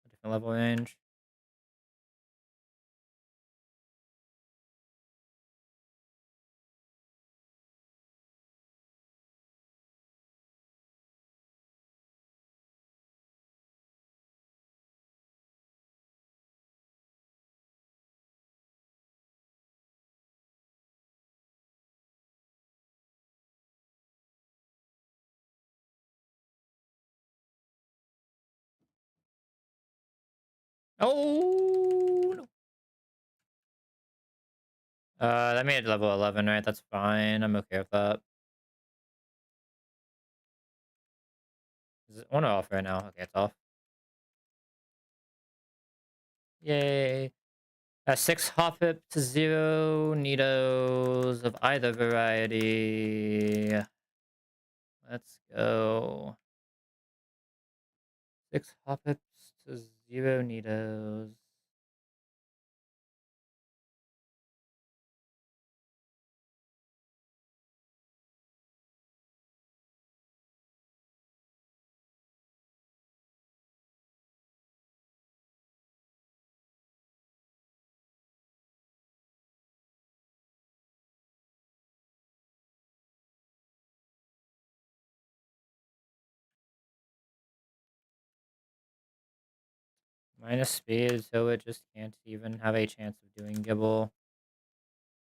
A different level range. Oh no. That made it level 11, right? That's fine. I'm okay with that. Is it on or off right now? Okay, it's off. Yay. 6 hop it to 0 Nidos of either variety. Let's go. 6 hop hips to 0 Nidos. Minus speed, so it just can't even have a chance of doing Gibble.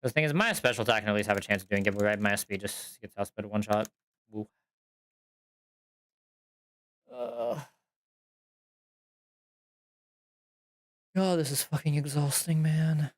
The thing is, minus special attack can at least have a chance of doing Gibble, right? Minus speed just gets outsped one shot. Woo. God, this is fucking exhausting, man.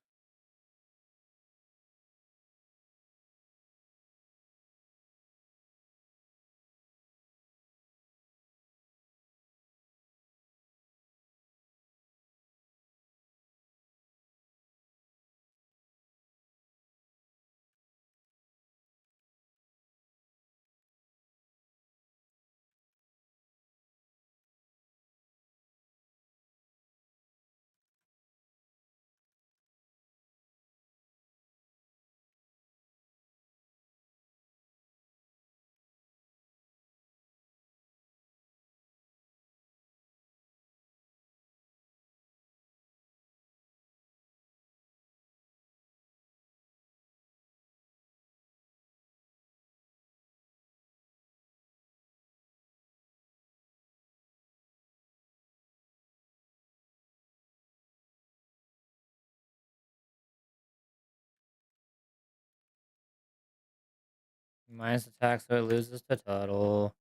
Minus attack, so it loses to total.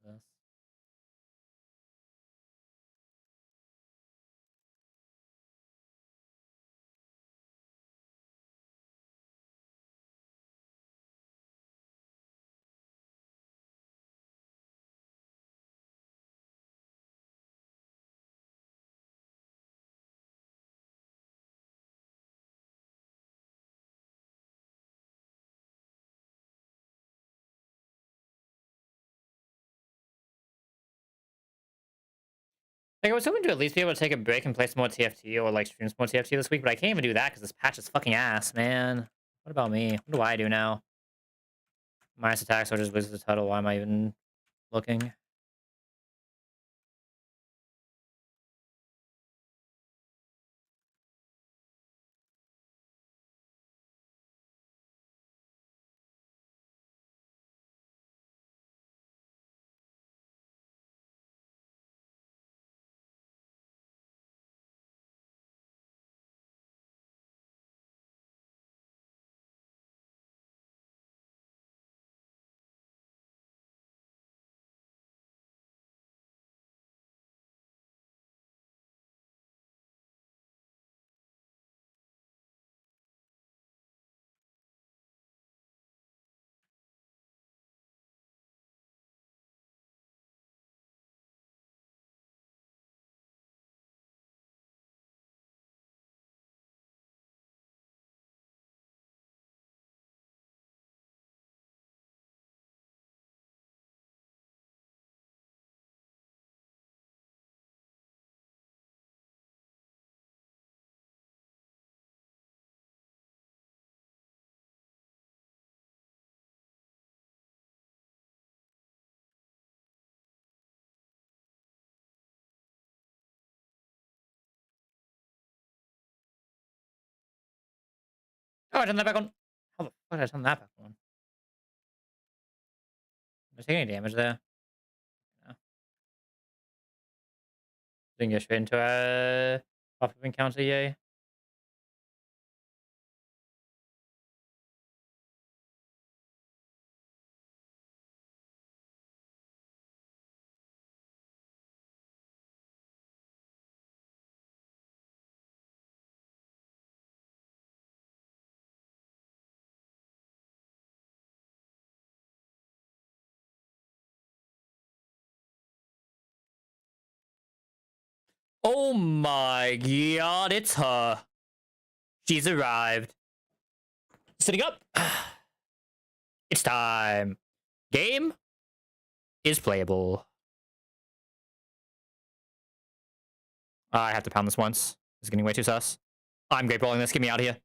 This. Like, I was hoping to at least be able to take a break and play some more TFT or like stream some more TFT this week, but I can't even do that because this patch is fucking ass, man. What about me? What do I do now? Minus attack, so it just loses the total. Why am I even looking? Oh, I turned that back on. How the fuck did I turn that back on? Did I take any damage there? No. Didn't get straight into a pop-up encounter, yay. Oh my god, it's her. She's arrived. Sitting up. It's time. Game is playable. I have to pound this once. It's getting way too sus. I'm great balling this. Get me out of here.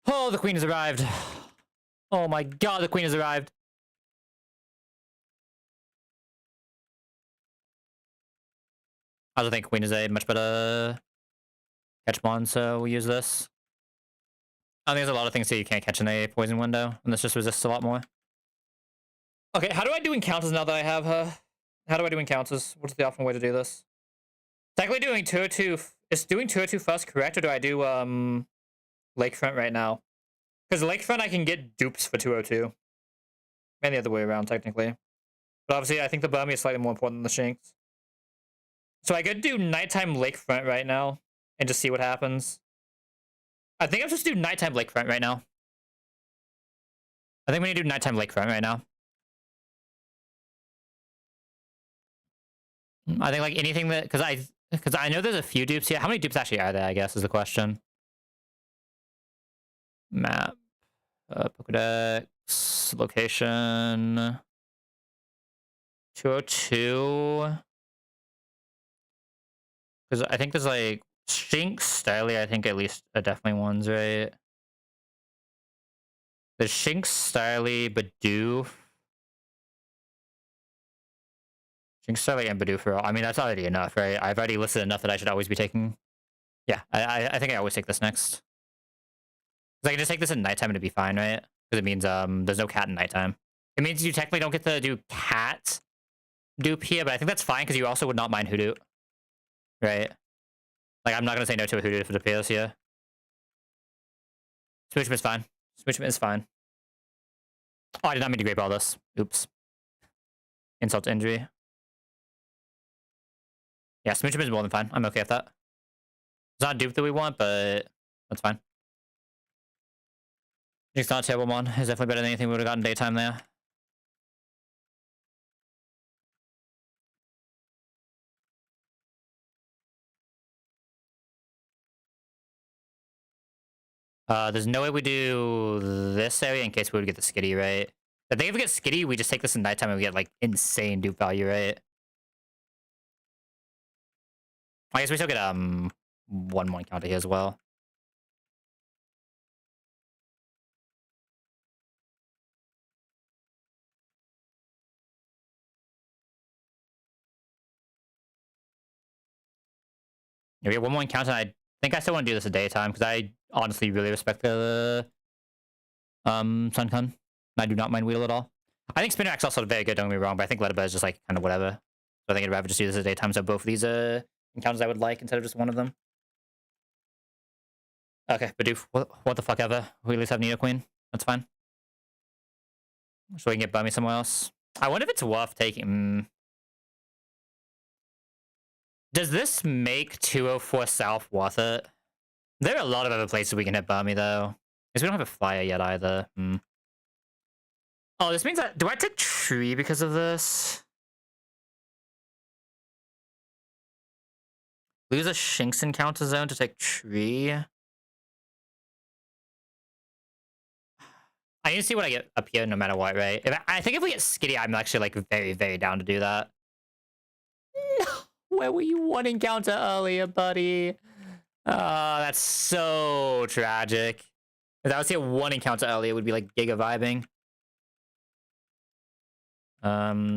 Oh, the queen has arrived. Oh my god, the queen has arrived. I also think queen is a much better catch mon, so we'll use this. I think there's a lot of things here you can't catch in a poison window, and this just resists a lot more. Okay, how do I do encounters now that I have her? How do I do encounters? What's the optimal way to do this? Technically doing 202... Is doing 202 first correct, or do I do Lakefront right now? Because Lakefront I can get dupes for 202. And the other way around, technically. But obviously, I think the Burmy is slightly more important than the Shinx. So I could do Nighttime Lakefront right now and just see what happens. I think I'm supposed to do Nighttime Lakefront right now. I think we need to do Nighttime Lakefront right now. I think like anything that... Because I know there's a few dupes here. How many dupes actually are there, I guess, is the question. Map. Pokedex. Location. 202. Because I think there's like Shinx, Styly, I think at least are definitely ones, right? There's Shinx, Styly, Bidoof. Shinx, Styly, and Bidoof for all. I mean, that's already enough, right? I've already listed enough that I should always be taking. Yeah, I think I always take this next. Because I can just take this at nighttime and it'd be fine, right? Because it means there's no cat in nighttime. It means you technically don't get to do cat dupe here, but I think that's fine because you also would not mind Hoodoo. Right? Like, I'm not going to say no to a Hoodoo if it appears here. Smoochman is fine. Smoochman is fine. Oh, I did not mean to Great Ball this. Oops. Insult to injury. Yeah, Smoochman is more than fine. I'm okay with that. It's not dupe that we want, but that's fine. It's not a terrible one. It's definitely better than anything we would have gotten daytime there. There's no way we do this area in case we would get the Skitty, right? I think if we get Skitty, we just take this in nighttime and we get, like, insane dupe value, right? I guess we still get, 1 more encounter here as well. Yeah, we have 1 more encounter, and I think I still want to do this at daytime, because I honestly really respect the, Sunkun. I do not mind Weedle at all. I think Spinner X also very good, don't get me wrong, but I think Letterbear is just, like, kind of whatever. So I think I'd rather just do this at daytime, so both of these, encounters I would like, instead of just one of them. Okay, Bidoof, what the fuck ever. We at least have Nidoqueen. That's fine. So we can get Bummy somewhere else. I wonder if it's worth taking... Does this make 204 South worth it? There are a lot of other places we can hit Bummy, though. Because we don't have a flyer yet, either. Oh, this means that... Do I take Tree because of this? Lose a Shinx encounter zone to take Tree? I need to see what I get up here no matter what, right? I think if we get Skitty, I'm actually, like, very, very down to do that. No! Where were you 1 encounter earlier, buddy? Oh, that's so tragic. If I was here 1 encounter earlier, it would be, like, giga vibing.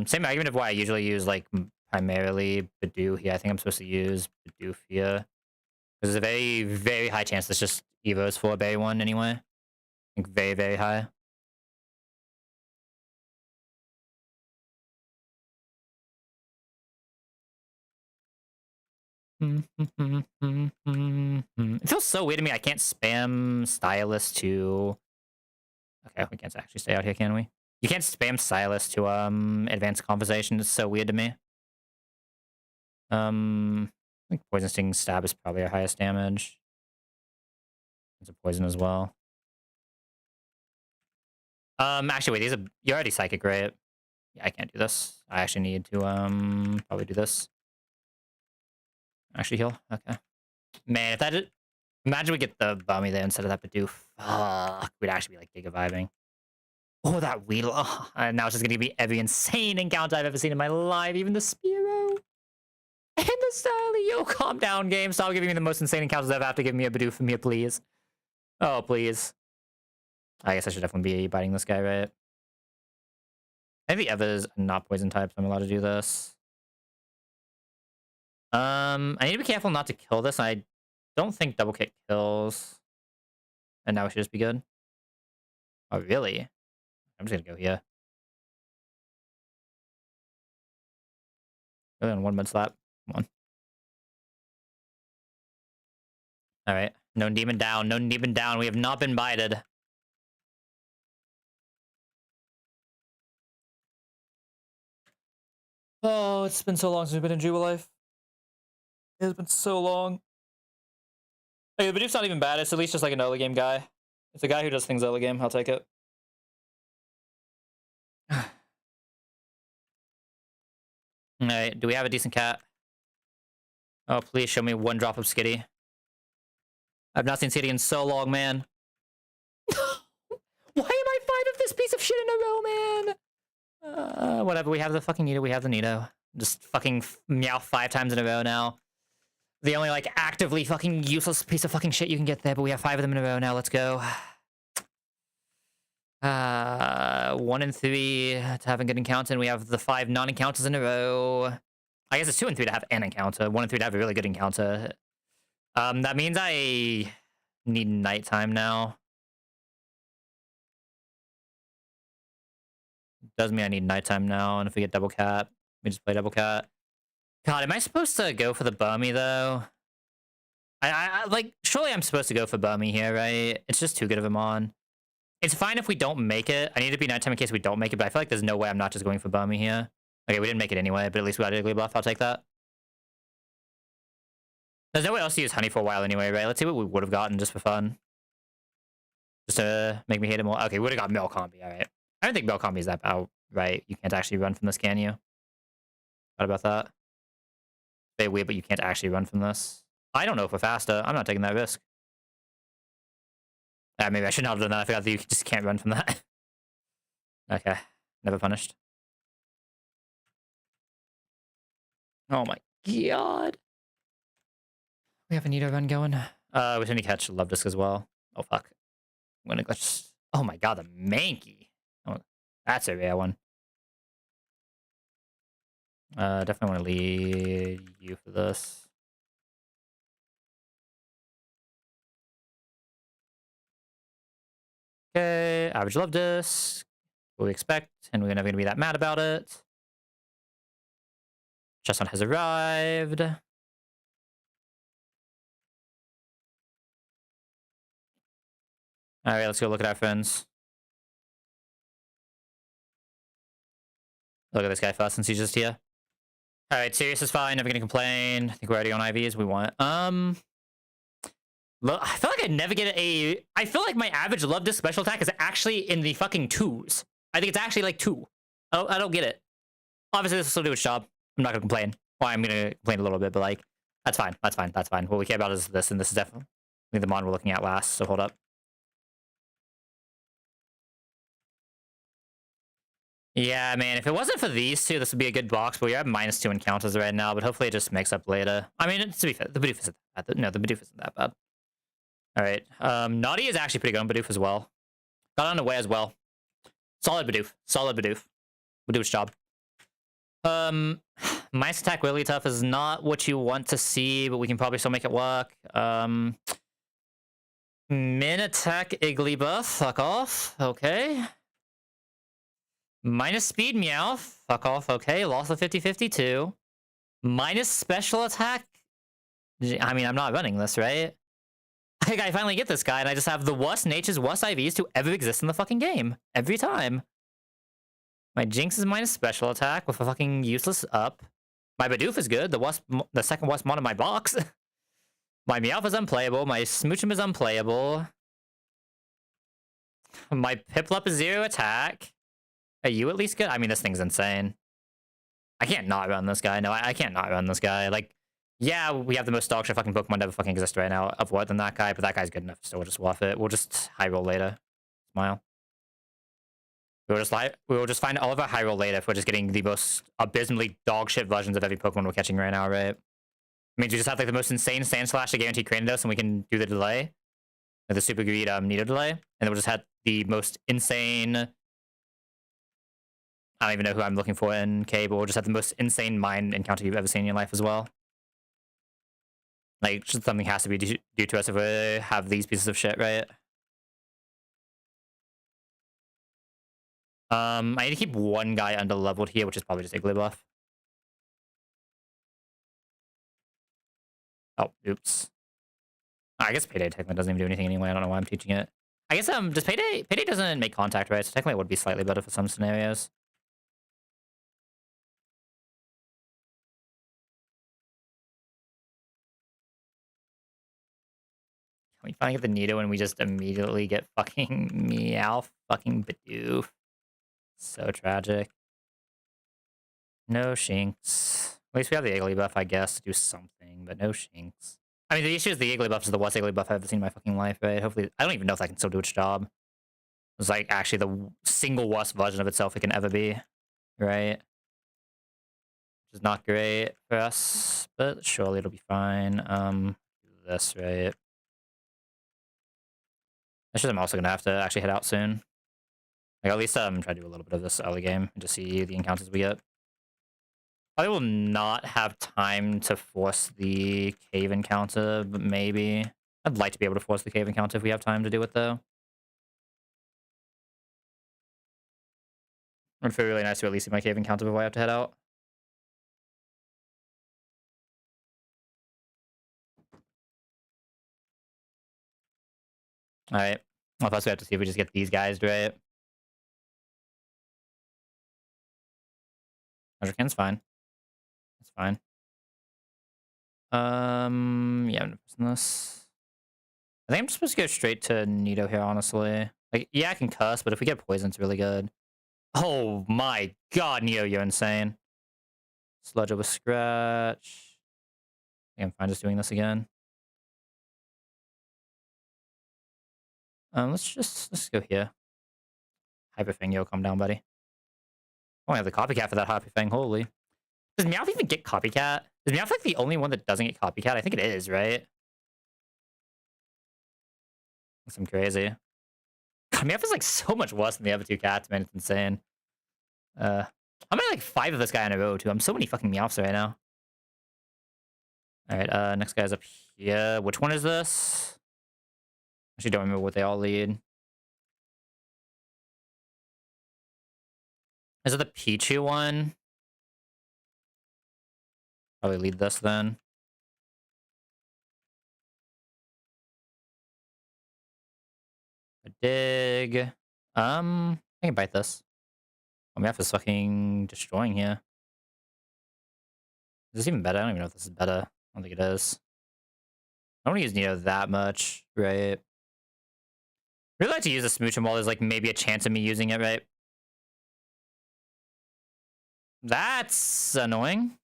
Same argument of why I usually use, like, primarily Bidoof here. I think I'm supposed to use Bidoof here. There's a very, very high chance this just Evos for a Berry 1 anyway. I think very, very high. It feels so weird to me. I can't spam Stylus to... Okay, we can't actually stay out here, can we? You can't spam Stylus to advance conversation. It's so weird to me. I think Poison Sting Stab is probably our highest damage. It's a poison as well. Actually, wait, you're already psychic, right? Yeah, I can't do this. I actually need to probably do this. Actually heal? Okay. Man, if that did... Imagine we get the Bummy there instead of that Bidoof. Fuck. We'd actually be like giga vibing. Oh, that Weedle. Oh, and now it's just gonna be every insane encounter I've ever seen in my life. Even the Spearow. And the Styly. Yo, calm down, game. Stop giving me the most insane encounters ever. Have to give me a Bidoof from here, please. Oh, please. I guess I should definitely be biting this guy, right? I think the others are not poison types. I'm allowed to do this. I need to be careful not to kill this. I don't think double kick kills. And now we should just be good. Oh, really? I'm just gonna go here. Really on one mud slap. Come on. Alright. No demon down. No demon down. We have not been bited. Oh, it's been so long since we've been in Juba life. It has been so long. Hey, the Bidoof's not even bad. It's at least just like an early game guy. It's a guy who does things early game. I'll take it. Alright, do we have a decent cat? Oh, please show me one drop of Skitty. I've not seen Skitty in so long, man. Why am I 5 of this piece of shit in a row, man? Whatever, we have the fucking Nido, we have the Nido. Just fucking Meow 5 times in a row now. The only, like, actively fucking useless piece of fucking shit you can get there, but we have 5 of them in a row now, let's go. 1 and 3 to have a good encounter, and we have the 5 non-encounters in a row. I guess it's 2 and 3 to have an encounter, 1 and 3 to have a really good encounter. That means I need nighttime now. Does mean I need nighttime now, and if we get double cat, we just play double cat. God, am I supposed to go for the Burmy, though? I like, surely I'm supposed to go for Burmy here, right? It's just too good of a mon. It's fine if we don't make it. I need to be nighttime in case we don't make it, but I feel like there's no way I'm not just going for Burmy here. Okay, we didn't make it anyway, but at least we got a Iggly buff. I'll take that. There's no way else to use Honey for a while anyway, right? Let's see what we would have gotten just for fun. Just to make me hate it more. Okay, we would have got Milk Combi, alright. I don't think Milk Combi is that bad, right? You can't actually run from this, can you? What about that? Very weird, but you can't actually run from this. I don't know if we're faster. I'm not taking that risk. Maybe I shouldn't have done that. I forgot that you just can't run from that. Okay. Never punished. Oh my god. We have a Nido run going. We need to catch Love Disc as well. Oh fuck. I'm gonna glitch. Oh my god, the Mankey. Oh, that's a rare one. Definitely want to lead you for this. Okay, average Love Disc. What we expect, and we're never gonna be that mad about it. Chestnut has arrived. Alright, let's go look at our friends. Look at this guy first since he's just here. Alright, Sirius is fine, never gonna complain. I think we're already on IVs. We want look, I feel like I never get I feel like my average Love Disc special attack is actually in the fucking 2s. I think it's actually like 2. I don't get it. Obviously, this will still do its job. I'm not gonna complain. Well, I'm gonna complain a little bit, but like, that's fine. That's fine. That's fine. What we care about is this, and this is definitely the mon we're looking at last, so hold up. Yeah, man, if it wasn't for these two, this would be a good box, but we have -2 encounters right now, but hopefully it just makes up later. I mean, to be fair, the Bidoof isn't that bad. No, the Bidoof isn't that bad. Alright, Naughty is actually pretty good on Bidoof as well. Got on the way as well. Solid Bidoof. Solid Bidoof. We'll do its job. Mice attack really tough is not what you want to see, but we can probably still make it work. Min attack Iggly buff. Fuck off. Okay. Minus speed Meow. Fuck off. Okay. Loss of 50-50 too. Minus special attack. I mean, I'm not running this, right? I think I finally get this guy, and I just have the worst nature's worst IVs to ever exist in the fucking game. Every time. My Jinx is minus special attack with a fucking useless up. My Bidoof is good. The second worst mod in my box. My Meowth is unplayable. My Smoochum is unplayable. My Piplup is 0 attack. Are you at least good? I mean, this thing's insane. I can't not run this guy. No, I can't not run this guy. Like, Yeah, we have the most dog shit fucking Pokemon to ever fucking exist right now of what than that guy, but that guy's good enough, so we'll just waff it. We'll just high roll later. Smile. We will just find all of our high roll later if we're just getting the most abysmally dog shit versions of every Pokemon we're catching right now, right? Means we just have like the most insane Sand Slash to guarantee Cranidos, and we can do the delay, like the Super Greed Nido delay, and then we'll just have the most insane. I don't even know who I'm looking for in K, but we'll just have the most insane mind encounter you've ever seen in your life as well. Like, just something has to be due to us if we have these pieces of shit, right? I need to keep one guy under leveled here, which is probably just Igglybuff. Oh, oops. I guess Payday technically doesn't even do anything anyway. I don't know why I'm teaching it. I guess does Payday doesn't make contact, right? So technically it would be slightly better for some scenarios. We finally get the Nido and we just immediately get fucking Meow fucking Bidoof. So tragic. No Shinx. At least we have the Igglybuff, I guess, to do something, but no Shinx. I mean, the issue is the Igglybuff is the worst Igglybuff I've ever seen in my fucking life, right? Hopefully, I don't even know if that can still do its job. It's like actually the single worst version of itself it can ever be, right? Which is not great for us, but surely it'll be fine. Do this, right? I should. I'm also gonna have to actually head out soon. Like at least try to do a little bit of this early game and just see the encounters we get. I will not have time to force the cave encounter, but maybe. I'd like to be able to force the cave encounter if we have time to do it, though. It would feel really nice to at least see my cave encounter before I have to head out. Alright. Well, plus we have to see if we just get these guys, right? Treasure can's fine. That's fine. Yeah, I'm pressing this. I think I'm just supposed to go straight to Nido here, honestly. Like, yeah, I can cuss, but if we get poison, it's really good. Oh my god, Neo, you're insane. Sludge with Scratch. I think I'm fine just doing this again. Let's go here. Hyper Fang, yo, calm down, buddy. Oh, I have the copycat for that Hyper Fang, holy. Does Meow even get copycat? Is Meow like the only one that doesn't get copycat? I think it is, right? I'm crazy. God, Meow is like so much worse than the other two cats, man. It's insane. I'm at like 5 of this guy in a row, too. I'm so many fucking Meowths right now. Alright, next guy's up here. Which one is this? Actually, don't remember what they all lead. Is it the Pichu one? Probably lead this then. A dig. I can bite this. Oh, Meowth is fucking destroying here. Is this even better? I don't even know if this is better. I don't think it is. I don't use Neo that much, right? Really like to use a Smoochum while there's like maybe a chance of me using it, right? That's annoying.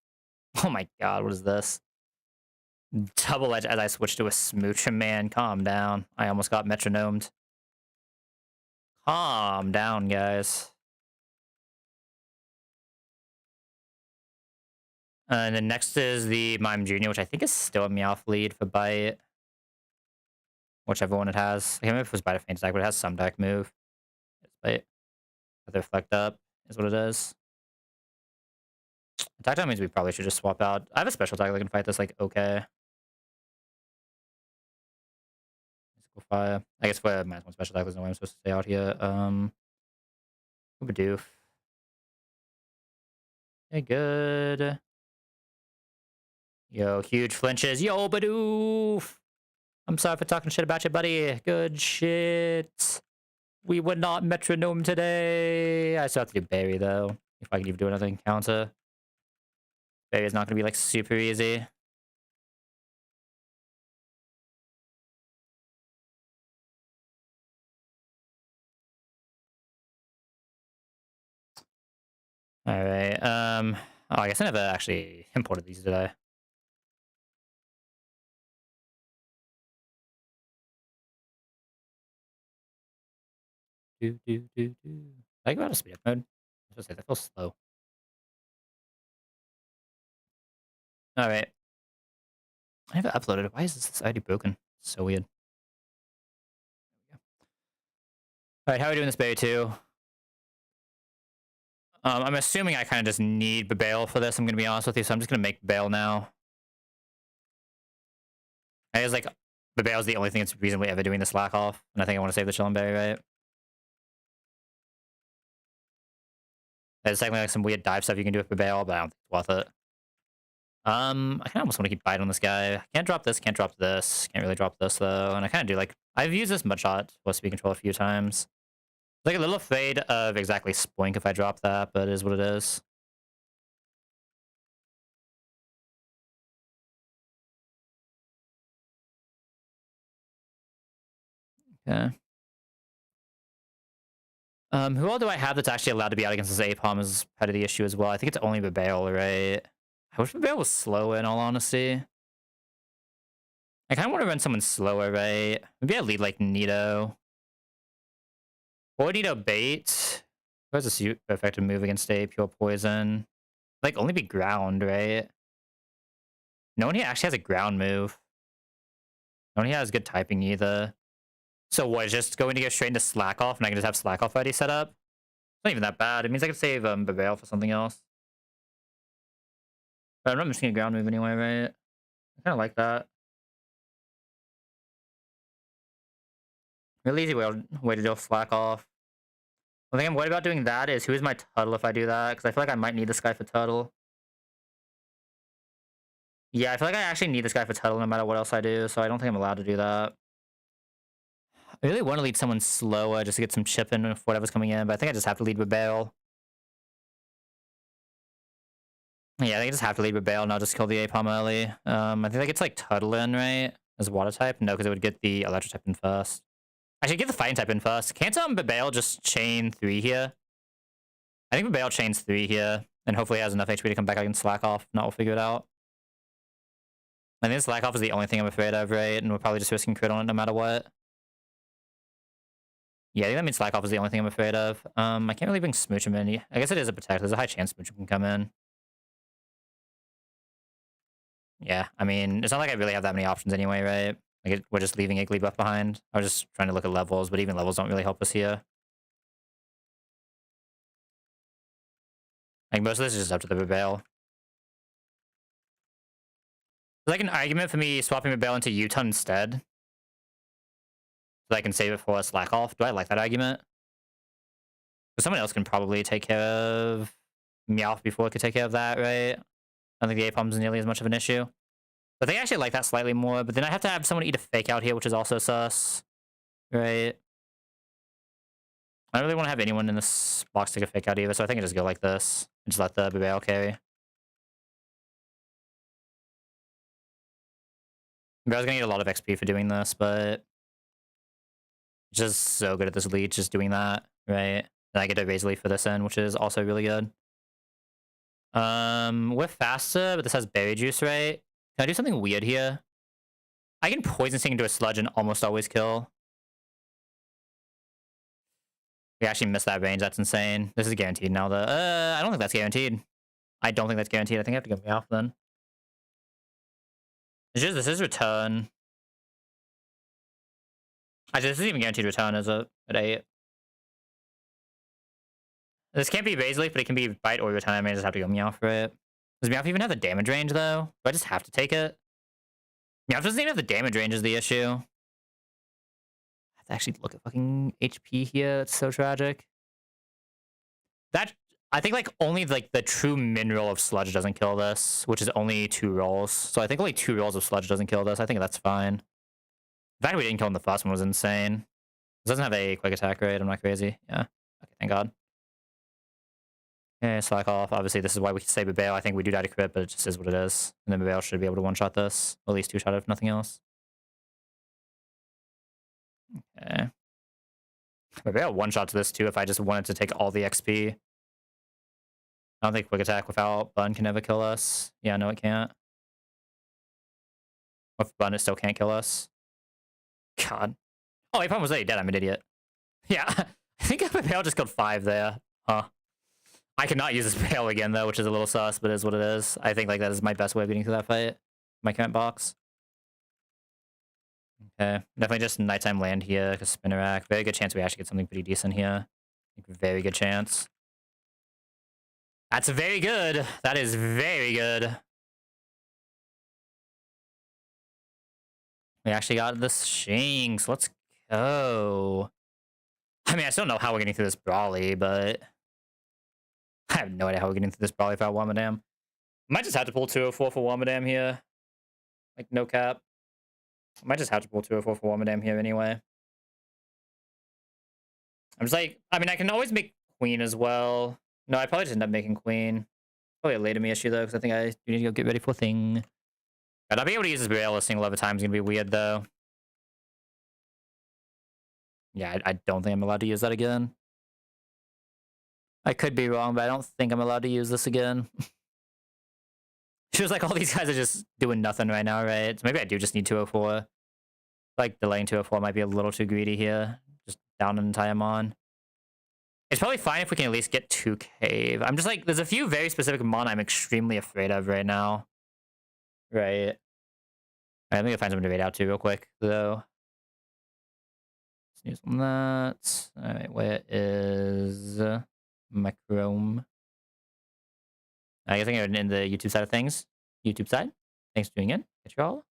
Oh my god, what is this? Double edge as I switch to a Smoochum, man. Calm down. I almost got metronomed. Calm down, guys. And then next is the Mime Jr., which I think is still a Meowth lead for Bite. Whichever one it has. I can't remember if it was Bite or Faint Attack, but it has some direct move. It's Bite. But they're flecked up, is what it is. Attack time means we probably should just swap out. I have a special attack that can fight this, like, okay. Physical fire. I guess for minus 1 special attack, there's no way I'm supposed to stay out here. Oobadoof. Okay, good. Yo, huge flinches. Yo, Badoof! I'm sorry for talking shit about you, buddy. Good shit. We would not metronome today. I still have to do Berry, though. If I can even do another encounter. Berry is not going to be, like, super easy. Alright, oh, I guess I never actually imported these, did I? I go out of speed up mode? I was gonna say, that feels slow. Alright. I haven't uploaded it. Why is this already broken? So weird. Alright, how are we doing this berry too? I'm assuming I kind of just need Babail for this, I'm gonna be honest with you, so I'm just gonna make Babail now. I guess, like, Babail's the only thing that's reasonably ever doing the slack off, and I think I want to save the Chillin' Berry, right? There's technically like some weird dive stuff you can do with Babail, but I don't think it's worth it. I kind of almost want to keep biting on this guy. Can't drop this, can't drop this. Can't really drop this, though. And I kind of do, like... I've used this Mudshot for speed control a few times. Like, a little afraid of exactly Spoink if I drop that, but it is what it is. Okay. Who all do I have that's actually allowed to be out against this Apom is part of the issue as well. I think it's only Babail, right? I wish Babail was slow, in all honesty. I kind of want to run someone slower, right? Maybe I lead, like, Nito. Or Nito bait. Who has a super effective move against a pure poison? Like, only be ground, right? No one here actually has a ground move. No one here has good typing either. So what, just going to go straight into Slack Off and I can just have Slack Off already set up? It's not even that bad. It means I can save Babail for something else. But I'm not missing a ground move anyway, right? I kind of like that. Really easy way to do Slack Off. One thing I'm worried about doing that is who is my Tuttle if I do that? Because I feel like I might need this guy for Tuttle. Yeah, I feel like I actually need this guy for Tuttle no matter what else I do, so I don't think I'm allowed to do that. I really want to lead someone slower just to get some chip in with whatever's coming in, but I think I just have to lead with Bail. Yeah, I think I just have to lead with Bail and I'll just kill the Apom early. I think that gets like Tuttle in, right? As water type? No, because it would get the electric type in first. I should get the fighting type in first. Can't Babail just chain 3 here? I think Babail chains 3 here, and hopefully has enough HP to come back out and slack off. Not we'll figure it out. I think slack off is the only thing I'm afraid of, right? And we're probably just risking crit on it no matter what. Yeah, I think that means slack off is the only thing I'm afraid of. I can't really bring Smooch him in. I guess it is a protect. There's a high chance Smooch can come in. Yeah, I mean, it's not like I really have that many options anyway, right? Like, we're just leaving Iggly buff behind. I was just trying to look at levels, but even levels don't really help us here. Like, most of this is just up to the Babail. There's like an argument for me swapping Babail into U-Ton instead. So I can save it for a slack off. Do I like that argument? But someone else can probably take care of Meow before it could take care of that, right? I don't think the Apom's nearly as much of an issue. But they actually like that slightly more, but then I have to have someone eat a fake out here, which is also sus. Right? I don't really want to have anyone in this box take a fake out either, so I think I just go like this. And just let the Babail carry. Babail's gonna get a lot of XP for doing this, but... just so good at this lead, just doing that, right? And I get a raise leaf for this end, which is also really good. We're faster, but this has berry juice, right? Can I do something weird here? I can poison sting into a sludge and almost always kill. We actually missed that range. That's insane. This is guaranteed now, though. I don't think that's guaranteed. I don't think that's guaranteed. I think I have to go Meow then. It's just, this is return. Actually, this isn't even guaranteed return, is it? At 8. This can't be raise leaf, but it can be bite or return. I may just have to go Meow for it. Does Meow even have the damage range, though? Do I just have to take it? Meow doesn't even have the damage range is the issue. I have to actually look at fucking HP here. It's so tragic. That, I think, like, only, like, the true mineral of Sludge doesn't kill this, which is only 2 rolls. So I think only 2 rolls of Sludge doesn't kill this. I think that's fine. The fact we didn't kill in the first one was insane. This doesn't have a quick attack rate. I'm not crazy. Yeah. Okay, thank God. Okay, slack off. Obviously, this is why we can save Babail. I think we do die to crit, but it just is what it is. And then Babail should be able to one-shot this. Or at least 2-shot it, if nothing else. Okay. Babail one-shots this, too, if I just wanted to take all the XP. I don't think quick attack without Bun can ever kill us. Yeah, no, it can't. With Bun, it still can't kill us. God. Oh, Apom was already dead. I'm an idiot. Yeah. I think my Meow just got 5 there. Huh. I cannot use this Meow again, though, which is a little sus, but is what it is. I think like that is my best way of getting through that fight. My current box. Okay. Definitely just nighttime land here, because Spinnerack. Very good chance we actually get something pretty decent here. Very good chance. That's very good. That is very good. We actually got the Shinx. Let's go. I mean, I still don't know how we're getting through this Brawly, but I have no idea how we're getting through this Brawly without Wormadam. Might just have to pull 204 for Wormadam here. Like, no cap. I might just have to pull 204 for Wormadam here anyway. I'm just like, I mean, I can always make Queen as well. No, I probably just end up making Queen. Probably a later me issue, though, because I think I need to go get ready for thing. God, I'll be able to use this Braille a single other time is going to be weird, though. Yeah, I don't think I'm allowed to use that again. I could be wrong, but I don't think I'm allowed to use this again. She was like, all these guys are just doing nothing right now, right? So maybe I do just need 204. Like, delaying 204 might be a little too greedy here. Just down an entire mon. It's probably fine if we can at least get 2 cave. I'm just like, there's a few very specific mon I'm extremely afraid of right now. Right. Alright, let me go find something to raid out to real quick, though. Let's use that. Alright, where is my Chrome? I guess I can go in the YouTube side of things. YouTube side. Thanks for tuning in. Catch you all